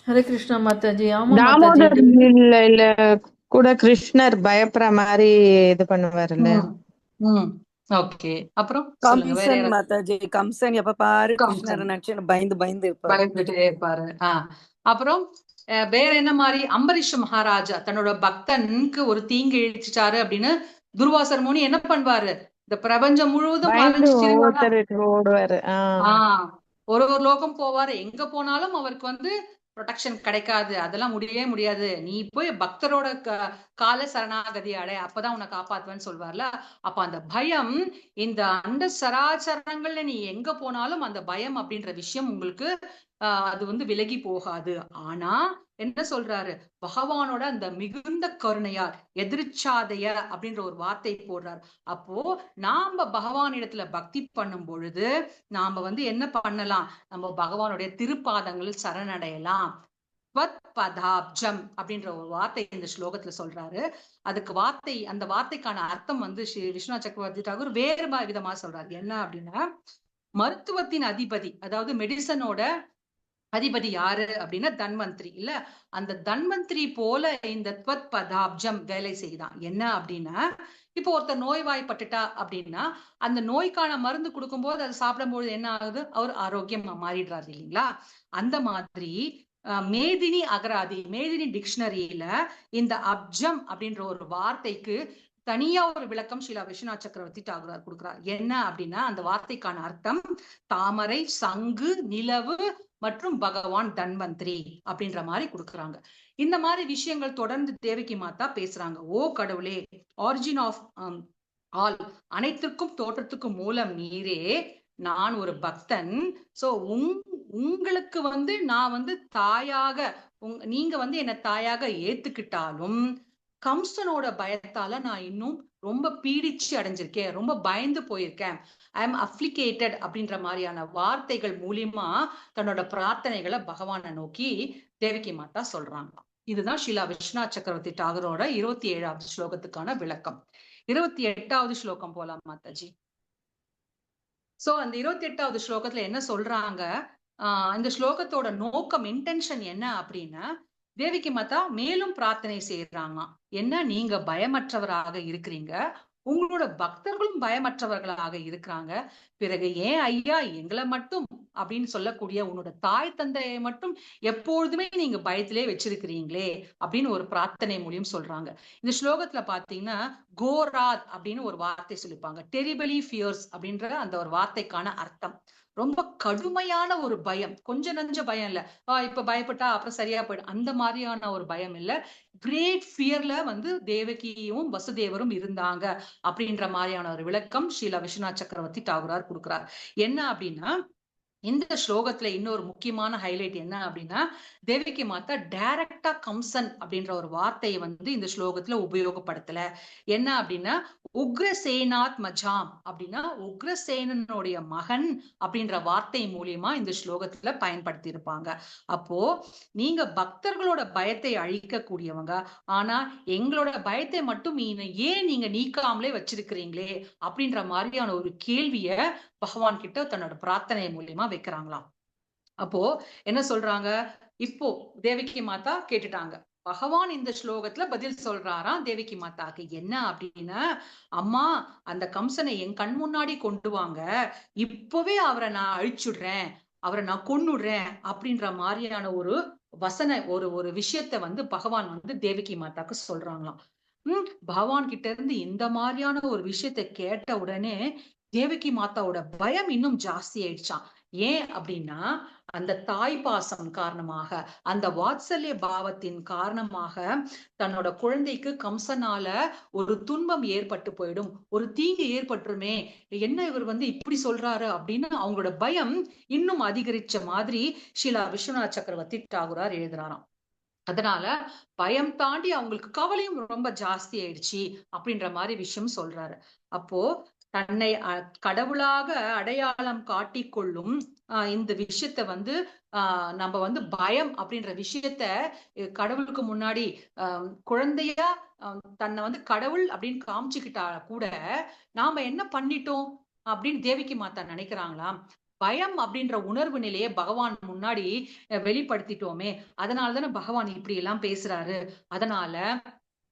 ஹரே கிருஷ்ணா மாதாஜி. ஆமா தாமோதர் மாதாஜி. இல்ல கூட கிருஷ்ணர் பயப்படுற மாதிரி இது பண்ணுவாருல்ல. ஓகே, அப்புறம் சொல்லுங்க. வேற கம்சன் மாதாஜி, கம்சன் எப்ப பாரு கம்சன் கிருஷ்ணரை நினைச்சு பயந்து பயந்து இருப்பாரு. பயந்துட்டே இருப்பாரு. அப்புறம் வேற என்ன மாதிரி? அம்பரீஷ் மகாராஜா தன்னோட பக்தனுக்கு ஒரு தீங்கு இழிச்சிட்டாரு அப்படின்னு துர்வாசர் முனி என்ன பண்ணுவாரு? இந்த பிரபஞ்சம் முழுவதும் ஓடுவாரு. ஒரு லோகம் போவாரு. எங்க போனாலும் அவருக்கு வந்து ப்ரொடெக்ஷன் கிடைக்காது. அதெல்லாம் முடியவே முடியாது. நீ போய் பக்தரோட கால சரணாகதி அடை, அப்பதான் உன்னை காப்பாத்துவேன்னு சொல்வார்ல. அப்ப அந்த பயம், இந்த அண்ட சராச்சரங்கள்ல நீ எங்க போனாலும் அந்த பயம் அப்படின்ற விஷயம் உங்களுக்கு அது வந்து விலகி போகாது. ஆனா என்ன சொல்றாரு? பகவானோட அந்த மிகுந்த கருணையால் எதிர்ச்சாதைய அப்படின்ற ஒரு வார்த்தை போடுறார். அப்போ நாம பகவானிடத்துல பக்தி பண்ணும் பொழுது நாம வந்து என்ன பண்ணலாம்? நம்ம பகவானுடைய திருப்பாதங்களில் சரணடையலாம். பதாப்ஜம் அப்படின்ற ஒரு வார்த்தை இந்த ஸ்லோகத்துல சொல்றாரு. அதுக்கு அந்த வார்த்தைக்கான அர்த்தம் வந்து ஸ்ரீ விஸ்வநாத் சக்கரவர்த்தி டாகூர் வேறு விதமா சொல்றாரு. என்ன அப்படின்னா, மருத்துவத்தின் அதிபதி, அதாவது மெடிசனோட அதிபதி யாரு அப்படின்னா தன்வந்திரி இல்ல. அந்த தன்வந்திரி போல இந்த பதாப்ஜம் வேலை செய்தான். என்ன அப்படின்னா, இப்போ ஒருத்தர் நோய்வாய்ப்பட்டுட்டா அப்படின்னா அந்த நோய்க்கான மருந்து கொடுக்கும்போது அது சாப்பிடும்போது என்ன ஆகுது? அவர் ஆரோக்கியமா மாறிடுறாரு இல்லைங்களா? அந்த மாதிரி மேதினி அகராதி, மேதினி டிக்ஷனரியில இந்த அப்ஜம் அப்படின்ற ஒரு வார்த்தைக்கு தனியா ஒரு விளக்கம் ஸ்ரீலா விஸ்வநாத் சக்கரவர்த்தி டாகூரார் கொடுக்கிறார். என்ன அப்படின்னா, அந்த வார்த்தைக்கான அர்த்தம் தாமரை, சங்கு, நிலவு மற்றும் பகவான் தன்வந்திரி அப்படின்ற மாதிரி கொடுக்குறாங்க. இந்த மாதிரி விஷயங்கள் தொடர்ந்து தேவகி மாதா பேசுறாங்க. ஓ கடவுளே, ஆரிஜின் ஆஃப் ஆல், அனைத்திற்கும் தோற்றத்துக்கும் மூலம் நீரே, நான் ஒரு பக்தன். சோ உங்களுக்கு வந்து நான் வந்து தாயாக, நீங்க வந்து என்ன தாயாக ஏத்துக்கிட்டாலும் கம்சனோட பயத்தால நான் இன்னும் ரொம்ப பீடிச்சு அடைஞ்சிருக்கேன், ரொம்ப பயந்து போயிருக்கேன். ஐ எம் அப்ளிகேட்டட் அப்படின்ற மாதிரியான வார்த்தைகள் மூலியமா தன்னோட பிரார்த்தனைகளை பகவானை நோக்கி தேவகி மாதா சொல்றாங்க. இதுதான் ஸ்ரீலா விஸ்வநாத் சக்கரவர்த்தி டாகூரோட 27வது ஸ்லோகத்துக்கான விளக்கம். 28வது ஸ்லோகம் போலாம் மாதாஜி. சோ அந்த 28வது ஸ்லோகத்துல என்ன சொல்றாங்க? இந்த ஸ்லோகத்தோட நோக்கம், இன்டென்ஷன் என்ன அப்படின்னா, தேவகி மாதா மேலும் பிரார்த்தனை செய்யறாங்க. என்ன, நீங்க பயமற்றவராக இருக்கிறீங்க, உங்களோட பக்தர்களும் பயமற்றவர்களாக இருக்கிறாங்க. பிறகு ஏன் ஐயா எங்களை மட்டும் அப்படின்னு சொல்லக்கூடிய உன்னோட தாய் தந்தையை மட்டும் எப்பொழுதுமே நீங்க பயத்திலே வச்சிருக்கிறீங்களே அப்படின்னு ஒரு பிரார்த்தனை மூலியம் சொல்றாங்க. இந்த ஸ்லோகத்துல பாத்தீங்கன்னா கோராத் அப்படின்னு ஒரு வார்த்தை சொல்லிப்பாங்க. டெரிபிளி ஃபியர்ஸ் அப்படின்ற அந்த ஒரு வார்த்தைக்கான அர்த்தம் ரொம்ப கடுமையான ஒரு பயம். கொஞ்சம் நஞ்ச பயம் இல்ல, இப்ப பயப்பட்டா அப்புறம் சரியா போயிடும், அந்த மாதிரியான ஒரு பயம் இல்ல. கிரேட் ஃபியர்ல வந்து தேவகியும் வசுதேவரும் இருந்தாங்க அப்படின்ற மாதிரியான ஒரு விளக்கம் ஸ்ரீலா விஸ்வநாத் சக்கரவர்த்தி டாகூரார் கொடுக்கிறார். என்ன அப்படின்னா, இந்த ஸ்லோகத்துல இன்னொரு முக்கியமான ஹைலைட் என்ன அப்படின்னா, தேவகி மாதா டைரக்டா கம்சன் அப்படின்ற ஒரு வார்த்தையை வந்து இந்த ஸ்லோகத்துல உபயோகப்படுத்தல. என்ன அப்படின்னா, உக்ரசேனாத் மஜாம் அப்படின்னா உக்ரசேனனுடைய மகன் அப்படின்ற வார்த்தை மூலியமா இந்த ஸ்லோகத்துல பயன்படுத்தி இருப்பாங்க. அப்போ நீங்க பக்தர்களோட பயத்தை அழிக்க கூடியவங்க, ஆனா எங்களோட பயத்தை மட்டும் ஏன் நீங்க நீக்காமலே வச்சிருக்கிறீங்களே அப்படின்ற மாதிரியான ஒரு கேள்விய பகவான் கிட்ட தன்னோட பிரார்த்தனை மூலியமா வைக்கிறாங்களாம். அப்போ என்ன சொல்றாங்க? இப்போ தேவகி மாதா கேட்டுட்டாங்க. பகவான் இந்த ஸ்லோகத்துல பதில் சொல்றாராம் தேவகி மாதாக்கு. என்ன அப்படின்னா, அம்மா அந்த கம்சனை என் கண் முன்னாடி கொண்டு வாங்க, இப்பவே அவரை நான் அழிச்சுடுறேன், அவரை நான் கொன்னுடுறேன் அப்படின்ற மாதிரியான ஒரு ஒரு விஷயத்த வந்து பகவான் வந்து தேவகி மாதாக்கு சொல்றாங்களாம். பகவான் கிட்ட இருந்து இந்த மாதிரியான ஒரு விஷயத்த கேட்ட உடனே தேவகி மாதாவோட பயம் இன்னும் ஜாஸ்தி ஆயிடுச்சான். ஏன் அப்படின்னா அந்த தாய் பாசம் காரணமாக, அந்த வாத்சல்ய பாவத்தின் காரணமாக தன்னோட குழந்தைக்கு கம்சனால ஒரு துன்பம் ஏற்பட்டு போயிடும், ஒரு தீங்கு ஏற்பட்டுருமே, என்ன இவர் இப்படி சொல்றாரு அப்படின்னு அவங்களோட பயம் இன்னும் அதிகரிச்ச மாதிரி ஷீலா விஸ்வநாத் சக்கரவர்த்தி டாகூரார் எழுதுறாராம். அதனால பயம் தாண்டி அவங்களுக்கு கவலையும் ரொம்ப ஜாஸ்தி ஆயிடுச்சு அப்படின்ற மாதிரி விஷயம் சொல்றாரு. அப்போ தன்னை கடவுளாக அடையாளம் காட்டிக்கொள்ளும் இந்த விஷயத்த நம்ம பயம் அப்படின்ற விஷயத்த கடவுளுக்கு முன்னாடி குழந்தையா தன்னை கடவுள் அப்படின்னு காமிச்சுக்கிட்டா கூட நாம என்ன பண்ணிட்டோம் அப்படின்னு தேவகி மாதா நினைக்கிறாங்களாம். பயம் அப்படின்ற உணர்வு நிலையை பகவான் முன்னாடி வெளிப்படுத்திட்டோமே, அதனாலதானே பகவான் இப்படி எல்லாம் பேசுறாரு. அதனால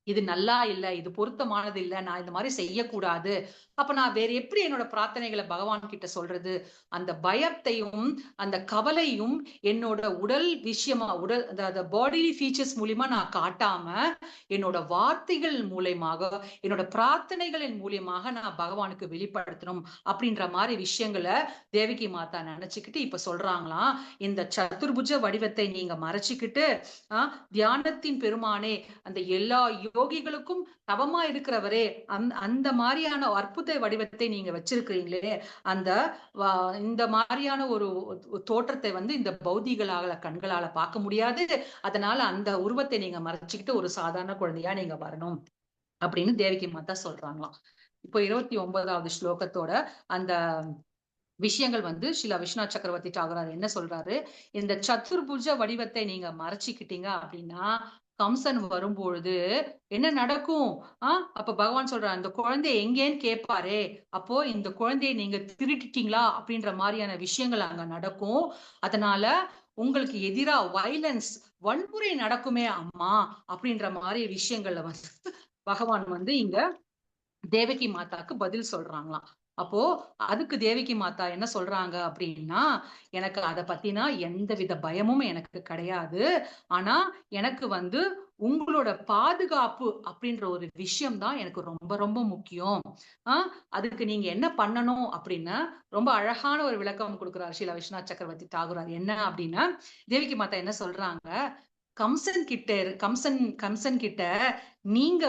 இது நல்லா இல்ல, இது பொருத்தமானது இல்ல, நான் இந்த மாதிரி செய்யக்கூடாது. அப்ப நான் வேற எப்படி என்னோட பிரார்த்தனைகளை பகவான் கிட்ட சொல்றது? அந்த பயத்தையும் அந்த கவலையும் என்னோட உடல் விஷயமா, அந்த பாடிலி ஃபீச்சர்ஸ் மூலியமா நான் காட்டாம என்னோட வார்த்தைகள் மூலயமாக, என்னோட பிரார்த்தனைகளின் மூலியமாக நான் பகவானுக்கு வெளிப்படுத்தணும் அப்படின்ற மாதிரி விஷயங்களை தேவகி மாதா நினைச்சுக்கிட்டு இப்ப சொல்றாங்களாம். இந்த சதுர்புஜ வடிவத்தை நீங்க மறைச்சுக்கிட்டு தியானத்தின் பெருமானே, அந்த எல்லா யோகிகளுக்கும் தவமா இருக்கிறவரே, அந்த மாதிரியான அற்புத வடிவத்தை நீங்க வச்சிருக்கிறீங்களே, இந்த மாதிரியான ஒரு தோற்றத்தை இந்த பௌதிகளால கண்களால பார்க்க முடியாது. அதனால அந்த உருவத்தை நீங்க மறைச்சுக்கிட்டு ஒரு சாதாரண குழந்தையா நீங்க வரணும் அப்படின்னு தேவகி மாதா சொல்றாங்களாம். இப்போ 29வது ஸ்லோகத்தோட அந்த விஷயங்கள் ஷீலா விஸ்வநாத் சக்கரவர்த்தி டாகூரார் என்ன சொல்றாரு? இந்த சதுர்புஜ வடிவத்தை நீங்க மறைச்சிக்கிட்டீங்க அப்படின்னா கம்சன் வரும்பொழுது என்ன நடக்கும்? அப்ப பகவான் சொல்ற அந்த குழந்தை எங்கேன்னு கேட்பாரே, அப்போ இந்த குழந்தையை நீங்க திருட்டிட்டீங்களா அப்படின்ற மாதிரியான விஷயங்கள் அங்க நடக்கும். அதனால உங்களுக்கு எதிரா வயலன்ஸ், வன்முறை நடக்குமே அம்மா அப்படின்ற மாதிரி விஷயங்கள்ல பகவான் இங்க தேவகி மாதாக்கு பதில் சொல்றாங்களாம். அப்போ அதுக்கு தேவகி மாதா என்ன சொல்றாங்க அப்படின்னா, எனக்கு அதை பத்தினா எந்தவித பயமும் எனக்கு கிடையாது. ஆனா எனக்கு உங்களோட பாதுகாப்பு அப்படின்ற ஒரு விஷயம் தான் எனக்கு ரொம்ப ரொம்ப முக்கியம். அதுக்கு நீங்க என்ன பண்ணணும் அப்படின்னா ரொம்ப அழகான ஒரு விளக்கம் கொடுக்கிறார் ஷீலா விஸ்வநாத் சக்கரவர்த்தி டாகூரார். என்ன அப்படின்னா தேவகி மாதா என்ன சொல்றாங்க, கம்சன் கிட்ட நீங்க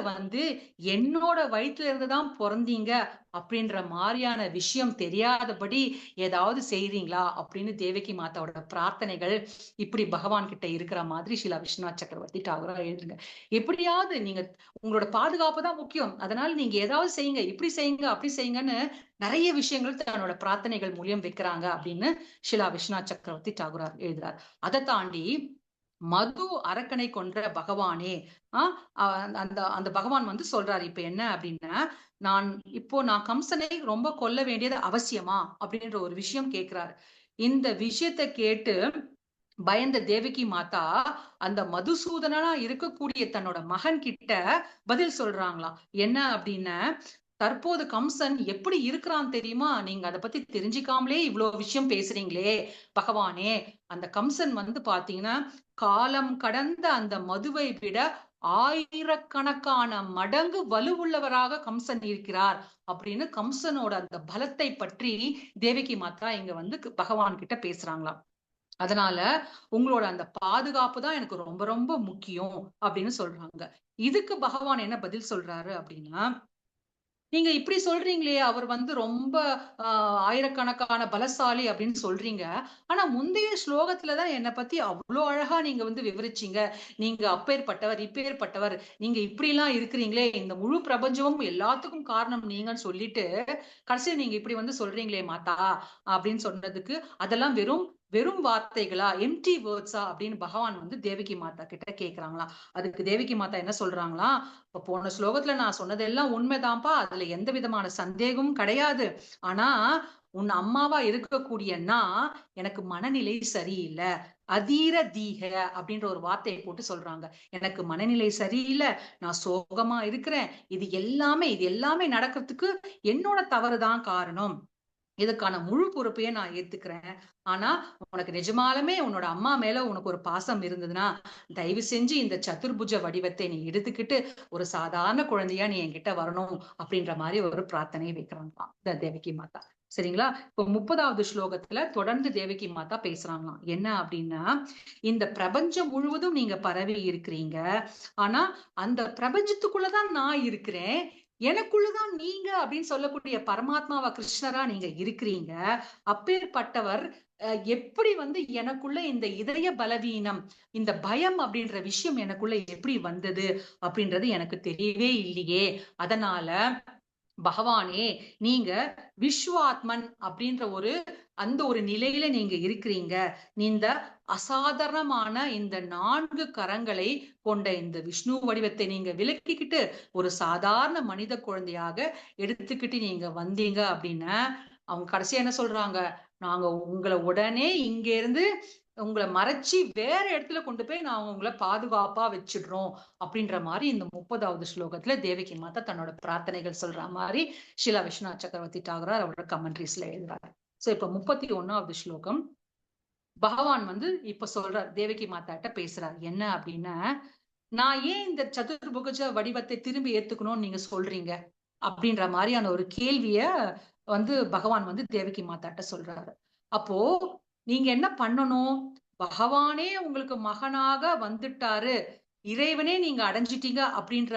என்னோட வயிற்றுல இருந்துதான் பிறந்தீங்க அப்படின்ற மாதிரியான விஷயம் தெரியாதபடி ஏதாவது செய்றீங்களா அப்படின்னு தேவகி மாதாவோட பிரார்த்தனைகள் இப்படி பகவான் கிட்ட இருக்கிற மாதிரி ஷீலா விஸ்வநாத் சக்கரவர்த்தி டாகூரா எழுதுங்க. எப்படியாவது நீங்க உங்களோட பாதுகாப்பு தான் முக்கியம், அதனால நீங்க ஏதாவது செய்யுங்க, இப்படி செய்யுங்க அப்படி செய்யுங்கன்னு நிறைய விஷயங்கள் தன்னோட பிரார்த்தனைகள் மூலியம் வைக்கிறாங்க அப்படின்னு ஷீலா விஸ்வநாத் சக்கரவர்த்தி டாகூரா எழுதுறார். அதை தாண்டி மது அரக்கனை கொன்ற பகவானே, அந்த பகவான் சொல்றாரு இப்ப என்ன அப்படின்னா, நான் கம்சனை ரொம்ப கொல்ல வேண்டியது அவசியமா அப்படின்ற ஒரு விஷயம் கேட்கிறாரு. இந்த விஷயத்தை கேட்டு பயந்த தேவகி மாதா அந்த மதுசூதனா இருக்கக்கூடிய தன்னோட மகன் கிட்ட பதில் சொல்றாங்களாம். என்ன அப்படின்னா, தற்போது கம்சன் எப்படி இருக்கிறான் தெரியுமா? நீங்க அதை பத்தி தெரிஞ்சுக்காமலே இவ்வளவு விஷயம் பேசுறீங்களே பகவானே. அந்த கம்சன் பாத்தீங்கன்னா காலம் கடந்த அந்த மதுவை விட ஆயிரக்கணக்கான மடங்கு வலுவுள்ளவராக கம்சன் இருக்கிறார் அப்படின்னு கம்சனோட அந்த பலத்தை பற்றி தேவகி மாதா இங்க பகவான் கிட்ட பேசுறாங்களாம். அதனால உங்களோட அந்த பாதுகாப்பு தான் எனக்கு ரொம்ப ரொம்ப முக்கியம் அப்படின்னு சொல்றாங்க. இதுக்கு பகவான் என்ன பதில் சொல்றாரு அப்படின்னா, நீங்க இப்படி சொல்றீங்களே, அவர் ரொம்ப ஆயிரக்கணக்கான பலசாலி அப்படின்னு சொல்றீங்க. ஆனா முந்தைய ஸ்லோகத்துலதான் என்னை பத்தி அவ்வளவு அழகா நீங்க விவரிச்சீங்க. நீங்க அப்பேற்பட்டவர், இப்பேற்பட்டவர், நீங்க இப்படி எல்லாம் இருக்கிறீங்களே, இந்த முழு பிரபஞ்சமும் எல்லாத்துக்கும் காரணம் நீங்கன்னு சொல்லிட்டு கடைசியில் நீங்க இப்படி சொல்றீங்களே மாதா அப்படின்னு சொன்னதுக்கு அதெல்லாம் வெறும் வார்த்தைகளா, எம்டி வேர்ட்ஸா அப்படின்னு பகவான் தேவகி மாதா கிட்ட கேக்குறாங்களா. அதுக்கு தேவகி மாதா என்ன சொல்றாங்களா, இப்ப போன ஸ்லோகத்துல நான் சொன்னதெல்லாம் உண்மைதான்ப்பா, அதுல எந்த விதமான சந்தேகமும் கிடையாது. ஆனா உன் அம்மாவா இருக்கக்கூடியன்னா எனக்கு மனநிலை சரியில்லை, அதீர தீக அப்படின்ற ஒரு வார்த்தையை போட்டு சொல்றாங்க. எனக்கு மனநிலை சரியில்லை, நான் சோகமா இருக்கிறேன், இது எல்லாமே நடக்கிறதுக்கு என்னோட தவறுதான் காரணம், இதுக்கான முழு பொறுப்பையே நான் ஏத்துக்கிறேன். ஆனா உனக்கு நிஜமாலுமே உன்னோட அம்மா மேல உனக்கு ஒரு பாசம் இருந்ததுன்னா தயவு செஞ்சு இந்த சதுர்புஜ வடிவத்தை நீ எடுத்துக்கிட்டு ஒரு சாதாரண குழந்தையா நீ என்கிட்ட வரணும் அப்படின்ற மாதிரி ஒரு பிரார்த்தனை வைக்கிறாங்களாம் தேவகி மாதா. சரிங்களா? இப்போ 30வது ஸ்லோகத்துல தொடர்ந்து தேவகி மாதா பேசுறாங்களாம். என்ன அப்படின்னா, இந்த பிரபஞ்சம் முழுவதும் நீங்க பரவி இருக்கிறீங்க. ஆனா அந்த பிரபஞ்சத்துக்குள்ளதான் நான் இருக்கிறேன். எனக்குள்ளதான் நீங்க அப்படின்னு சொல்லக்கூடிய பரமாத்மாவா கிருஷ்ணரா நீங்க இருக்கிறீங்க. அப்பேற்பட்டவர் எப்படி வந்து எனக்குள்ள இந்த இதய பலவீனம், இந்த பயம் அப்படின்ற விஷயம் எனக்குள்ள எப்படி வந்தது அப்படின்றது எனக்கு தெரியவே இல்லையே. அதனால பகவானே, நீங்க விஸ்வாத்மன் அப்படின்ற அந்த ஒரு நிலையில நீங்க இருக்கிறீங்க. இந்த அசாதாரணமான இந்த 4 கரங்களை கொண்ட இந்த விஷ்ணு வடிவத்தை நீங்க விலக்கிக்கிட்டு ஒரு சாதாரண மனித குழந்தையாக எடுத்துக்கிட்டு நீங்க வந்தீங்க அப்படின்னா, அவங்க கடைசியா என்ன சொல்றாங்க, நாங்க உங்களை உடனே இங்க இருந்து உங்களை மறைச்சி வேற இடத்துல கொண்டு போய் நாங்க உங்களை பாதுகாப்பா வச்சிடுறோம் அப்படின்ற மாதிரி இந்த 30வது ஸ்லோகத்துல தேவகி மாதா தன்னோட பிரார்த்தனைகள் சொல்ற மாதிரி ஷீலா விஸ்வநாத் சக்கரவர்த்தி டாகரார் அவரோட கமெண்ட்ரிஸ்ல எழுதுறாரு. சோ இப்ப 31வது ஸ்லோகம் பகவான் வந்து இப்ப சொல்றார், தேவகி மாதாட்ட பேசுறார். என்ன அப்படின்னா, நான் ஏன் இந்த சதுர்புகஜ வடிவத்தை திரும்பி ஏத்துக்கணும்னு நீங்க சொல்றீங்க அப்படின்ற மாதிரியான ஒரு கேள்விய வந்து பகவான் வந்து தேவகி மாதாட்ட சொல்றாரு. அப்போ நீங்க என்ன பண்ணணும், பகவானே உங்களுக்கு மகனாக வந்துட்டாரு, இறைவனே நீங்க அடைஞ்சிட்டீங்க அப்படின்ற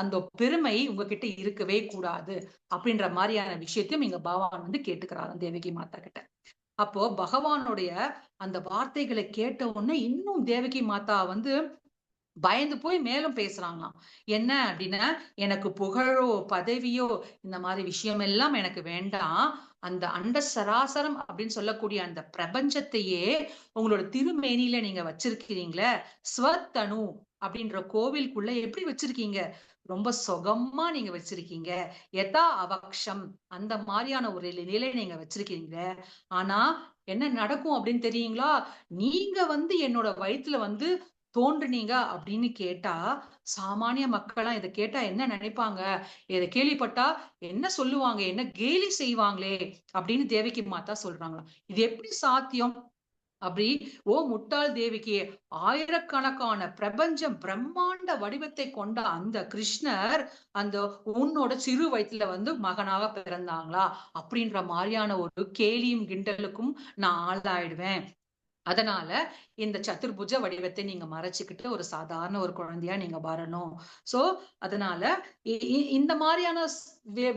அந்த பெருமை உங்ககிட்ட இருக்கவே கூடாது அப்படின்ற மாதிரியான விஷயத்தையும் இங்க பகவான் வந்து கேட்டுக்கிறாரு தேவகி மாதா கிட்ட. அப்போ பகவானுடைய அந்த வார்த்தைகளை கேட்ட உடனே இன்னும் தேவகி மாதா வந்து பயந்து போய் மேலும் பேசுறாங்களாம். என்ன அப்படின்னா, எனக்கு புகழோ பதவியோ இந்த மாதிரி விஷயம் எல்லாம் எனக்கு வேண்டாம். அந்த அண்ட சராசரம் அப்படின்னு சொல்லக்கூடிய அந்த பிரபஞ்சத்தையே உங்களோட திருமேனியில நீங்க வச்சிருக்கிறீங்களே, ஸ்வத்தனு அப்படின்ற கோவிலுக்குள்ள எப்படி வச்சிருக்கீங்க, ரொம்ப சுகமா நீங்க வச்சிருக்கீங்க. யதா அவக்ஷம் அந்த மாதிரியான ஒரு நிலை நீங்க வச்சிருக்கீங்க. ஆனா என்ன நடக்கும் அப்படின்னு தெரியுங்களா, நீங்க வந்து என்னோட வயித்துல வந்து தோன்றுனீங்க அப்படின்னு கேட்டா, சாமானிய மக்கள்லாம் இதை கேட்டா என்ன நினைப்பாங்க, இதை கேள்விப்பட்டா என்ன சொல்லுவாங்க, என்ன கேலி செய்வாங்களே அப்படின்னு தேவகி மாதா சொல்றாங்களாம். இது எப்படி சாத்தியம் அப்படி, ஓ முட்டாள் தேவிக்கு, ஆயிரக்கணக்கான பிரபஞ்சம் பிரம்மாண்ட வடிவத்தை கொண்ட அந்த கிருஷ்ணர் அந்த உன்னோட சிறு வயசுல வந்து மகனாக பிறந்தாங்களா அப்படின்ற மாதிரியான ஒரு கேலியும் கிண்டலுக்கும் நான் ஆளாயிடுவேன். அதனால இந்த சதுர்புஜ வடிவத்தை நீங்க மறைச்சுக்கிட்டு ஒரு சாதாரண ஒரு குழந்தையா நீங்க வரணும். சோ அதனால இந்த மாதிரியான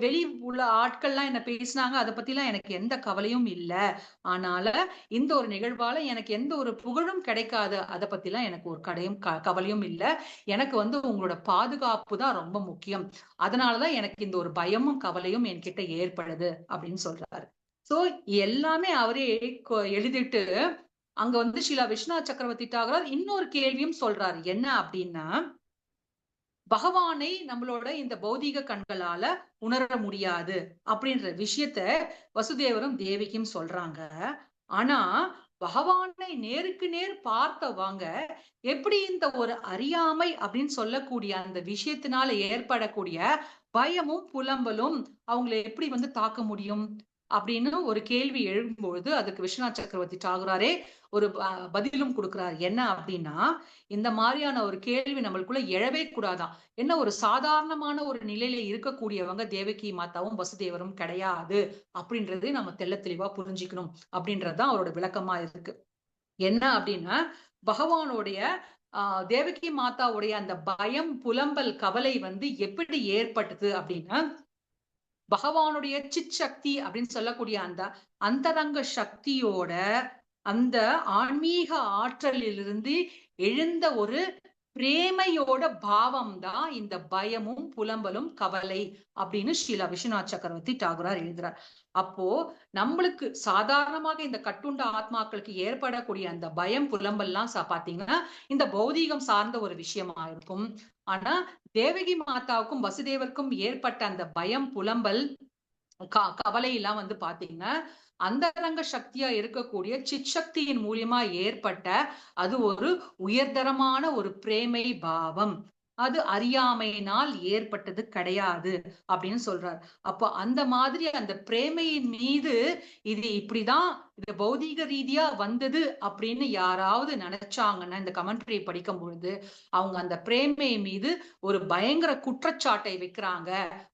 வெளி உள்ள ஆட்கள்லாம் என்ன பேசினாங்க, அதை பத்தி எல்லாம் எனக்கு எந்த கவலையும் இல்லை. ஆனால இந்த ஒரு நிகழ்வால எனக்கு எந்த ஒரு புகழும் கிடைக்காது, அதை பத்தி எல்லாம் எனக்கு ஒரு கவலையும் இல்லை. எனக்கு வந்து உங்களோட பாதுகாப்பு தான் ரொம்ப முக்கியம். அதனாலதான் எனக்கு இந்த ஒரு பயமும் கவலையும் என்கிட்ட ஏற்படுது அப்படின்னு சொல்றாரு. சோ எல்லாமே அவரே எழுதிட்டு அங்க வந்து ஷீலா விஸ்வநாத் சக்கரவர்த்தி டாகரார் இன்னொரு கேள்வியும் சொல்றாரு. என்ன அப்படின்னா, பகவானை நம்மளோட இந்த பௌதீக கண்களால உணர முடியாது அப்படின்ற விஷயத்த வசுதேவரும் தேவிக்கும் சொல்றாங்க. ஆனா பகவானை நேருக்கு நேர் பார்த்தவங்க எப்படி இந்த ஒரு அறியாமை அப்படின்னு சொல்லக்கூடிய அந்த விஷயத்தினால ஏற்படக்கூடிய பயமும் புலம்பலும் அவங்களை எப்படி வந்து தாக்க முடியும் அப்படின்னு ஒரு கேள்வி எழும்பொழுது அதுக்கு விஸ்வநாத் சக்கரவர்த்தி டாகராரே ஒரு பதிலும் கொடுக்கிறார். என்ன அப்படின்னா, இந்த மாதிரியான ஒரு கேள்வி நம்மளுக்குள்ள எழவே கூடாதான். என்ன ஒரு சாதாரணமான ஒரு நிலையில இருக்கக்கூடியவங்க தேவகி மாதாவும் வசுதேவரும் கிடையாது அப்படின்றது நம்ம தெள்ள தெளிவா புரிஞ்சுக்கணும் அப்படின்றதுதான் அவரோட விளக்கமா இருக்கு. என்ன அப்படின்னா, பகவானுடைய தேவகி மாதாவுடைய அந்த பயம் புலம்பல் கவலை வந்து எப்படி ஏற்பட்டது அப்படின்னா, பகவானுடைய சித் சக்தி அப்படின்னு சொல்லக்கூடிய அந்த அந்தரங்க சக்தியோட அந்த ஆன்மீக ஆற்றலிலிருந்து எழுந்த ஒரு பிரேமையோட பாவம் தான் இந்த பயமும் புலம்பலும் கவலை அப்படின்னு ஷீலா விஸ்வநாத் சக்கரவர்த்தி டாகரார் எழுதுறார். அப்போ நம்மளுக்கு சாதாரணமாக இந்த கட்டுண்ட ஆத்மாக்களுக்கு ஏற்படக்கூடிய அந்த பயம் புலம்பல்லாம் பாத்தீங்கன்னா இந்த பௌதீகம் சார்ந்த ஒரு விஷயமா இருக்கும். ஆனா தேவகி மாதாவுக்கும் வசுதேவருக்கும் ஏற்பட்ட அந்த பயம் புலம்பல் கவலை எல்லாம் வந்து பாத்தீங்கன்னா அந்தரங்க சக்தியா இருக்கக்கூடிய சித் சக்தியின் மூலியமா ஏற்பட்ட அது ஒரு உயர்தரமான ஒரு பிரேமை பாவம், அது அறியாமையினால் ஏற்பட்டது கிடையாது அப்படின்னு சொல்றார். அப்போ அந்த மாதிரி அந்த பிரேமையின் மீது இது இப்படிதான் இது பௌதீக ரீதியா வந்தது அப்படின்னு யாராவது நினைச்சாங்கன்னா இந்த கமெண்ட்ரி படிக்கும் பொழுது அவங்க அந்த பிரேமை மீது ஒரு பயங்கர குற்றச்சாட்டை வைக்கிறாங்க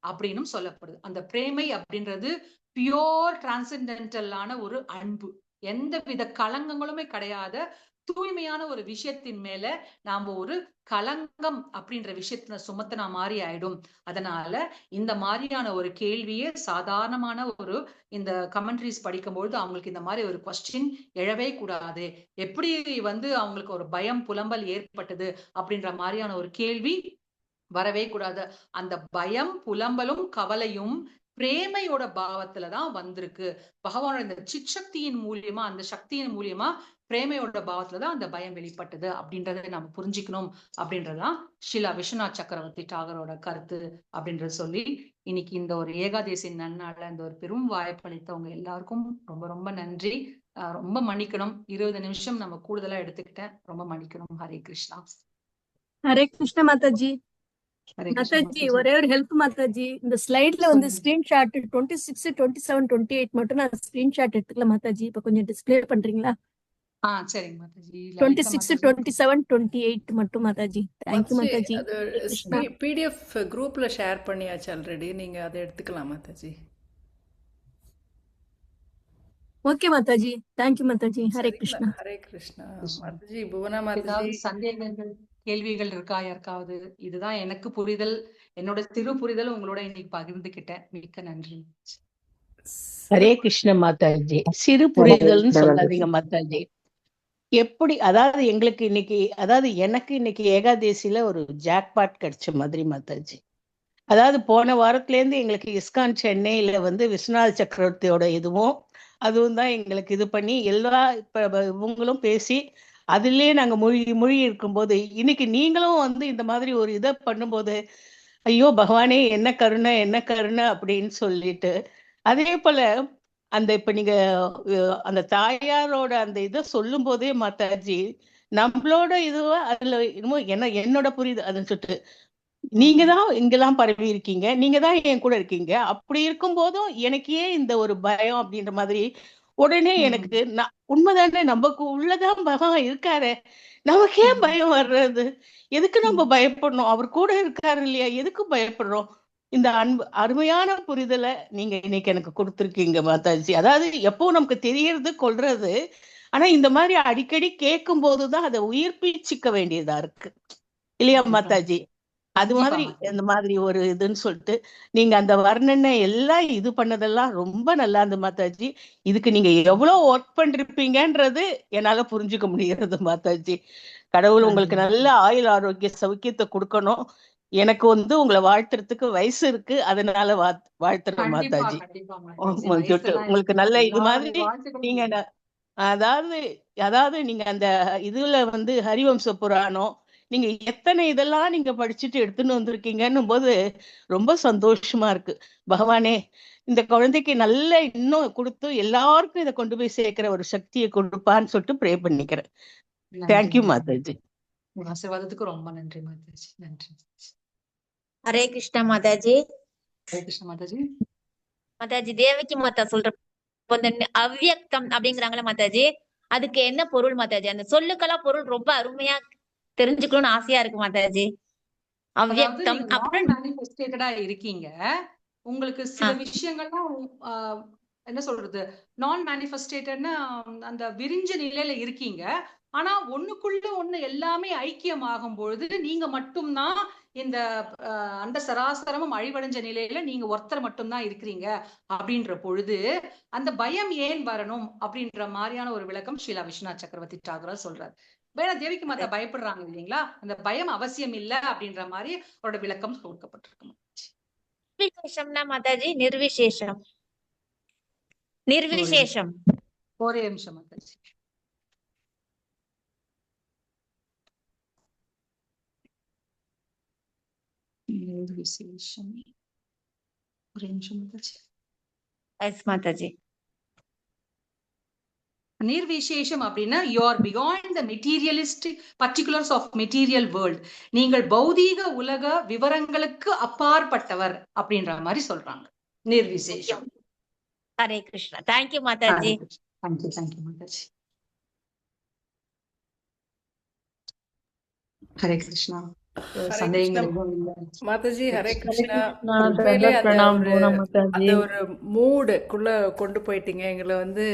அப்படின்னு சொல்லப்படுது. அந்த பிரேமை அப்படின்றது பியோர் டிரான்சென்டென்டலான ஒரு அன்பு, எந்த வித கலங்கங்களுமே கிடையாத தூய்மையான ஒரு விஷயத்தின் மேல நாம ஒரு கலங்கம் அப்படின்ற விஷயத்துல சுமத்தின மாதிரி ஆயிடும். அதனால இந்த மாதிரியான ஒரு கேள்வியே சாதாரணமான ஒரு இந்த கமெண்ட்ரிஸ் படிக்கும்பொழுது அவங்களுக்கு இந்த மாதிரி ஒரு கொஸ்டின் எழவே கூடாது. எப்படி அவங்களுக்கு ஒரு பயம் புலம்பல் ஏற்பட்டது அப்படின்ற மாதிரியான ஒரு கேள்வி வரவே கூடாது. அந்த பயம் புலம்பலும் கவலையும் பிரேமையோட பாவத்துலதான் வந்திருக்கு. பகவானோட இந்த சிற்சக்தியின் மூலியமா, அந்த சக்தியின் மூலியமா பிரேமையோட பாவத்துலதான் அந்த பயம் வெளிப்பட்டது அப்படின்றத நம்ம புரிஞ்சுக்கணும் அப்படின்றதுதான் ஷீலா விஸ்வநாத் சக்கரவர்த்தி டாகரோட கருத்து அப்படின்றத சொல்லி, இன்னைக்கு இந்த ஒரு ஏகாதேசி நன்னால இந்த ஒரு பெரும் வாய்ப்பளித்தவங்க எல்லாருக்கும் ரொம்ப ரொம்ப நன்றி. ரொம்ப மன்னிக்கணும், 20 நிமிஷம் நம்ம கூடுதலா எடுத்துக்கிட்டேன், ரொம்ப மன்னிக்கணும். ஹரே கிருஷ்ணா. ஹரே கிருஷ்ண மாதாஜி. ஹரே கிருஷ்ணா மாதாஜி, மாதாஜி. ஒரே ஒரு ஹெல்ப் மாதாஜி. இந்த ஸ்லைட்ல ஸ்கிரீன்ஷாட் 26, 27, 28 மட்டும் நான் ஸ்கிரீன்ஷாட் எடுத்துக்கல மாதாஜி. இப்ப கொஞ்சம் டிஸ்ப்ளே பண்றீங்களா? சரிங்க மாதாஜி. 26, 27, 28 மட்டும் மாதாஜி. தேங்க்யூ மாதாஜி. அது பிடிஎஃப் குரூப்ல ஷேர் பண்ணியாச்சு ஆல்ரெடி, நீங்க அதை எடுத்துக்கலாம் மாதாஜி. Okay mataji, thank you mataji. ஹரே கிருஷ்ணா. ஹரே கிருஷ்ணா மாதாஜி. புவனா மாதாஜி, சந்தேகங்கள் கேள்விகள் இருக்கா யாருக்காவது? இதுதான் எனக்கு புரிதல், என்னோட சிறு புரிதல் உங்களோட இன்னைக்கு பகிர்ந்துக்கிட்டேன். மிக்க நன்றி. ஹரே கிருஷ்ண மாதாஜி. சிறு புரிதல்னு சொல்லாதீங்க மாதாஜி. எப்படி, அதாவது எங்களுக்கு இன்னைக்கு, அதாவது எனக்கு இன்னைக்கு ஏகாதேசியில ஒரு ஜாக்பாட் கிடைச்ச மாதிரி மாதாஜி. அதாவது போன வாரத்துல இருந்து எங்களுக்கு இஸ்கான் சென்னையில விஸ்வநாத சக்கரவர்த்தியோட இதுவும் அதுவும் தான் எங்களுக்கு இது பண்ணி எல்லா இப்ப இவங்களும் பேசி அதுலயே நாங்க மொழி இருக்கும்போது, இன்னைக்கு நீங்களும் இந்த மாதிரி ஒரு இதை பண்ணும்போது, ஐயோ பகவானே என்ன கருணை என்ன கருணை அப்படின்னு சொல்லிட்டு, அதே போல இப்ப நீங்க அந்த தாயாரோட அந்த இதை சொல்லும் போதே மாதாஜி, நம்மளோட இதுவா அதுல இன்னும் என்னோட புரியுது அதுன்னு சொல்லிட்டு, நீங்க தான் இங்கெல்லாம் பரவி இருக்கீங்க, நீங்க தான் என் கூட இருக்கீங்க, அப்படி இருக்கும் போதும் எனக்கு ஏன் இந்த ஒரு பயம் அப்படின்ற மாதிரி உடனே எனக்கு உண்மைதானே, நமக்கு உள்ளதான் பகவான் இருக்காரு, நமக்கு ஏன் பயம் வர்றது, எதுக்கு நம்ம பயப்படணும், அவர் கூட இருக்காரு இல்லையா, எதுக்கு பயப்படுறோம்? இந்த அருமையான புரிதலை நீங்க இன்னைக்கு எனக்கு கொடுத்துருக்கீங்க மாதாஜி. அதாவது எப்பவும் நமக்கு தெரியறது கொள்றது, ஆனா இந்த மாதிரி அடிக்கடி கேட்கும் போதுதான் அதை உயிர்ப்பிச்சுக்க வேண்டியதா இருக்கு இல்லையா மாதாஜி? அது மாதிரி இந்த மாதிரி ஒரு இதுன்னு சொல்லிட்டு நீங்க அந்த வர்ணனை எல்லாம் இது பண்ணதெல்லாம் ரொம்ப நல்லா இருந்து மாதாஜி. இதுக்கு நீங்க எவ்வளவு ஒர்க் பண்ணிருப்பீங்கன்றது என்னால புரிஞ்சுக்க முடிகிறது மாதாஜி. கடவுள் உங்களுக்கு நல்ல ஆயுள் ஆரோக்கிய சௌக்கியத்தை கொடுக்கணும். எனக்கு உங்களை வாழ்த்துறதுக்கு வயசு இருக்கு, அதனால வாழ்த்துறேன் மாதாஜி. உங்களுக்கு நல்ல இது மாதிரி நீங்க அதாவது நீங்க அந்த இதுல ஹரிவம்ச புராணம் நீங்க எத்தனை இதெல்லாம் நீங்க படிச்சுட்டு எடுத்துன்னு வந்திருக்கீங்கன்னும் போது ரொம்ப சந்தோஷமா இருக்கு. பகவானே இந்த குழந்தைக்கு நல்ல இன்னும் கொடுத்து எல்லாருக்கும் இதை கொண்டு போய் சேர்க்கிற ஒரு சக்தியை கொடுப்பான்னு சொல்லிட்டு ப்ரே பண்ணிக்கிறேன். தேங்க்யூ மாதாஜி. ஆசீர்வாதத்துக்கு ரொம்ப நன்றி மாதாஜி. நன்றி. ஹரே கிருஷ்ணா மாதாஜி. ஹரே கிருஷ்ண மாதாஜி. மாதாஜி, தேவகி மாதா சொல்ற அவ்வியக்தம் அப்படிங்கிறாங்களா மாதாஜி, அதுக்கு என்ன பொருள் மாதாஜி? அந்த சொல்லுக்கெல்லாம் பொருள் ரொம்ப அருமையா தெரிஞ்சுக்கணும்னு ஆசையா இருக்கு மாதாஜி. அவ்வியக்தம் அப்புறம் மேனிஃபெஸ்டேட்டடா இருக்கீங்க, உங்களுக்கு சில விஷயங்கள்லாம் என்ன சொல்றது, நான் மேனிஃபெஸ்டேட்டட்னா அந்த விரிஞ்ச நிலையில இருக்கீங்க. ஆனா ஒண்ணுக்குள்ள ஒண்ணு எல்லாமே ஐக்கியமாகும் பொழுது நீங்க மட்டும்தான் இந்த அந்த சராசரமும் அழிவடைஞ்ச நிலையில நீங்க ஒருத்தர் மட்டும்தான் இருக்கிறீங்க அப்படின்ற பொழுது அந்த பயம் ஏன் வரணும் அப்படின்ற மாதிரியான ஒரு விளக்கம் ஷீலா விஸ்வநாத் சக்கரவர்த்தி டாகரா சொல்றாரு. வேணா தேவிக்கு மாதா பயப்படுறாங்க இல்லைங்களா, அந்த பயம் அவசியம் இல்ல அப்படின்ற மாதிரி அவரோட விளக்கம் கொடுக்கப்பட்டிருக்கு. நிர்விசேஷம்னா மாதாஜி, நிர்விசேஷம் நிர்விசேஷம் ஒரே நிமிஷம் மாதாஜி. நிர்விசேஷம் ஒரே நிமிஷம் மாதாஜி. எஸ் மாதாஜி. நிர்விசேஷம் அப்படின்னா you are beyond the materialistic particulars of material world. நீங்கள் பௌதீக உலக விவரங்களுக்கு அப்பாற்பட்டவர் அப்படின்ற மாதிரி சொல்றாங்க நிர்விசேஷம். ஹரே கிருஷ்ணா. தேங்க்யூ மாதாஜி. தேங்க்யூ மாதாஜி. ஹரே கிருஷ்ணா. ஹரே கிருஷ்ணா சந்தேகங்கள் எதுவும் இல்லை. மாதாஜி. ஹரே ஹரே கிருஷ்ணா. கிருஷ்ணா. உண்மையிலே தண்ட அந்த பிரணாம் ஒரு பூனா மாதாஜி. அந்த ஒரு மூடுக்குள்ள கொண்டு போயிட்டீங்க எங்களை வந்து.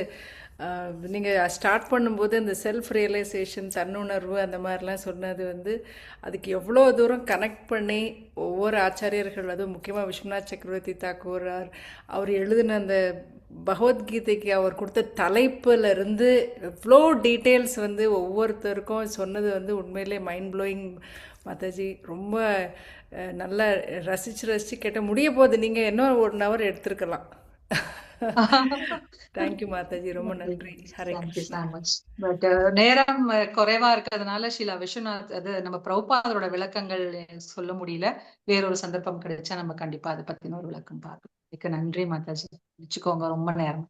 நீங்க ஸ்டார்ட் பண்ணும்போது இந்த செல்ஃப் ரியலைசேஷன், தன்னுணர்வு அந்த மாதிரிலாம் சொன்னது வந்து அதுக்கு எவ்வளோ தூரம் கனெக்ட் பண்ணி ஒவ்வொரு ஆச்சாரியர்கள், அதுவும் முக்கியமாக விஸ்வநாத் சக்கரவர்த்தி தாக்கூர் அவர் எழுதின அந்த பகவத்கீதைக்கு அவர் கொடுத்த தலைப்புல இருந்து எவ்வளோ டீட்டெயில்ஸ் வந்து ஒவ்வொருத்தருக்கும் சொன்னது வந்து உண்மையிலே மைண்ட் ப்ளோயிங் மாதாஜி. ரொம்ப நல்லா ரசிச்சு கேட்ட முடிய போகுது. நீங்கள் இன்னும் 1 hour எடுத்திருக்கலாம். தேங்க்யூ மாதாஜி, ரொம்ப நன்றி. ஹரே கிருஷ்ணா. பட் நேரம் குறைவா இருக்கிறதுனால ஷீலா விஸ்வநாத் அது நம்ம பிரபுபாதரோட விளக்கங்கள் சொல்ல முடியல. வேறொரு சந்தர்ப்பம் கிடைச்சா நம்ம கண்டிப்பா அதை பத்தின ஒரு விளக்கம் பார்க்கலாம். நன்றி மாதாஜி. வச்சுக்கோங்க, ரொம்ப நேரம்.